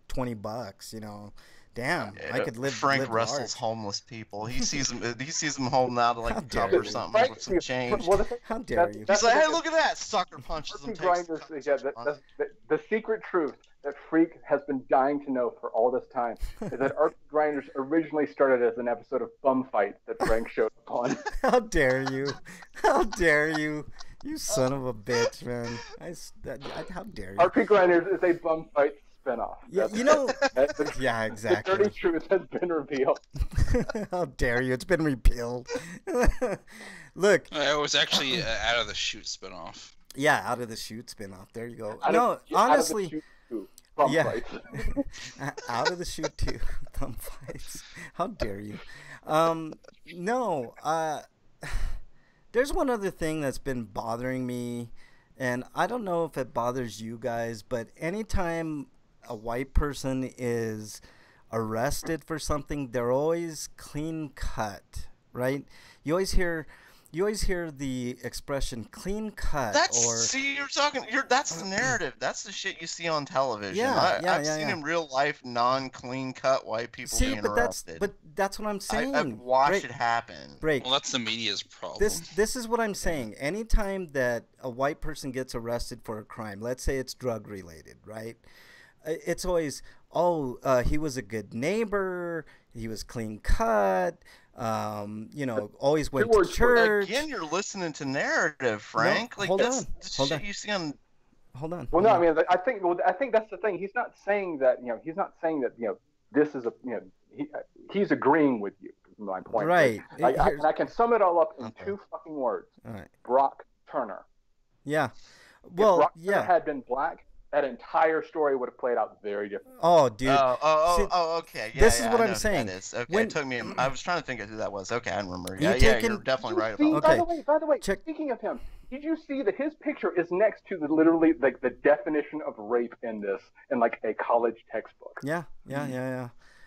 $20, Damn, I could live. Frank wrestles homeless people. He sees them holding out of like a tub or something with some change. How dare you? He's like, hey, look at that! Sucker punches them. The secret truth that Freak has been dying to know for all this time is that RPGrinders originally started as an episode of Bum Fight that Frank showed up on. How dare you? How dare you? You son of a bitch, man! How dare you? RPGrinders is a Bum Fight spinoff. Yeah, yeah, exactly. The dirty truth has been revealed. How dare you? It's been repealed. Look. It was actually Out of the Chute spinoff. Yeah, Out of the Chute spinoff. There you go. Honestly. Out of the Chute too. Bum fights. How dare you? No, there's one other thing that's been bothering me, and I don't know if it bothers you guys, but anytime a white person is arrested for something, they're always clean cut, right? You always hear the expression clean cut. That's the narrative. That's the shit you see on television. Yeah, I've seen in real life non-clean cut white people being arrested. But that's what I'm saying. I've watched it happen. Well, that's the media's problem. This is what I'm saying. Anytime that a white person gets arrested for a crime, let's say it's drug related, right? It's always, he was a good neighbor, he was clean cut, always went to church. Again, you're listening to narrative, Frank. No, hold on. You see on. Hold on. Well, no, I mean, I think that's the thing. He's not saying that, this is he's agreeing with you. Is my point. Right. I can sum it all up in two fucking words. All right. Brock Turner. Yeah. Well, if Brock Turner had been black, that entire story would have played out very differently. Oh, dude. Okay. Yeah, this is what I'm saying. Okay, it took me. I was trying to think of who that was. Okay, I remember. You're definitely right about that. Okay. By the way, speaking of him, did you see that his picture is next to the definition of rape in like a college textbook? Yeah.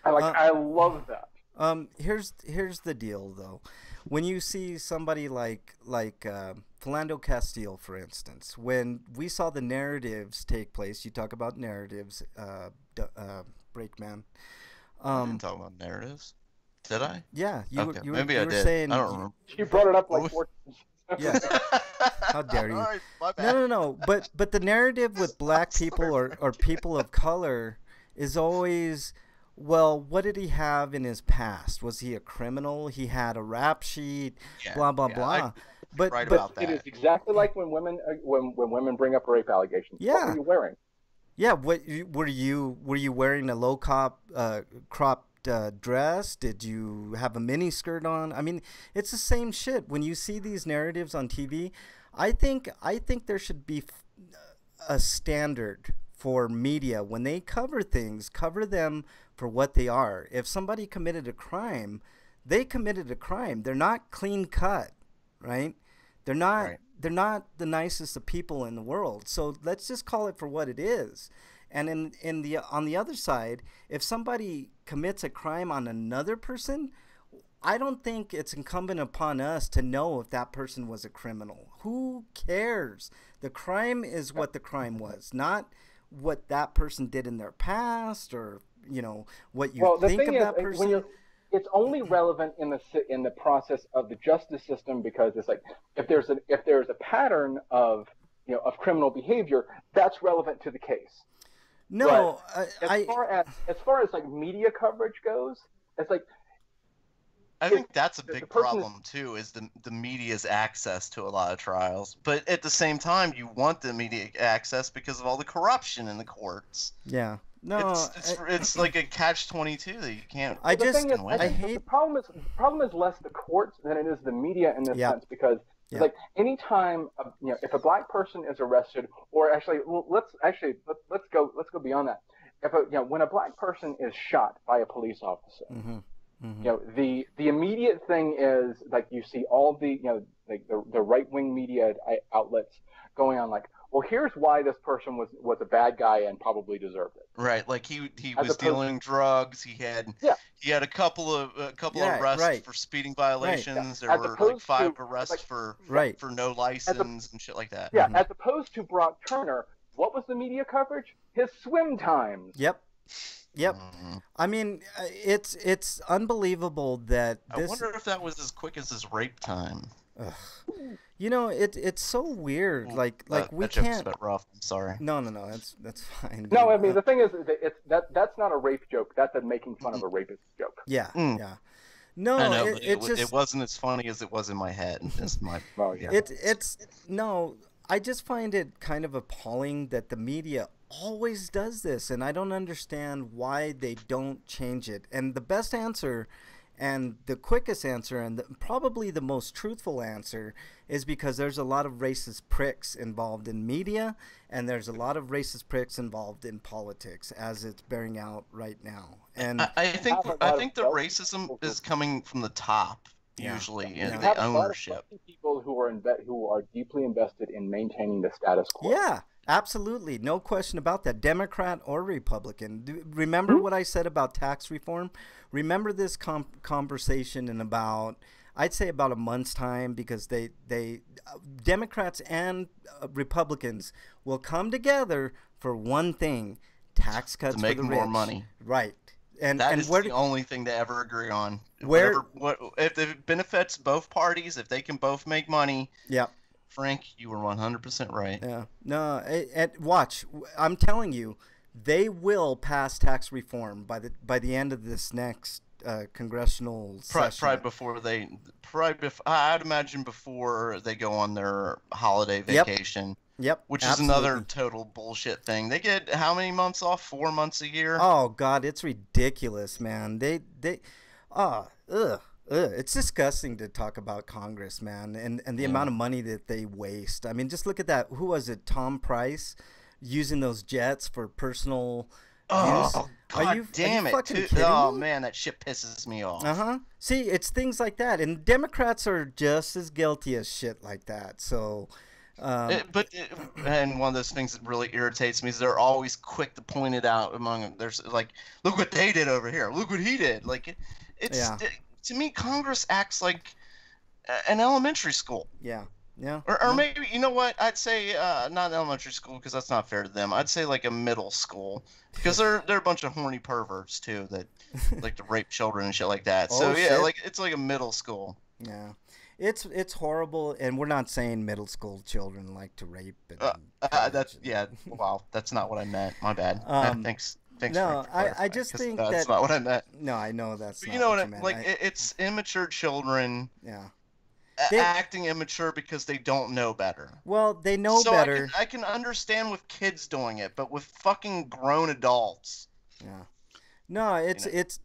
I love that. Here's the deal though. When you see somebody like Philando Castile, for instance, when we saw the narratives take place, you talk about narratives, Breakman. I didn't talk about narratives. Did I? Yeah, you were saying. I don't remember. You brought it up like 4 times. Yeah. How dare you? All right, my bad. No. But the narrative with black people or people of color is always, well, what did he have in his past? Was he a criminal? He had a rap sheet, blah blah blah. But about that. It is exactly like when women bring up rape allegations. Yeah. What were you wearing? Yeah. What were you wearing? A low cropped dress? Did you have a mini skirt on? I mean, it's the same shit. When you see these narratives on TV, I think there should be a standard for media when they cover things. Cover them for what they are. If somebody committed a crime, they committed a crime. They're not clean cut, right? They're not. Right. They're not the nicest of people in the world. So let's just call it for what it is. And on the other side, if somebody commits a crime on another person, I don't think it's incumbent upon us to know if that person was a criminal. Who cares? The crime is what the crime was, not what that person did in their past or what you think of that person. It's only relevant in the process of the justice system, because it's like if there's a pattern of criminal behavior, that's relevant to the case. No, as far as like media coverage goes, it's like I think that's a big problem too, is the media's access to a lot of trials. But at the same time, you want the media access because of all the corruption in the courts. Yeah. No, it's like a catch-22 that you can't. The problem is less the courts than it is the media in this sense, because it's like anytime if a black person is arrested, or let's go beyond that. When a black person is shot by a police officer, the immediate thing is like you see all the the right-wing media outlets going on like, well, here's why this person was a bad guy and probably deserved it. Right, like he was dealing drugs. He had a couple of arrests for speeding violations. There were like 5 arrests for no license and shit like that. Yeah, as opposed to Brock Turner, what was the media coverage? His swim times. Yep. I mean, it's unbelievable that I wonder if that was as quick as his rape time. It's so weird. Like we that can't. Joke's a bit rough. I'm sorry. No, that's fine. No, I mean the thing is, that's not a rape joke. That's a making fun of a rapist joke. Yeah. No, I know, it wasn't as funny as it was in my head. I just find it kind of appalling that the media always does this, and I don't understand why they don't change it. And the best answer, And the quickest answer, and probably the most truthful answer, is because there's a lot of racist pricks involved in media, and there's a lot of racist pricks involved in politics, as it's bearing out right now. And I think the racism is coming from the top, usually, in the ownership. People who are deeply invested in maintaining the status quo. Yeah. Absolutely. No question about that. Democrat or Republican. Remember what I said about tax reform? Remember this conversation in I'd say about a month's time, because Democrats and Republicans will come together for one thing: tax cuts to make for the more rich. Money. Right. And that is the only thing to ever agree on. If it benefits both parties, if they can both make money. Yeah. Frank, you were 100% right. Yeah. No, watch. I'm telling you, they will pass tax reform by the end of this next congressional session. I'd imagine before they go on their holiday vacation. Yep. Which is another total bullshit thing. They get how many months off? 4 months a year? Oh God, it's ridiculous, man. It's disgusting to talk about Congress, man, and the amount of money that they waste. I mean, just look at that. Who was it? Tom Price using those jets for personal use. God damn it! Oh man, that shit pisses me off. See, it's things like that, and Democrats are just as guilty as shit like that. So. And one of those things that really irritates me is they're always quick to point it out there's like, look what they did over here. Look what he did. Like to me, Congress acts like an elementary school. Yeah. Yeah. Or maybe, you know what? I'd say not elementary school, because that's not fair to them. I'd say like a middle school, because they're a bunch of horny perverts too that like to rape children and shit like that. So like it's like a middle school. Yeah. It's horrible, and we're not saying middle school children like to rape. Wow, that's not what I meant. My bad. Thanks. No, I just think that's not what I meant. No, I know that's. Not you know what I you meant. Like it's immature children. Yeah. Acting immature because they don't know better. Well, they know better. I can understand with kids doing it, but with fucking grown adults. Yeah. No, it's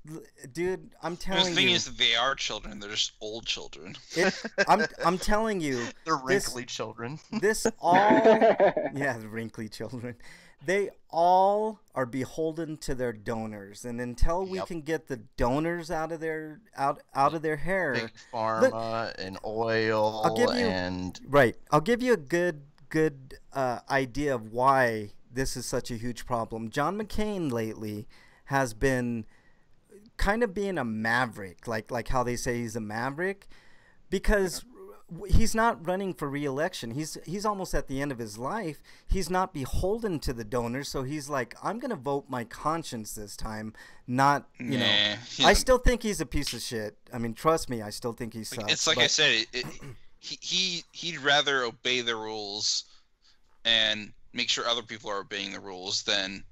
dude. I'm telling you. The thing is, they are children. They're just old children. I'm telling you. They're wrinkly children. The wrinkly children. They all are beholden to their donors, and until we can get the donors out of their hair, big pharma and oil, I'll give you a good idea of why this is such a huge problem. John McCain lately has been kind of being a maverick, like how they say he's a maverick, because he's not running for re-election. He's almost at the end of his life. He's not beholden to the donors, so he's like, I'm gonna vote my conscience this time. Not I still think he's a piece of shit. I mean, trust me, I still think he sucks. It's like I said, he'd rather obey the rules and make sure other people are obeying the rules than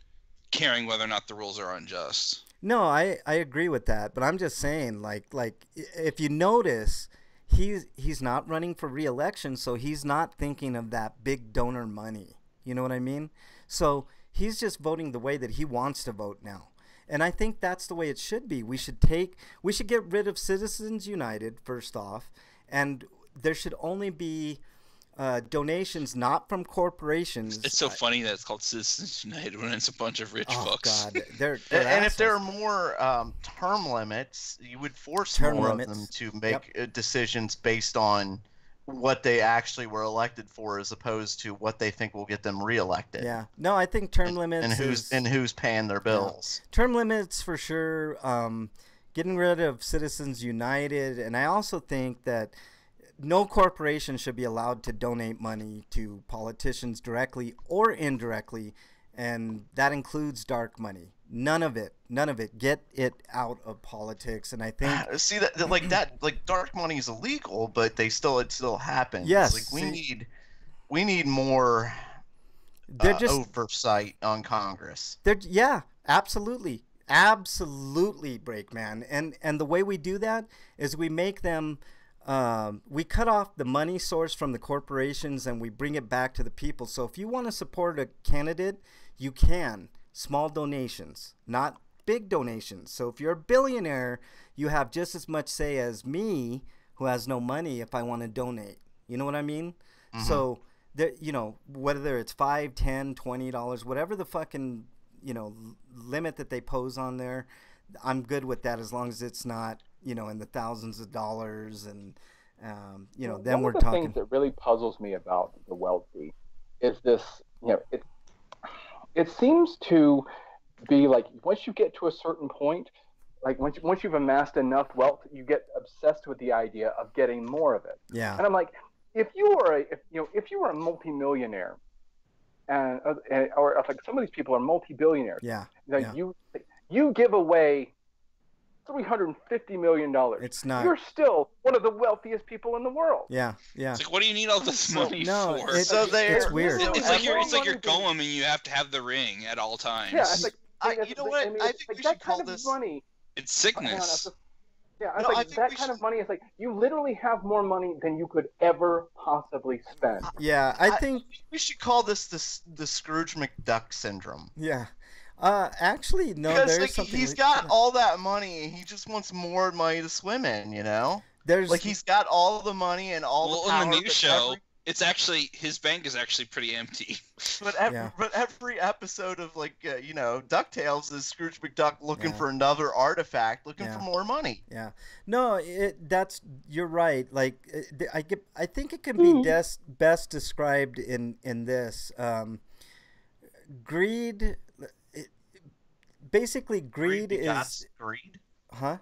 caring whether or not the rules are unjust. No, I agree with that, but I'm just saying, like if you notice, he's not running for re-election, so he's not thinking of that big donor money. You know what I mean? So he's just voting the way that he wants to vote now. And I think that's the way it should be. We should get rid of Citizens United first off, and there should only be donations not from corporations. It's so funny that it's called Citizens United when it's a bunch of rich fucks. God, they're and if there are more term limits, you would force more of them to make decisions based on what they actually were elected for, as opposed to what they think will get them reelected. Yeah, no, I think term limits and who's paying their bills. Yeah. Term limits for sure. Getting rid of Citizens United, and I also think that no corporation should be allowed to donate money to politicians directly or indirectly, and that includes dark money. None of it. Get it out of politics. And I think see that like dark money is illegal, but it still happens. Yes, like we need more oversight on Congress. Absolutely, Breakman. And the way we do that is we make them. We cut off the money source from the corporations and we bring it back to the people. So if you want to support a candidate, you can. Small donations, not big donations. So if you're a billionaire, you have just as much say as me, who has no money, if I want to donate. You know what I mean? Mm-hmm. So there, you know, whether it's $5, $10, $20, whatever the fucking, you know, limit that they pose on there, I'm good with that as long as it's not, you know, in the thousands of dollars. And you know, then we're talking. One of the things that really puzzles me about the wealthy is this, you know, it seems to be like once you get to a certain point, like once you've amassed enough wealth, you get obsessed with the idea of getting more of it. Yeah. And I'm like, if you were a multimillionaire, or like some of these people are multi-billionaires. Yeah. Like you give away $350 million. It's not. You're still one of the wealthiest people in the world. Yeah, yeah. It's like, what do you need all this money for? It's weird. It's like you're going and you have to have the ring at all times. Yeah, it's like, you know what? I think we should call this money. It's sickness. Yeah, I think that kind of money is like you literally have more money than you could ever possibly spend. Yeah, I think we should call this the Scrooge McDuck syndrome. Yeah. Actually, no. Because there's something. He's got all that money, and he just wants more money to swim in. You know, he's got all the money and all the power. In the new show, it's actually his bank is actually pretty empty. But every episode of you know, DuckTales is Scrooge McDuck looking for another artifact, looking for more money. Yeah. No, you're right. Like I think it can be best described in this greed. Basically, greed is greed. Huh?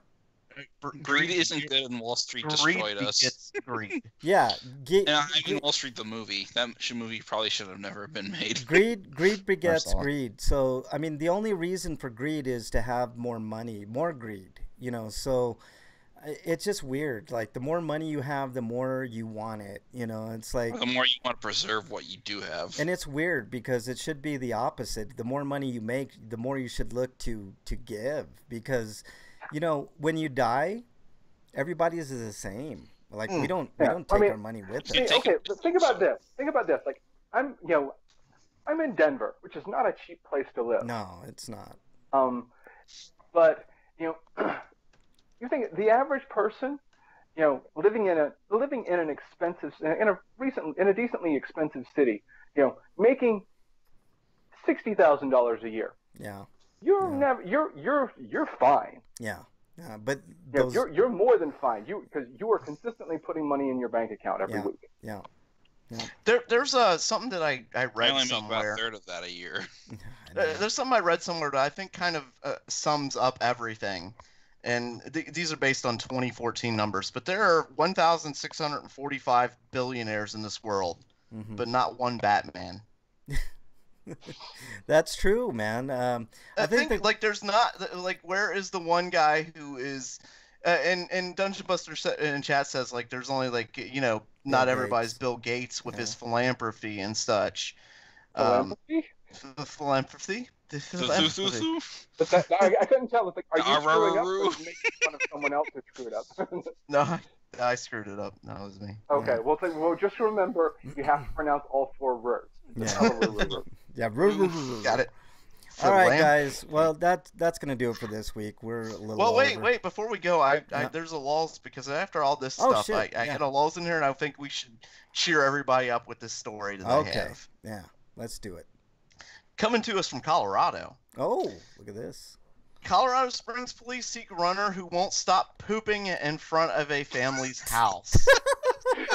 Greed isn't good, and Wall Street destroyed us. Greed. Yeah. I mean, Wall Street the movie. That movie probably should have never been made. Greed begets greed. So I mean, the only reason for greed is to have more money, more greed. You know, so it's just weird. Like the more money you have, the more you want it. You know, it's like the more you want to preserve what you do have. And it's weird because it should be the opposite. The more money you make, the more you should look to give. Because, you know, when you die, everybody is the same. Like we don't take our money with us. Okay, but think about this. Like I'm in Denver, which is not a cheap place to live. No, it's not. But you know. You think the average person, you know, living in an expensive, in a decently expensive city, you know, making $60,000 a year. Yeah. You're fine. Yeah. But you're more than fine. Because you are consistently putting money in your bank account every week. Yeah. Yeah. There's something that I read I only somewhere. make about a third of that a year. There's something I read somewhere that I think kind of sums up everything. And these are based on 2014 numbers, but there are 1,645 billionaires in this world, but not one Batman. That's true, man. I think like there's not like where is the one guy who is, and Dungeon Buster in chat says like there's only like you know not everybody's Bill Gates with his philanthropy and such. Philanthropy. But I couldn't tell. It's like, are you screwing up or making fun of someone else who screwed up? No, I screwed it up. No, it was me. Okay, well, just remember you have to pronounce all four words. Yeah. Got it. All right, guys. Well, that's gonna do it for this week. We're a little. Well, wait. Before we go, there's a lulls because after all this stuff, I got a lulls in here, and I think we should cheer everybody up with this story that I have. Yeah, let's do it. Coming to us from Colorado. Oh, look at this. Colorado Springs police seek runner who won't stop pooping in front of a family's house.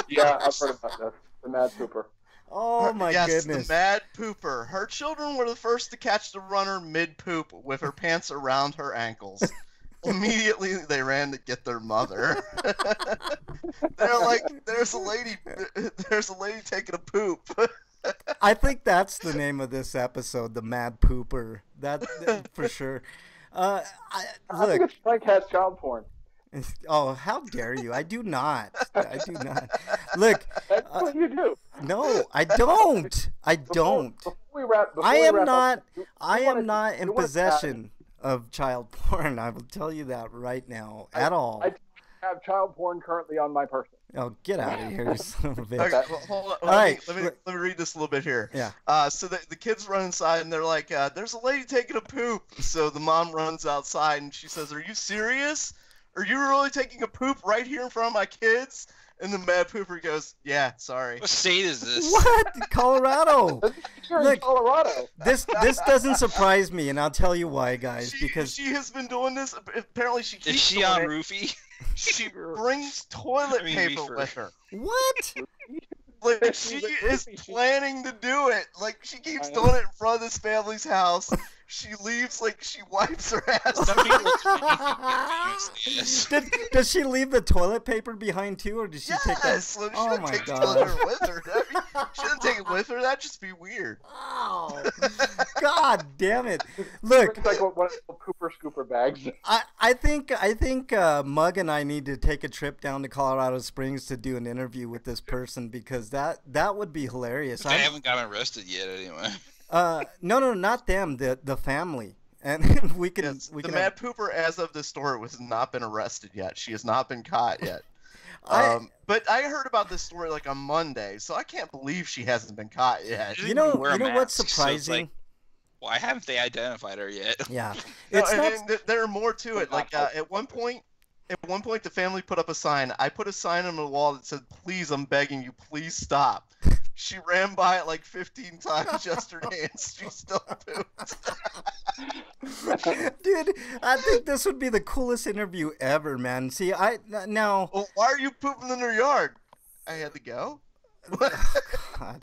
Yeah, I've heard about this. The mad pooper. Oh my goodness. Yes, the mad pooper. Her children were the first to catch the runner mid-poop with her pants around her ankles. Immediately, they ran to get their mother. They're like, there's a lady taking a poop. I think that's the name of this episode, the Mad Pooper. That for sure. I think it's Frank has child porn. Oh, how dare you! I do not. Look, that's what you do. No, I don't. Before we wrap I am not in possession of child porn. I will tell you that right now. At all. I have child porn currently on my person. Oh, get out of here, you son of a bitch. Okay, well, hold on. All right. Let me read this a little bit here. Yeah. So the kids run inside and they're like, "There's a lady taking a poop." So the mom runs outside and she says, "Are you serious? Are you really taking a poop right here in front of my kids?" And the mad pooper goes, "Yeah, sorry." What state is this? What? Colorado. You're in Look, Colorado. This doesn't surprise me, and I'll tell you why, guys. Because she has been doing this. Apparently, she keeps Is she doing on it. roofie? She brings toilet paper reefer. with her. what? Like she is planning to do it. Like she keeps doing it in front of this family's house. She leaves, like she wipes her ass. Some people yes. Does she leave the toilet paper behind too, or does she take that? Yes, well, she Oh doesn't my take the God. toilet paper with her. She doesn't take it with her. That'd just be weird. Oh, God damn it! Look, It's like one of the pooper scooper bags. I think Mug and I need to take a trip down to Colorado Springs to do an interview with this person because that would be hilarious. They haven't gotten arrested yet, anyway. No, not them. The family, and we can. Yes, we the can mad pooper, as of this story, has not been arrested yet. She has not been caught yet. But I heard about this story like on Monday, so I can't believe she hasn't been caught yet. She You know, didn't wear a what's mask, so it's surprising? like, why haven't they identified her yet? Yeah, No, it's not. there are more to it. Like at one point, the family put up a sign. I put a sign on the wall that said, "Please, I'm begging you, please stop." She ran by it like 15 times yesterday, and she still pooped. Dude, I think this would be the coolest interview ever, man. See, now. Well, why are you pooping in her yard? I had to go. God.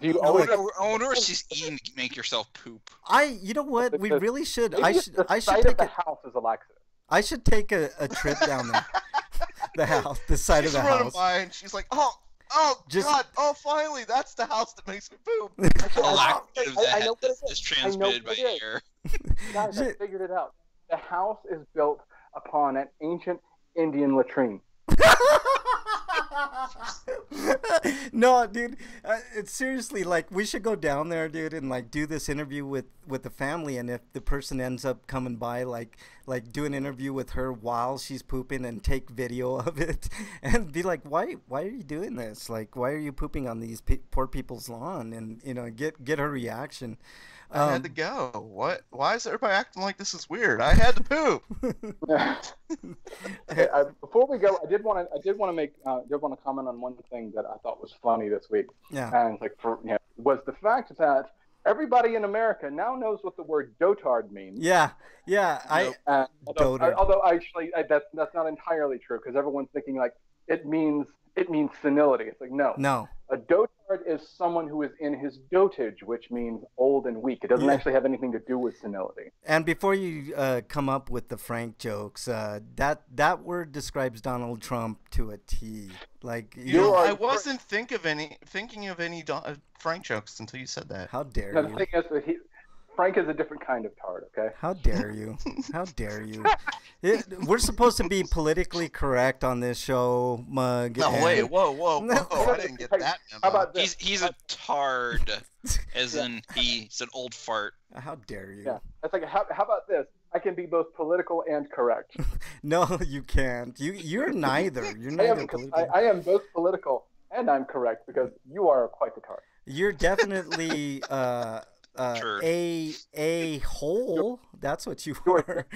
Do you I always wonder if she's eating to make yourself poop. You know what? We really should. maybe I it's should the take site of the house is a laxative. I should take a trip down there. The side She's of the running house. by, and she's like, "Oh, Just- God! Oh, finally, that's the house that makes me poop." A laxative I know what it is is. transmitted I know by what it is. air. Guys, I figured it out. The house is built upon an ancient Indian latrine. No, dude. It's seriously like we should go down there, dude, and like do this interview with the family. And if the person ends up coming by, like do an interview with her while she's pooping and take video of it, and be like, why are you doing this? Like, why are you pooping on these poor people's lawn? And get her reaation. I had to go. What? Why is everybody acting like this is weird? I had to poop. Before we go, I did want to comment on one thing that I thought was funny this week. Yeah. And was the fact that everybody in America now knows what the word dotard means. Yeah. Dotard. Although actually that's not entirely true because everyone's thinking like it means senility. It's like no. A dotard is someone who is in his dotage, which means old and weak. It doesn't actually have anything to do with senility. And before you come up with the Frank jokes, that word describes Donald Trump to a T. Like I wasn't thinking of any Frank jokes until you said that. How dare The you? thing is that Frank is a different kind of tard. Okay. How dare you? How dare you? We're supposed to be politically correct on this show, Mug. No, and- wait, whoa! I didn't get that memo. How about this? He's a tard, as in he's an old fart. How dare you? Yeah. It's like how about this? I can be both political and correct. No, you can't. You're neither. You're neither political. I am both political and I'm correct because you are quite the tard. You're definitely a hole. That's what you are.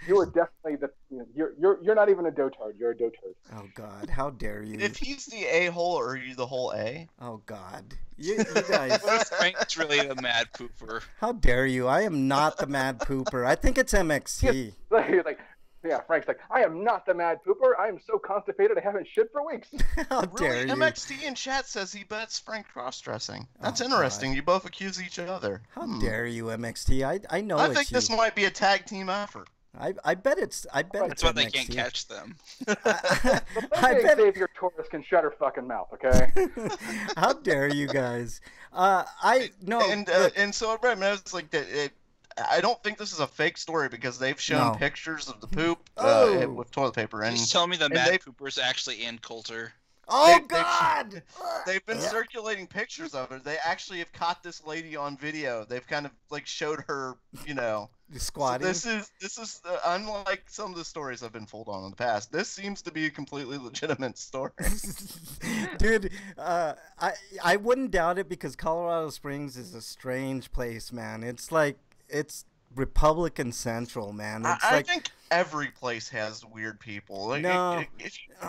You are definitely you're not even a dotard. You're a dotard. Oh God! How dare you? If he's the a-hole, or are you the whole A? Oh God! You guys. What if Frank's really the mad pooper? How dare you? I am not the mad pooper. I think it's MXT. Frank's like, I am not the mad pooper. I am so constipated I haven't shit for weeks. How dare Really? you? MXT in chat says he bets Frank cross-dressing. That's Oh, interesting. You both accuse each other. How dare you, MXT? I know I it's think you. this might be a tag team effort. I bet it's That's why they MXT. can't catch them. I bet. Xavier Torres can shut her fucking mouth, okay? How dare you guys? Look, And so I was like, I don't think this is a fake story because they've shown No. pictures of the poop Oh. with toilet paper. And Just tell me the and mad they- pooper's actually Ann Coulter. Oh They- God! They've been circulating pictures of her. They actually have caught this lady on video. They've kind of like showed her, So Squatting. this is unlike some of the stories I've been fooled on in the past. This seems to be a completely legitimate story. Dude, I wouldn't doubt it because Colorado Springs is a strange place, man. It's like it's Republican Central, man. It's I like think every place has weird people. Like, No.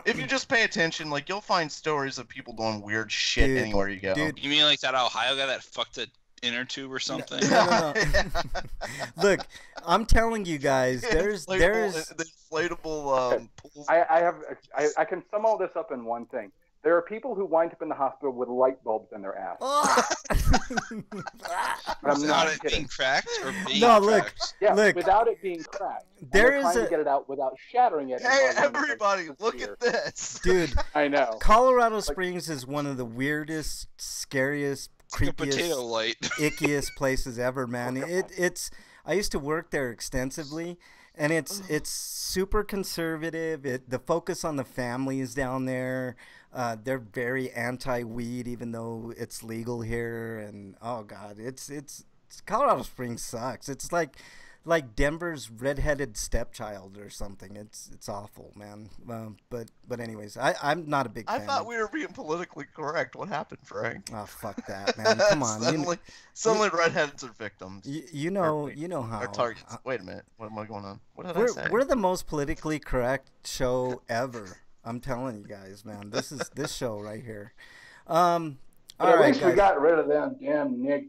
if you just pay attention, like you'll find stories of people doing weird shit Dude, anywhere you go. dude. You mean like that Ohio guy that fucked a inner tube or something? No. Look, I'm telling you guys, there's The inflatable pools. I can sum all this up in one thing. There are people who wind up in the hospital with light bulbs in their ass. Oh. I'm Without not it kidding. being cracked or being No, look. cracked? Yeah, Look. without it being cracked. And There they're is trying a- to get it out without shattering it. and Hey, causing it to everybody, look disappear. at this. Dude, I know. Colorado Springs is one of the weirdest, scariest, It's like a potato creepiest, light. ickiest places ever, man. It's I used to work there extensively, and it's super conservative. The focus on the family is down there. They're very anti-weed, even though it's legal here. And oh god, it's Colorado Springs sucks. It's like Denver's redheaded stepchild or something. It's awful, man. But anyways, I'm not a big I fan. thought we were being politically correct. What happened, Frank? Oh fuck that, man! Come on, Suddenly redheads are victims. you know how. Our targets. Wait a minute. What am I going on? What did I say? We're the most politically correct show ever. I'm telling you guys, man. This show right here. All But at right, least we guys. got rid of them damn Nick.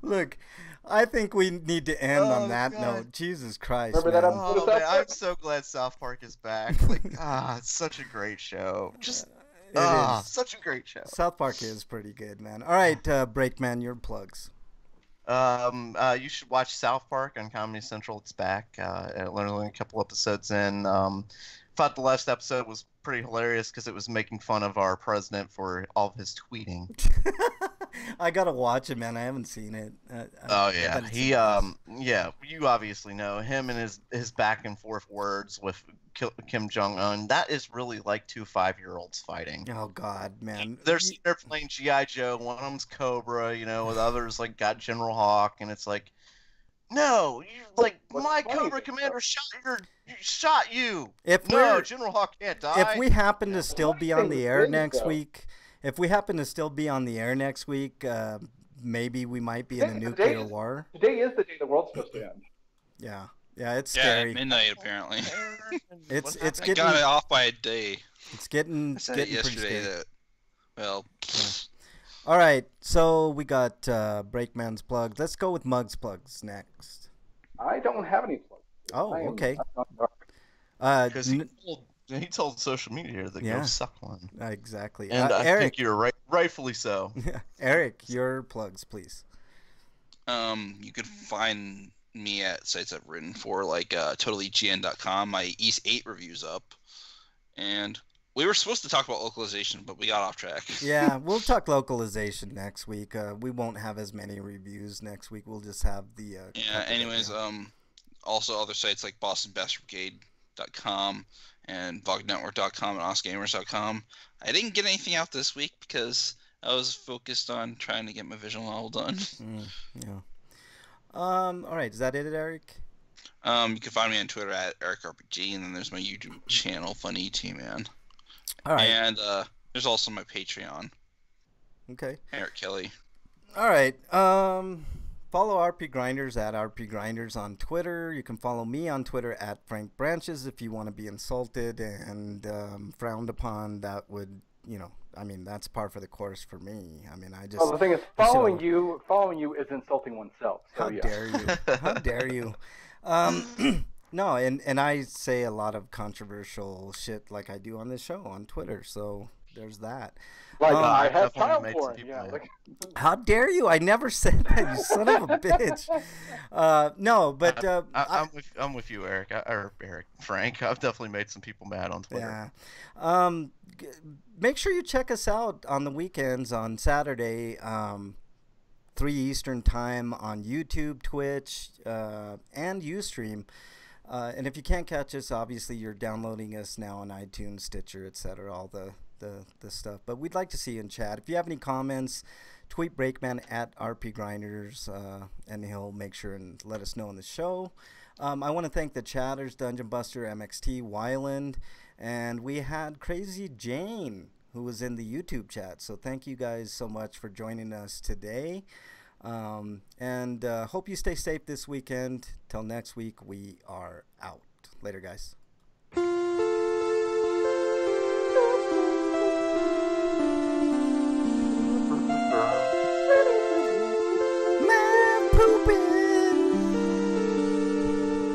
Look, I think we need to end Oh, on that God. note. Jesus Christ, Remember that man. episode? Oh man, I'm so glad South Park is back. Like, it's such a great show. Just It is. such a great show. South Park is pretty good, man. All right, Breakman, your plugs. You should watch South Park on Comedy Central. It's back. Literally a couple episodes in. Thought the last episode was pretty hilarious because it was making fun of our president for all of his tweeting. I gotta watch it, man. I haven't seen it. Oh I yeah, bet it's he amazing. yeah. You obviously know him and his back and forth words with Kim Jong Un. That is really like two 5-year-olds fighting. Oh God, man. They're sitting there playing GI Joe. One of them's Cobra, with others like got General Hawk, and it's like, no, you like What's my funny Cobra is- commander shot you. If No, we're General Hawk can't die. if we happen to still be on the thing air is, next though- week, maybe we might be in a Today- nuclear today- war. Today is the day the world's supposed to end. Yeah, it's Yeah, scary. at midnight apparently. It's I getting got it off by a day. it's getting I said it getting pretty yesterday scary. that. Well, All right, so we got Breakman's plugs. Let's go with Mug's plugs next. I don't have any plugs. Oh, I am- okay. I'm not dark. Because he told social media to Yeah. go suck one. Exactly. And I Eric, think you're right, rightfully so. Eric, your plugs, please. you could find me at sites I've written for, like totallegn.com. My East 8 review's up. And we were supposed to talk about localization, but we got off track. Yeah, we'll talk localization next week. We won't have as many reviews next week. We'll just have the. Yeah, couple anyways, that- also other sites like bostonbastbrigade.com and vognetwork.com and osgamers.com. I didn't get anything out this week because I was focused on trying to get my visual novel done. Yeah. All right, is that it, Eric? You can find me on Twitter at EricRPG, and then there's my YouTube channel, Funny T-Man. All right. And there's also my Patreon, Okay. Eric Kelly. All right. Follow RP Grinders at RP Grinders on Twitter. You can follow me on Twitter at Frank Branches if you want to be insulted and frowned upon. That would, that's par for the course for me. I mean, I just. Well, the thing is, I should following have- you is insulting oneself. So, How yeah. dare you? How dare you? No, and I say a lot of controversial shit like I do on this show on Twitter. So there's that. Like, I I've have definitely child made some porn. people Yeah, mad. like, How dare you? I never said that, you son of a bitch. No, but I'm with you, Eric. Frank. I've definitely made some people mad on Twitter. yeah. Make sure you check us out on the weekends on Saturday, 3 Eastern time on YouTube, Twitch, and Ustream. And if you can't catch us, obviously you're downloading us now on iTunes, Stitcher, etc., all the stuff. But we'd like to see you in chat. If you have any comments, tweet Breakman at RPGrinders, and he'll make sure and let us know on the show. I want to thank the chatters, Dungeon Buster, MXT, Wyland, and we had Crazy Jane, who was in the YouTube chat. So thank you guys so much for joining us today. And hope you stay safe this weekend. Till next week, we are out. Later, guys. Man pooping.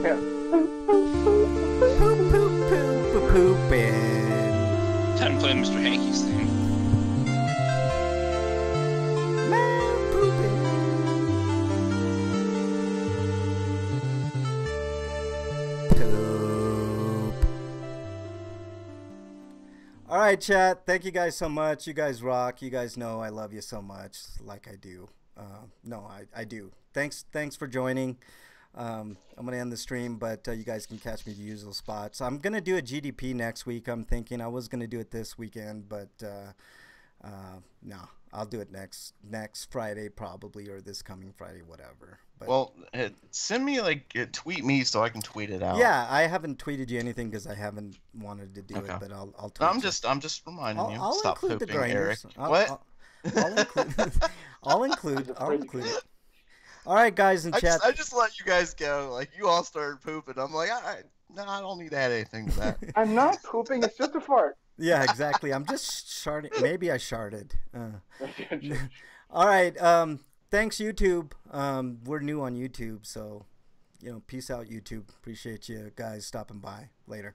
Yeah. Poop, poop, poop, pooping. Time to play Mr. Hanky's theme. Man pooping. Poop. All right, chat. Thank you guys so much. You guys rock. You guys know I love you so much, like I do. No, I do. Thanks for joining. I'm gonna end the stream, but you guys can catch me at the usual spots. I'm gonna do a GDP next week. I'm thinking I was gonna do it this weekend, but no, I'll do it next Friday probably, or this coming Friday, whatever. But, Well, send me tweet me so I can tweet it out. yeah, I haven't tweeted you anything because I haven't wanted to do it, but I'll tweet I'm you. just reminding you. I'll Stop include the pooping, Eric. grinders. What? I'll include it. All right, guys in chat. I just let you guys go. Like, you all started pooping. I'm like, no, I don't need to add anything to that. I'm not pooping. It's just a fart. Yeah, exactly. I'm just sharding. Maybe I sharded. All right. Thanks, YouTube. We're new on YouTube, so peace out, YouTube. Appreciate you guys stopping by. Later.